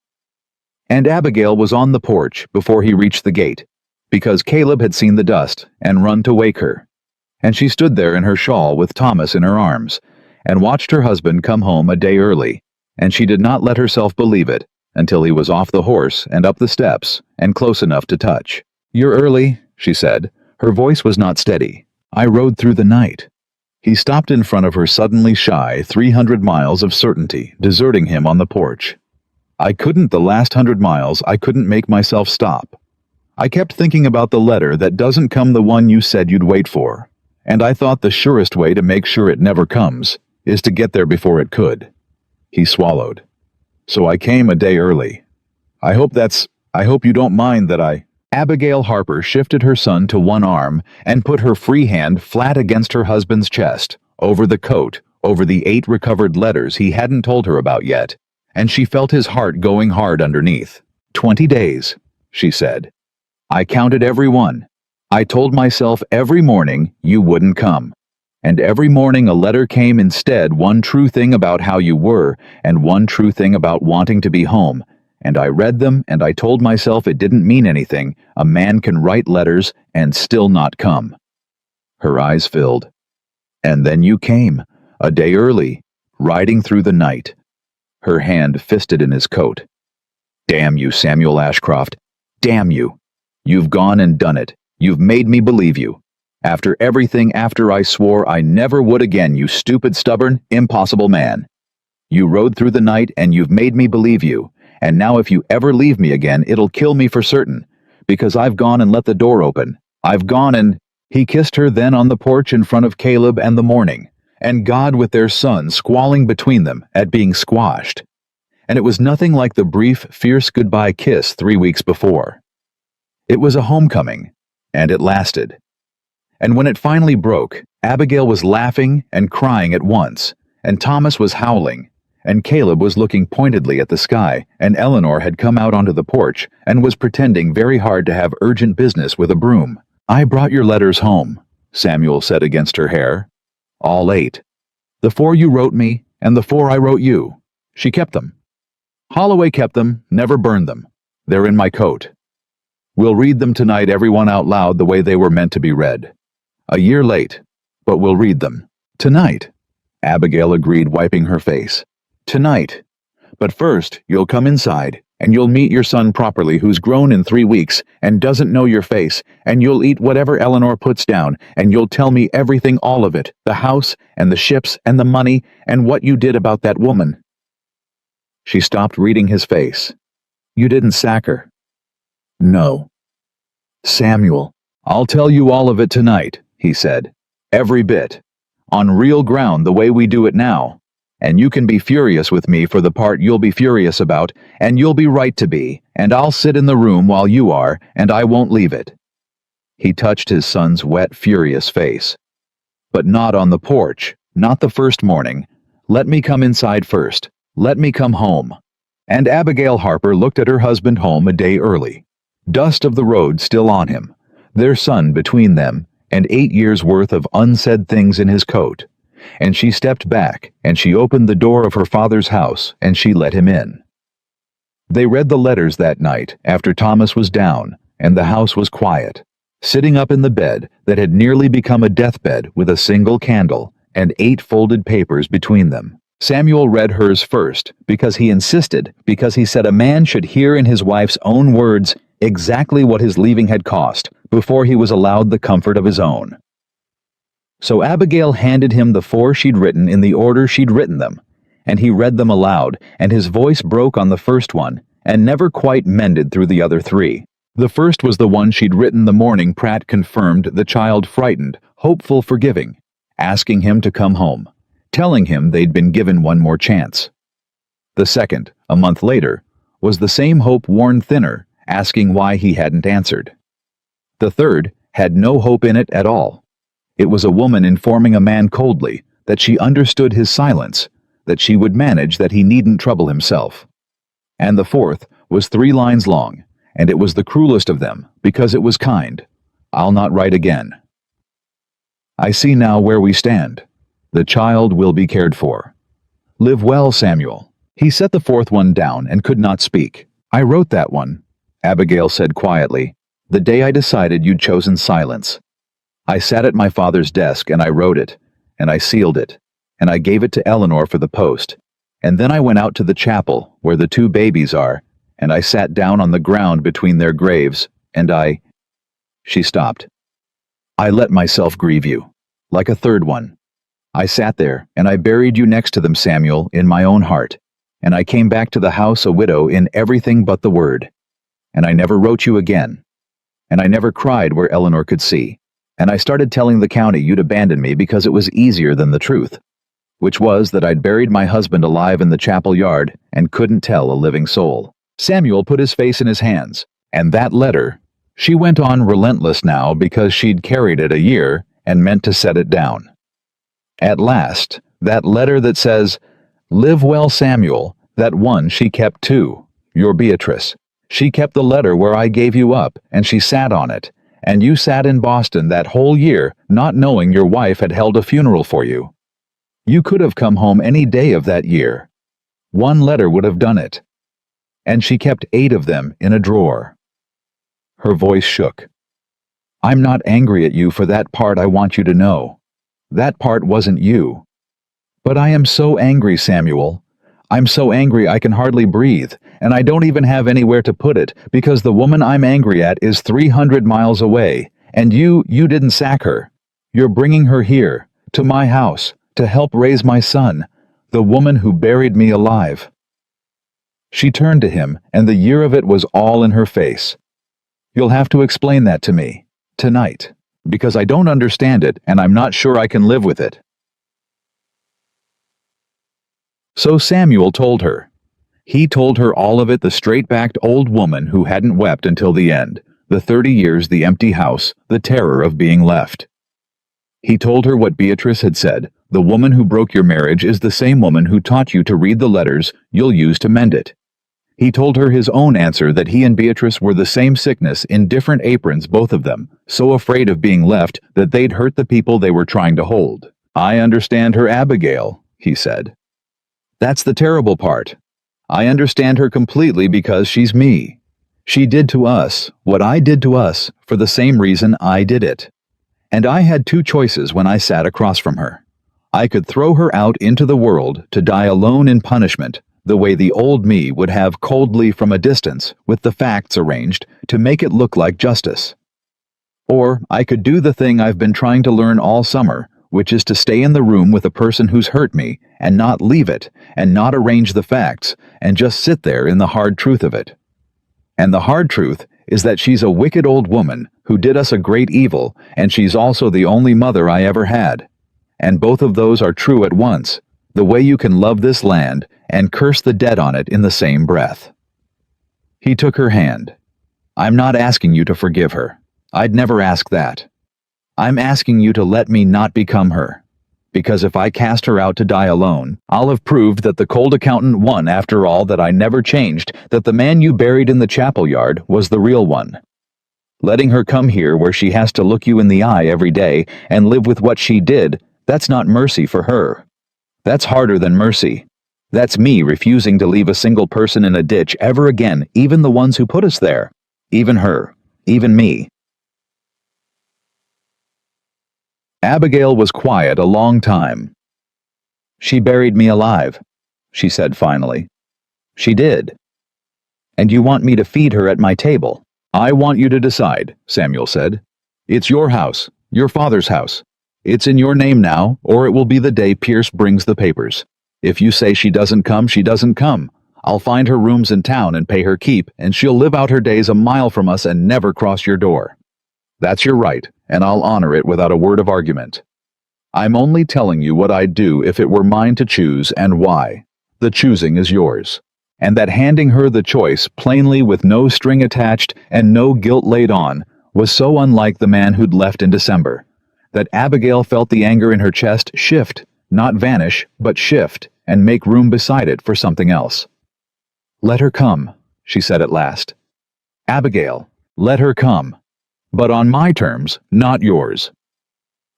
And Abigail was on the porch before he reached the gate, because Caleb had seen the dust and run to wake her. And she stood there in her shawl with Thomas in her arms, and watched her husband come home a day early, and she did not let herself believe it until he was off the horse and up the steps and close enough to touch. You're early, she said. Her voice was not steady. I rode through the night. He stopped in front of her, suddenly shy, 300 miles of certainty, deserting him on the porch. I couldn't the last 100 miles, I couldn't make myself stop. I kept thinking about the letter that doesn't come, the one you said you'd wait for. And I thought the surest way to make sure it never comes is to get there before it could. He swallowed. So I came a day early. I hope you don't mind that I... Abigail Harper shifted her son to one arm and put her free hand flat against her husband's chest, over the coat, over the 8 recovered letters he hadn't told her about yet, and she felt his heart going hard underneath. 20 days, she said. I counted every one. I told myself every morning you wouldn't come. And every morning a letter came instead, one true thing about how you were, and one true thing about wanting to be home. And I read them, and I told myself it didn't mean anything. A man can write letters and still not come. Her eyes filled. And then you came, a day early, riding through the night. Her hand fisted in his coat. Damn you, Samuel Ashcroft. Damn you. You've gone and done it. You've made me believe you. After everything, after I swore I never would again, you stupid, stubborn, impossible man. You rode through the night and you've made me believe you, and now if you ever leave me again, it'll kill me for certain, because I've gone and let the door open. I've gone and—" He kissed her then on the porch in front of Caleb and the morning, and God with their son squalling between them at being squashed. And it was nothing like the brief, fierce goodbye kiss 3 weeks before. It was a homecoming, and it lasted. And when it finally broke, Abigail was laughing and crying at once, and Thomas was howling, and Caleb was looking pointedly at the sky, and Eleanor had come out onto the porch and was pretending very hard to have urgent business with a broom. "I brought your letters home," Samuel said against her hair. "All 8. The 4 you wrote me, and the 4 I wrote you. She kept them. Holloway kept them, never burned them. They're in my coat. We'll read them tonight, everyone out loud, the way they were meant to be read. A year late, but we'll read them. Tonight," Abigail agreed, wiping her face. "Tonight. But first, you'll come inside, and you'll meet your son properly, who's grown in 3 weeks and doesn't know your face, and you'll eat whatever Eleanor puts down, and you'll tell me everything, all of it, the house and the ships and the money and what you did about that woman." She stopped reading his face. "You didn't sack her." "No." "Samuel, I'll tell you all of it tonight," he said. "Every bit. On real ground, the way we do it now. And you can be furious with me for the part you'll be furious about, and you'll be right to be, and I'll sit in the room while you are, and I won't leave it." He touched his son's wet, furious face. "But not on the porch, not the first morning. Let me come inside first. Let me come home." And Abigail Harper looked at her husband home a day early. Dust of the road still on him, their son between them, and 8 years' worth of unsaid things in his coat. And she stepped back, and she opened the door of her father's house, and she let him in. They read the letters that night, after Thomas was down, and the house was quiet, sitting up in the bed that had nearly become a deathbed with a single candle, and 8 folded papers between them. Samuel read hers first, because he insisted, because he said a man should hear in his wife's own words exactly what his leaving had cost, before he was allowed the comfort of his own. So Abigail handed him the 4 she'd written in the order she'd written them, and he read them aloud, and his voice broke on the first one, and never quite mended through the other 3. The first was the one she'd written the morning Pratt confirmed the child, frightened, hopeful, forgiving, asking him to come home, telling him they'd been given one more chance. The second, a month later, was the same hope worn thinner, asking why he hadn't answered. The third had no hope in it at all. It was a woman informing a man coldly that she understood his silence, that she would manage, that he needn't trouble himself. And the fourth was 3 lines long, and it was the cruelest of them, because it was kind. "I'll not write again. I see now where we stand. The child will be cared for. Live well, Samuel." He set the 4th one down and could not speak. "I wrote that one," Abigail said quietly, "the day I decided you'd chosen silence. I sat at my father's desk and I wrote it, and I sealed it, and I gave it to Eleanor for the post, and then I went out to the chapel where the 2 babies are, and I sat down on the ground between their graves, and I—" She stopped. "I let myself grieve you, like a 3rd one. I sat there, and I buried you next to them, Samuel, in my own heart, and I came back to the house a widow in everything but the word. And I never wrote you again. And I never cried where Eleanor could see. And I started telling the county you'd abandoned me because it was easier than the truth, which was that I'd buried my husband alive in the chapel yard and couldn't tell a living soul." Samuel put his face in his hands. "And that letter," she went on, relentless now because she'd carried it a year and meant to set it down. "At last, that letter that says, 'Live well, Samuel,' that one she kept too, your Beatrice. She kept the letter where I gave you up, and she sat on it, and you sat in Boston that whole year, not knowing your wife had held a funeral for you. You could have come home any day of that year. One letter would have done it. And she kept 8 of them in a drawer." Her voice shook. "I'm not angry at you for that part, I want you to know. That part wasn't you. But I am so angry, Samuel. I'm so angry I can hardly breathe, and I don't even have anywhere to put it, because the woman I'm angry at is 300 miles away, and you didn't sack her. You're bringing her here, to my house, to help raise my son, the woman who buried me alive." She turned to him, and the year of it was all in her face. "You'll have to explain that to me, tonight, because I don't understand it and I'm not sure I can live with it." So Samuel told her. He told her all of it, the straight-backed old woman who hadn't wept until the end, the 30 years, the empty house, the terror of being left. He told her what Beatrice had said: "The woman who broke your marriage is the same woman who taught you to read the letters you'll use to mend it." He told her his own answer, that he and Beatrice were the same sickness, in different aprons, both of them, so afraid of being left that they'd hurt the people they were trying to hold. "I understand her, Abigail," he said. "That's the terrible part. I understand her completely because she's me. She did to us what I did to us for the same reason I did it. And I had two choices when I sat across from her. I could throw her out into the world to die alone in punishment, the way the old me would have, coldly from a distance, with the facts arranged to make it look like justice. Or I could do the thing I've been trying to learn all summer, which is to stay in the room with a person who's hurt me and not leave it and not arrange the facts and just sit there in the hard truth of it. And the hard truth is that she's a wicked old woman who did us a great evil, and she's also the only mother I ever had. And both of those are true at once, the way you can love this land and curse the dead on it in the same breath." He took her hand. "I'm not asking you to forgive her. I'd never ask that. I'm asking you to let me not become her. Because if I cast her out to die alone, I'll have proved that the cold accountant won after all, that I never changed, that the man you buried in the chapel yard was the real one. Letting her come here where she has to look you in the eye every day and live with what she did, that's not mercy for her. That's harder than mercy. That's me refusing to leave a single person in a ditch ever again, even the ones who put us there. Even her. Even me." Abigail was quiet a long time. "She buried me alive," she said finally. "She did. And you want me to feed her at my table?" "I want you to decide," Samuel said. "It's your house, your father's house. It's in your name now, or it will be the day Pierce brings the papers. If you say she doesn't come, she doesn't come. I'll find her rooms in town and pay her keep, and she'll live out her days a mile from us and never cross your door. That's your right, and I'll honor it without a word of argument. I'm only telling you what I'd do if it were mine to choose, and why. The choosing is yours." And that handing her the choice, plainly with no string attached and no guilt laid on, was so unlike the man who'd left in December, that Abigail felt the anger in her chest shift, not vanish, but shift, and make room beside it for something else. "Let her come," she said at last. "Abigail, let her come. But on my terms, not yours."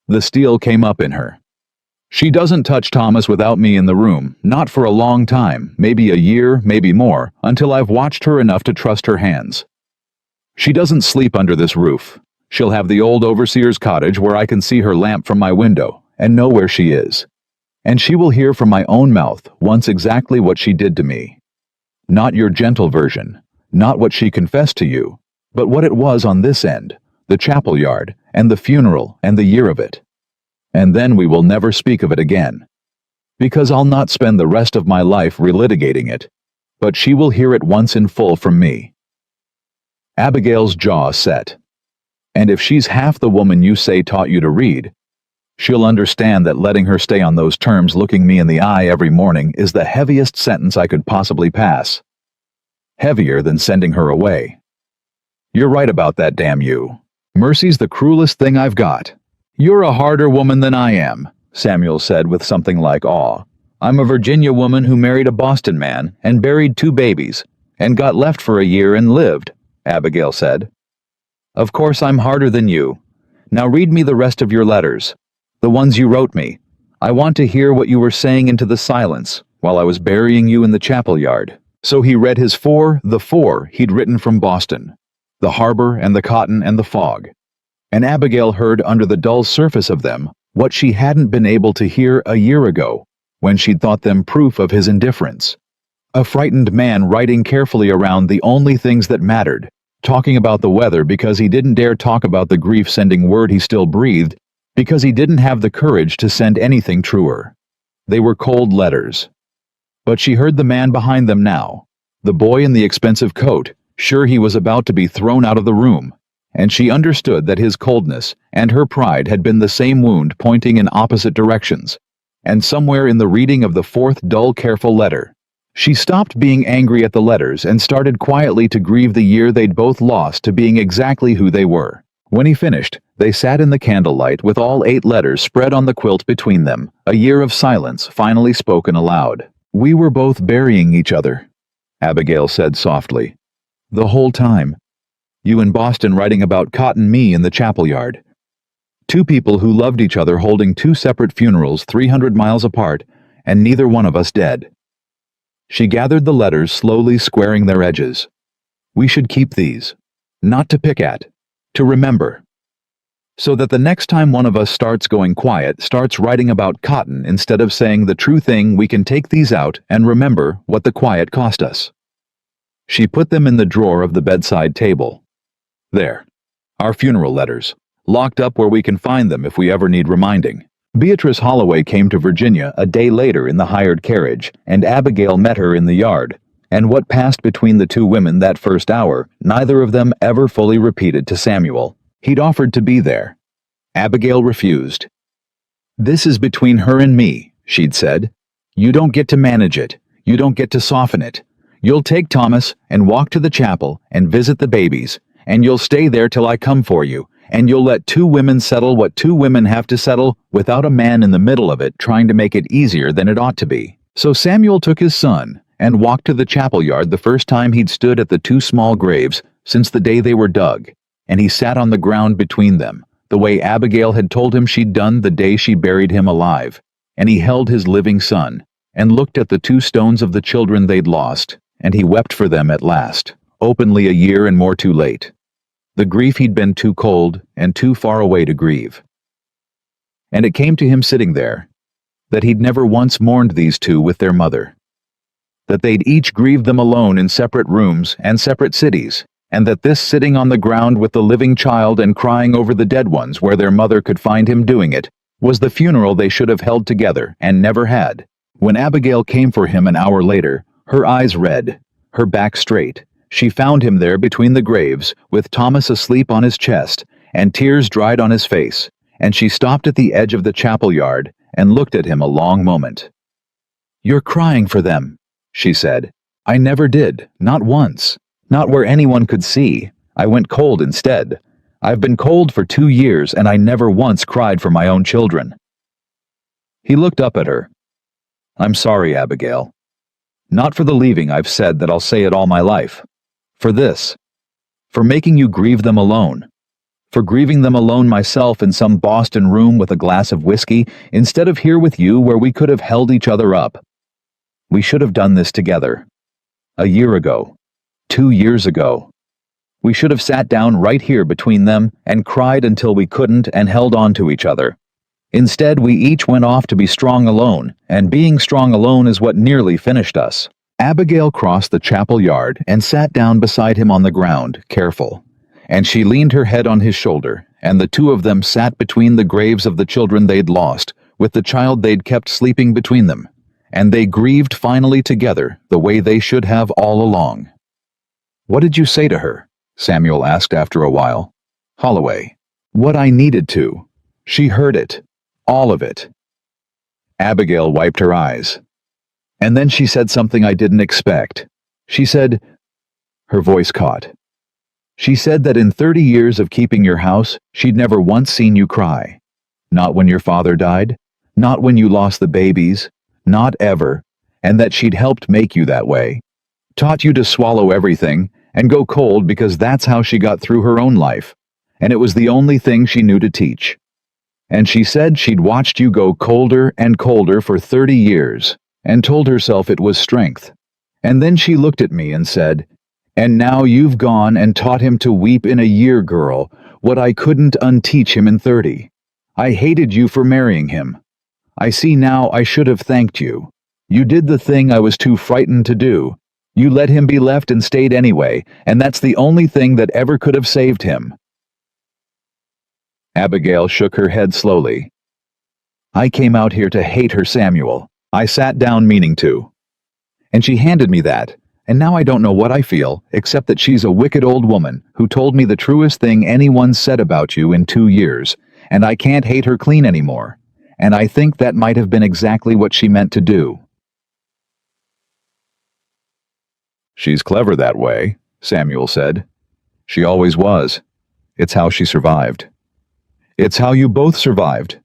The steel came up in her. "She doesn't touch Thomas without me in the room, not for a long time, maybe a year, maybe more, until I've watched her enough to trust her hands. She doesn't sleep under this roof. She'll have the old overseer's cottage where I can see her lamp from my window and know where she is. And she will hear from my own mouth once exactly what she did to me. Not your gentle version, not what she confessed to you, but what it was on this end, the chapel yard, and the funeral, and the year of it. And then we will never speak of it again. Because I'll not spend the rest of my life relitigating it, but she will hear it once in full from me." Abigail's jaw set. "And if she's half the woman you say taught you to read, she'll understand that letting her stay on those terms, looking me in the eye every morning, is the heaviest sentence I could possibly pass. Heavier than sending her away. You're right about that, damn you. Mercy's the cruelest thing I've got." "You're a harder woman than I am," Samuel said with something like awe. "I'm a Virginia woman who married a Boston man and buried 2 babies and got left for a year and lived," Abigail said. "Of course I'm harder than you. Now read me the rest of your letters, the ones you wrote me. I want to hear what you were saying into the silence while I was burying you in the chapel yard." So he read the 4 he'd written from Boston, the harbor and the cotton and the fog. And Abigail heard under the dull surface of them what she hadn't been able to hear a year ago, when she'd thought them proof of his indifference. A frightened man writing carefully around the only things that mattered, talking about the weather because he didn't dare talk about the grief-sending word he still breathed, because he didn't have the courage to send anything truer. They were cold letters. But she heard the man behind them now, the boy in the expensive coat, sure he was about to be thrown out of the room, and she understood that his coldness and her pride had been the same wound pointing in opposite directions, and somewhere in the reading of the fourth dull careful letter, she stopped being angry at the letters and started quietly to grieve the year they'd both lost to being exactly who they were. When he finished, they sat in the candlelight with all 8 letters spread on the quilt between them, a year of silence finally spoken aloud. "We were both burying each other," Abigail said softly. "The whole time. You in Boston writing about cotton, me in the chapel yard. 2 people who loved each other holding 2 separate funerals 300 miles apart, and neither one of us dead." She gathered the letters, slowly squaring their edges. "We should keep these. Not to pick at. To remember. So that the next time one of us starts going quiet, starts writing about cotton instead of saying the true thing, we can take these out and remember what the quiet cost us." She put them in the drawer of the bedside table. "There. Our funeral letters. Locked up where we can find them if we ever need reminding." Beatrice Holloway came to Virginia a day later in the hired carriage, and Abigail met her in the yard. And what passed between the 2 women that first hour, neither of them ever fully repeated to Samuel. He'd offered to be there. Abigail refused. "This is between her and me," she'd said. "You don't get to manage it. You don't get to soften it. You'll take Thomas and walk to the chapel and visit the babies, and you'll stay there till I come for you, and you'll let 2 women settle what 2 women have to settle without a man in the middle of it trying to make it easier than it ought to be." So Samuel took his son and walked to the chapel yard the first time he'd stood at the 2 small graves since the day they were dug, and he sat on the ground between them, the way Abigail had told him she'd done the day she buried him alive, and he held his living son, and looked at the 2 stones of the children they'd lost, and he wept for them at last, openly a year and more too late. The grief he'd been too cold and too far away to grieve. And it came to him sitting there, that he'd never once mourned these 2 with their mother. That they'd each grieved them alone in separate rooms and separate cities, and that this sitting on the ground with the living child and crying over the dead ones where their mother could find him doing it, was the funeral they should have held together and never had. When Abigail came for him an hour later, her eyes red, her back straight, she found him there between the graves, with Thomas asleep on his chest, and tears dried on his face, and she stopped at the edge of the chapel yard and looked at him a long moment. "You're crying for them," she said. "I never did, not once. Not where anyone could see. I went cold instead. I've been cold for 2 years, and I never once cried for my own children." He looked up at her. "I'm sorry, Abigail. Not for the leaving I've said that I'll say it all my life. For this. For making you grieve them alone. For grieving them alone myself in some Boston room with a glass of whiskey, instead of here with you where we could have held each other up. We should have done this together. A year ago. 2 years ago. We should have sat down right here between them and cried until we couldn't and held on to each other. Instead, we each went off to be strong alone, and being strong alone is what nearly finished us." Abigail crossed the chapel yard and sat down beside him on the ground, careful, and she leaned her head on his shoulder, and the 2 of them sat between the graves of the children they'd lost, with the child they'd kept sleeping between them, and they grieved finally together the way they should have all along. "What did you say to her?" Samuel asked after a while. "Holloway." "What I needed to. She heard it. All of it." Abigail wiped her eyes. "And then she said something I didn't expect. She said—" Her voice caught. "She said that in 30 years of keeping your house, she'd never once seen you cry. Not when your father died, not when you lost the babies, not ever, and that she'd helped make you that way. Taught you to swallow everything and go cold because that's how she got through her own life, and it was the only thing she knew to teach. And she said she'd watched you go colder and colder for 30 years, and told herself it was strength. And then she looked at me and said, 'And now you've gone and taught him to weep in a year, girl, what I couldn't unteach him in 30. I hated you for marrying him. I see now I should have thanked you. You did the thing I was too frightened to do. You let him be left and stayed anyway, and that's the only thing that ever could have saved him.'" Abigail shook her head slowly. I came out here to hate her, Samuel. I sat down meaning to. And she handed me that, and now I don't know what I feel, except that she's a wicked old woman who told me the truest thing anyone said about you in 2 years, and I can't hate her clean anymore. And I think that might have been exactly what she meant to do. She's clever that way, Samuel said. She always was. It's how she survived. It's how you both survived.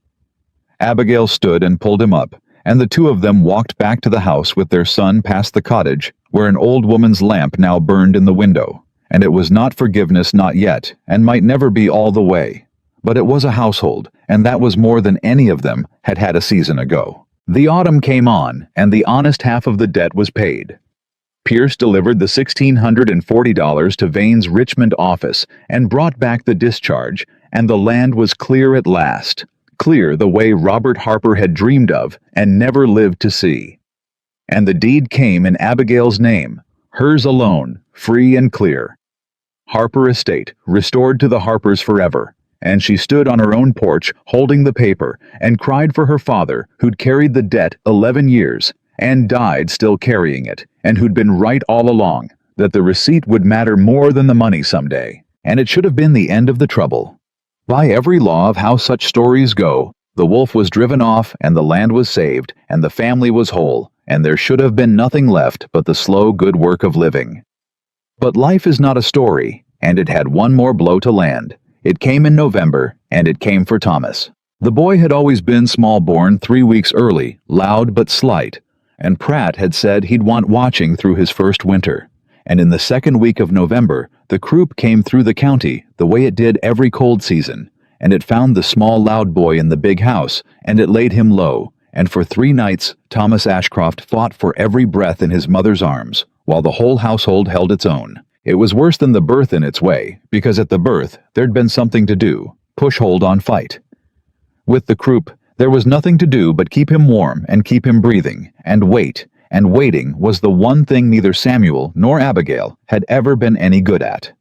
Abigail stood and pulled him up, and the two of them walked back to the house with their son past the cottage, where an old woman's lamp now burned in the window, and it was not forgiveness, not yet, and might never be all the way. But it was a household, and that was more than any of them had had a season ago. The autumn came on, and the honest half of the debt was paid. Pierce delivered the $1,640 to Vane's Richmond office and brought back the discharge, and the land was clear at last. Clear the way Robert Harper had dreamed of and never lived to see. And the deed came in Abigail's name, hers alone, free and clear. Harper Estate, restored to the Harpers forever, and she stood on her own porch holding the paper and cried for her father, who'd carried the debt 11 years and died still carrying it, and who'd been right all along, that the receipt would matter more than the money someday, and it should have been the end of the trouble. By every law of how such stories go, the wolf was driven off, and the land was saved, and the family was whole, and there should have been nothing left but the slow good work of living. But life is not a story, and it had one more blow to land. It came in November, and it came for Thomas. The boy had always been small-born 3 weeks early, loud but slight, and Pratt had said he'd want watching through his first winter. And in the second week of November, the croup came through the county the way it did every cold season, and it found the small loud boy in the big house, and it laid him low, and for 3 nights Thomas Ashcroft fought for every breath in his mother's arms, while the whole household held its own. It was worse than the birth in its way, because at the birth there'd been something to do, push hold on fight. With the croup, there was nothing to do but keep him warm and keep him breathing, and wait, and waiting was the one thing neither Samuel nor Abigail had ever been any good at.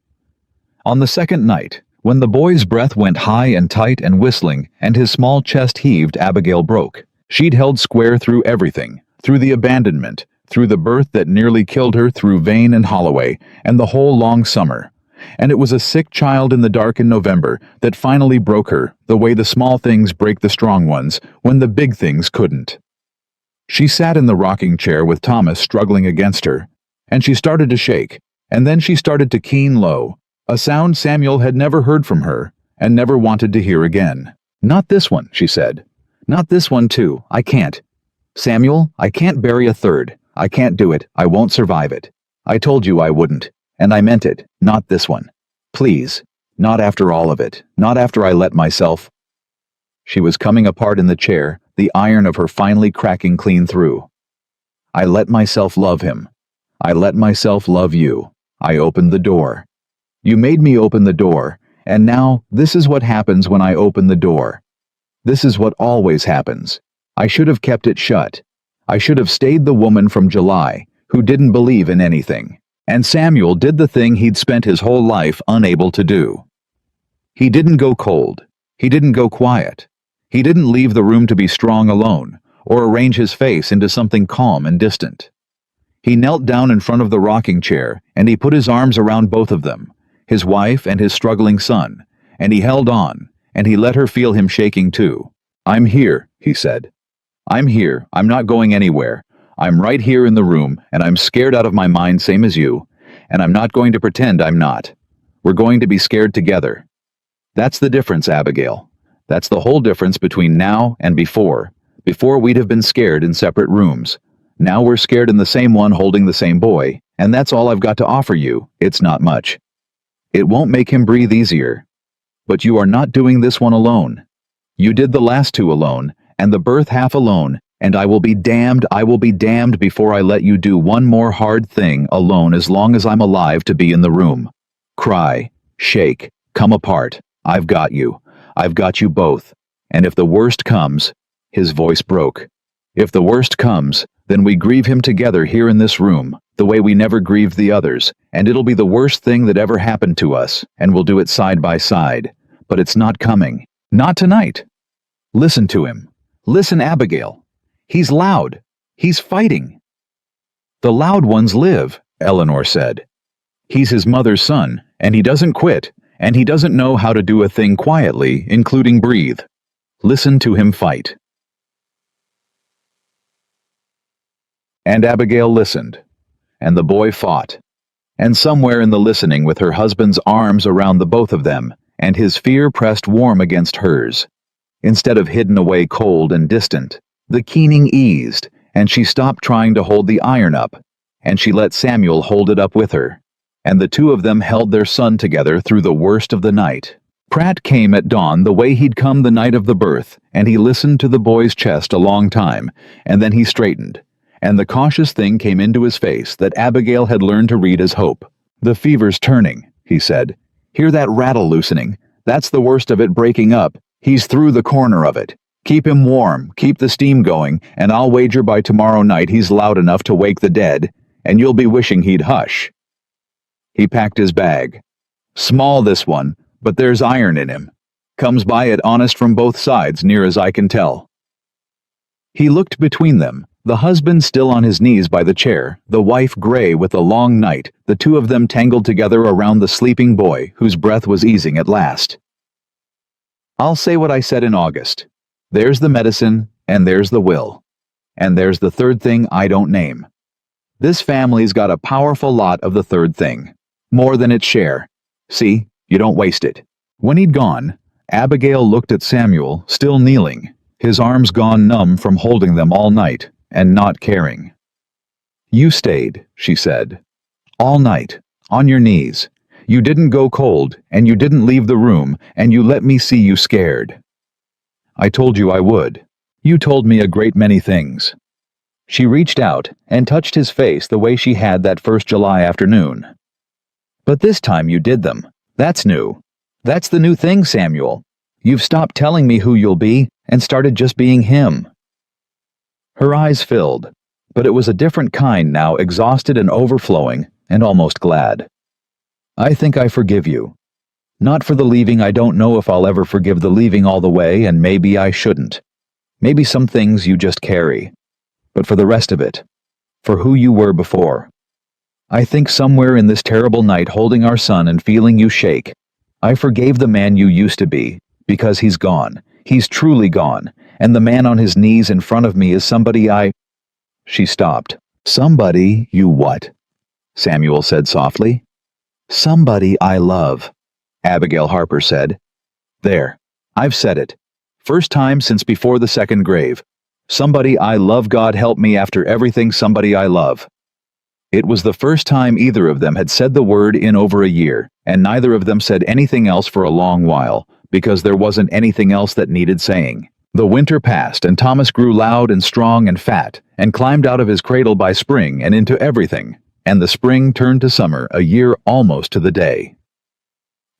On the second night, when the boy's breath went high and tight and whistling, and his small chest heaved, Abigail broke. She'd held square through everything, through the abandonment, through the birth that nearly killed her, through Vane and Holloway, and the whole long summer. And it was a sick child in the dark in November that finally broke her, the way the small things break the strong ones, when the big things couldn't. She sat in the rocking chair with Thomas struggling against her, and she started to shake, and then she started to keen low, a sound Samuel had never heard from her, and never wanted to hear again. Not this one, she said. Not this one too, I can't. Samuel, I can't bury a third. I can't do it, I won't survive it. I told you I wouldn't, and I meant it, not this one. Please, not after all of it, not after I let myself. She was coming apart in the chair, the iron of her finally cracking clean through. I let myself love him. I let myself love you. I opened the door. You made me open the door, and now this is what happens when I open the door. This is what always happens. I should have kept it shut. I should have stayed the woman from July, who didn't believe in anything. And Samuel did the thing he'd spent his whole life unable to do. He didn't go cold. He didn't go quiet. He didn't leave the room to be strong alone, or arrange his face into something calm and distant. He knelt down in front of the rocking chair, and he put his arms around both of them, his wife and his struggling son, and he held on, and he let her feel him shaking too. I'm here, he said. I'm here, I'm not going anywhere. I'm right here in the room, and I'm scared out of my mind same as you, and I'm not going to pretend I'm not. We're going to be scared together. That's the difference, Abigail. That's the whole difference between now and before. Before we'd have been scared in separate rooms. Now we're scared in the same one holding the same boy, and that's all I've got to offer you. It's not much. It won't make him breathe easier. But you are not doing this one alone. You did the last 2 alone, and the birth half alone, and I will be damned before I let you do one more hard thing alone as long as I'm alive to be in the room. Cry, shake, come apart. I've got you. I've got you both. And if the worst comes, his voice broke. If the worst comes, then we grieve him together here in this room, the way we never grieved the others, and it'll be the worst thing that ever happened to us, and we'll do it side by side. But it's not coming. Not tonight. Listen to him. Listen, Abigail. He's loud. He's fighting. The loud ones live, Eleanor said. He's his mother's son, and he doesn't quit, and he doesn't know how to do a thing quietly, including breathe. Listen to him fight. And Abigail listened, and the boy fought. And somewhere in the listening, with her husband's arms around the both of them, and his fear pressed warm against hers, instead of hidden away cold and distant, the keening eased, and she stopped trying to hold the iron up, and she let Samuel hold it up with her, and the two of them held their son together through the worst of the night. Pratt came at dawn the way he'd come the night of the birth, and he listened to the boy's chest a long time, and then he straightened, and the cautious thing came into his face that Abigail had learned to read as hope. "The fever's turning," he said. "Hear that rattle loosening? That's the worst of it breaking up. He's through the corner of it. Keep him warm, keep the steam going, and I'll wager by tomorrow night he's loud enough to wake the dead, and you'll be wishing he'd hush." He packed his bag. "Small, this one, but there's iron in him. Comes by it honest from both sides, near as I can tell." He looked between them, the husband still on his knees by the chair, the wife gray with the long night, the two of them tangled together around the sleeping boy, whose breath was easing at last. "I'll say what I said in August. There's the medicine, and there's the will. And there's the third thing I don't name. This family's got a powerful lot of the third thing. More than its share. See, you don't waste it." When he'd gone, Abigail looked at Samuel, still kneeling, his arms gone numb from holding them all night, and not caring. "You stayed," she said. "All night, on your knees. You didn't go cold, and you didn't leave the room, and you let me see you scared. I told you I would. You told me a great many things." She reached out and touched his face the way she had that first July afternoon. "But this time you did them. That's new. That's the new thing, Samuel. You've stopped telling me who you'll be and started just being him." Her eyes filled, but it was a different kind now, exhausted and overflowing, and almost glad. "I think I forgive you. Not for the leaving. I don't know if I'll ever forgive the leaving all the way, and maybe I shouldn't. Maybe some things you just carry. But for the rest of it, for who you were before. I think somewhere in this terrible night, holding our son and feeling you shake, I forgave the man you used to be, because he's gone. He's truly gone, and the man on his knees in front of me is somebody I—" She stopped. "Somebody you what?" Samuel said softly. "Somebody I love," Abigail Harper said. "There, I've said it. First time since before the second grave. Somebody I love. God help me, after everything, somebody I love." It was the first time either of them had said the word in over a year, and neither of them said anything else for a long while, because there wasn't anything else that needed saying. The winter passed, and Thomas grew loud and strong and fat, and climbed out of his cradle by spring and into everything, and the spring turned to summer a year almost to the day.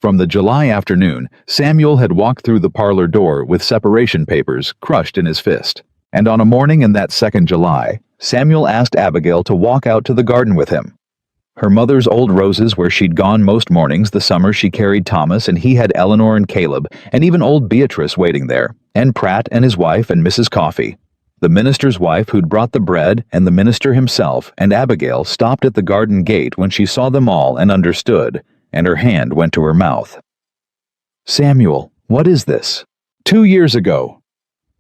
From the July afternoon, Samuel had walked through the parlor door with separation papers crushed in his fist. And on a morning in that second July, Samuel asked Abigail to walk out to the garden with him. Her mother's old roses, where she'd gone most mornings the summer she carried Thomas, and he had Eleanor and Caleb, and even old Beatrice waiting there, and Pratt and his wife and Mrs. Coffey. The minister's wife who'd brought the bread, and the minister himself, and Abigail stopped at the garden gate when she saw them all and understood, and her hand went to her mouth. "Samuel, what is this?" "2 years ago,"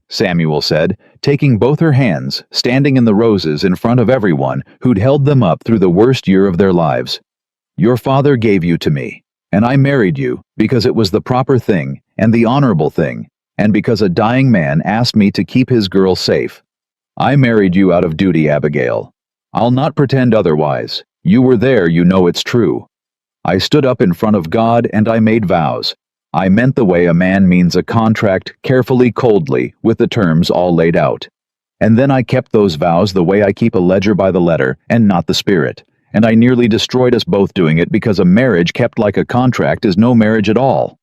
Samuel said, taking both her hands, standing in the roses in front of everyone who'd held them up through the worst year of their lives. "Your father gave you to me, and I married you because it was the proper thing and the honorable thing, and because a dying man asked me to keep his girl safe. I married you out of duty, Abigail. I'll not pretend otherwise. You were there, you know it's true. I stood up in front of God and I made vows. I meant the way a man means a contract, carefully, coldly, with the terms all laid out. And then I kept those vows the way I keep a ledger by the letter, and not the spirit. And I nearly destroyed us both doing it, because a marriage kept like a contract is no marriage at all."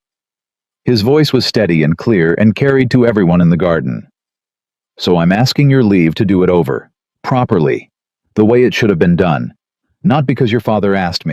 His voice was steady and clear and carried to everyone in the garden. "So I'm asking your leave to do it over, properly, the way it should have been done. Not because your father asked me.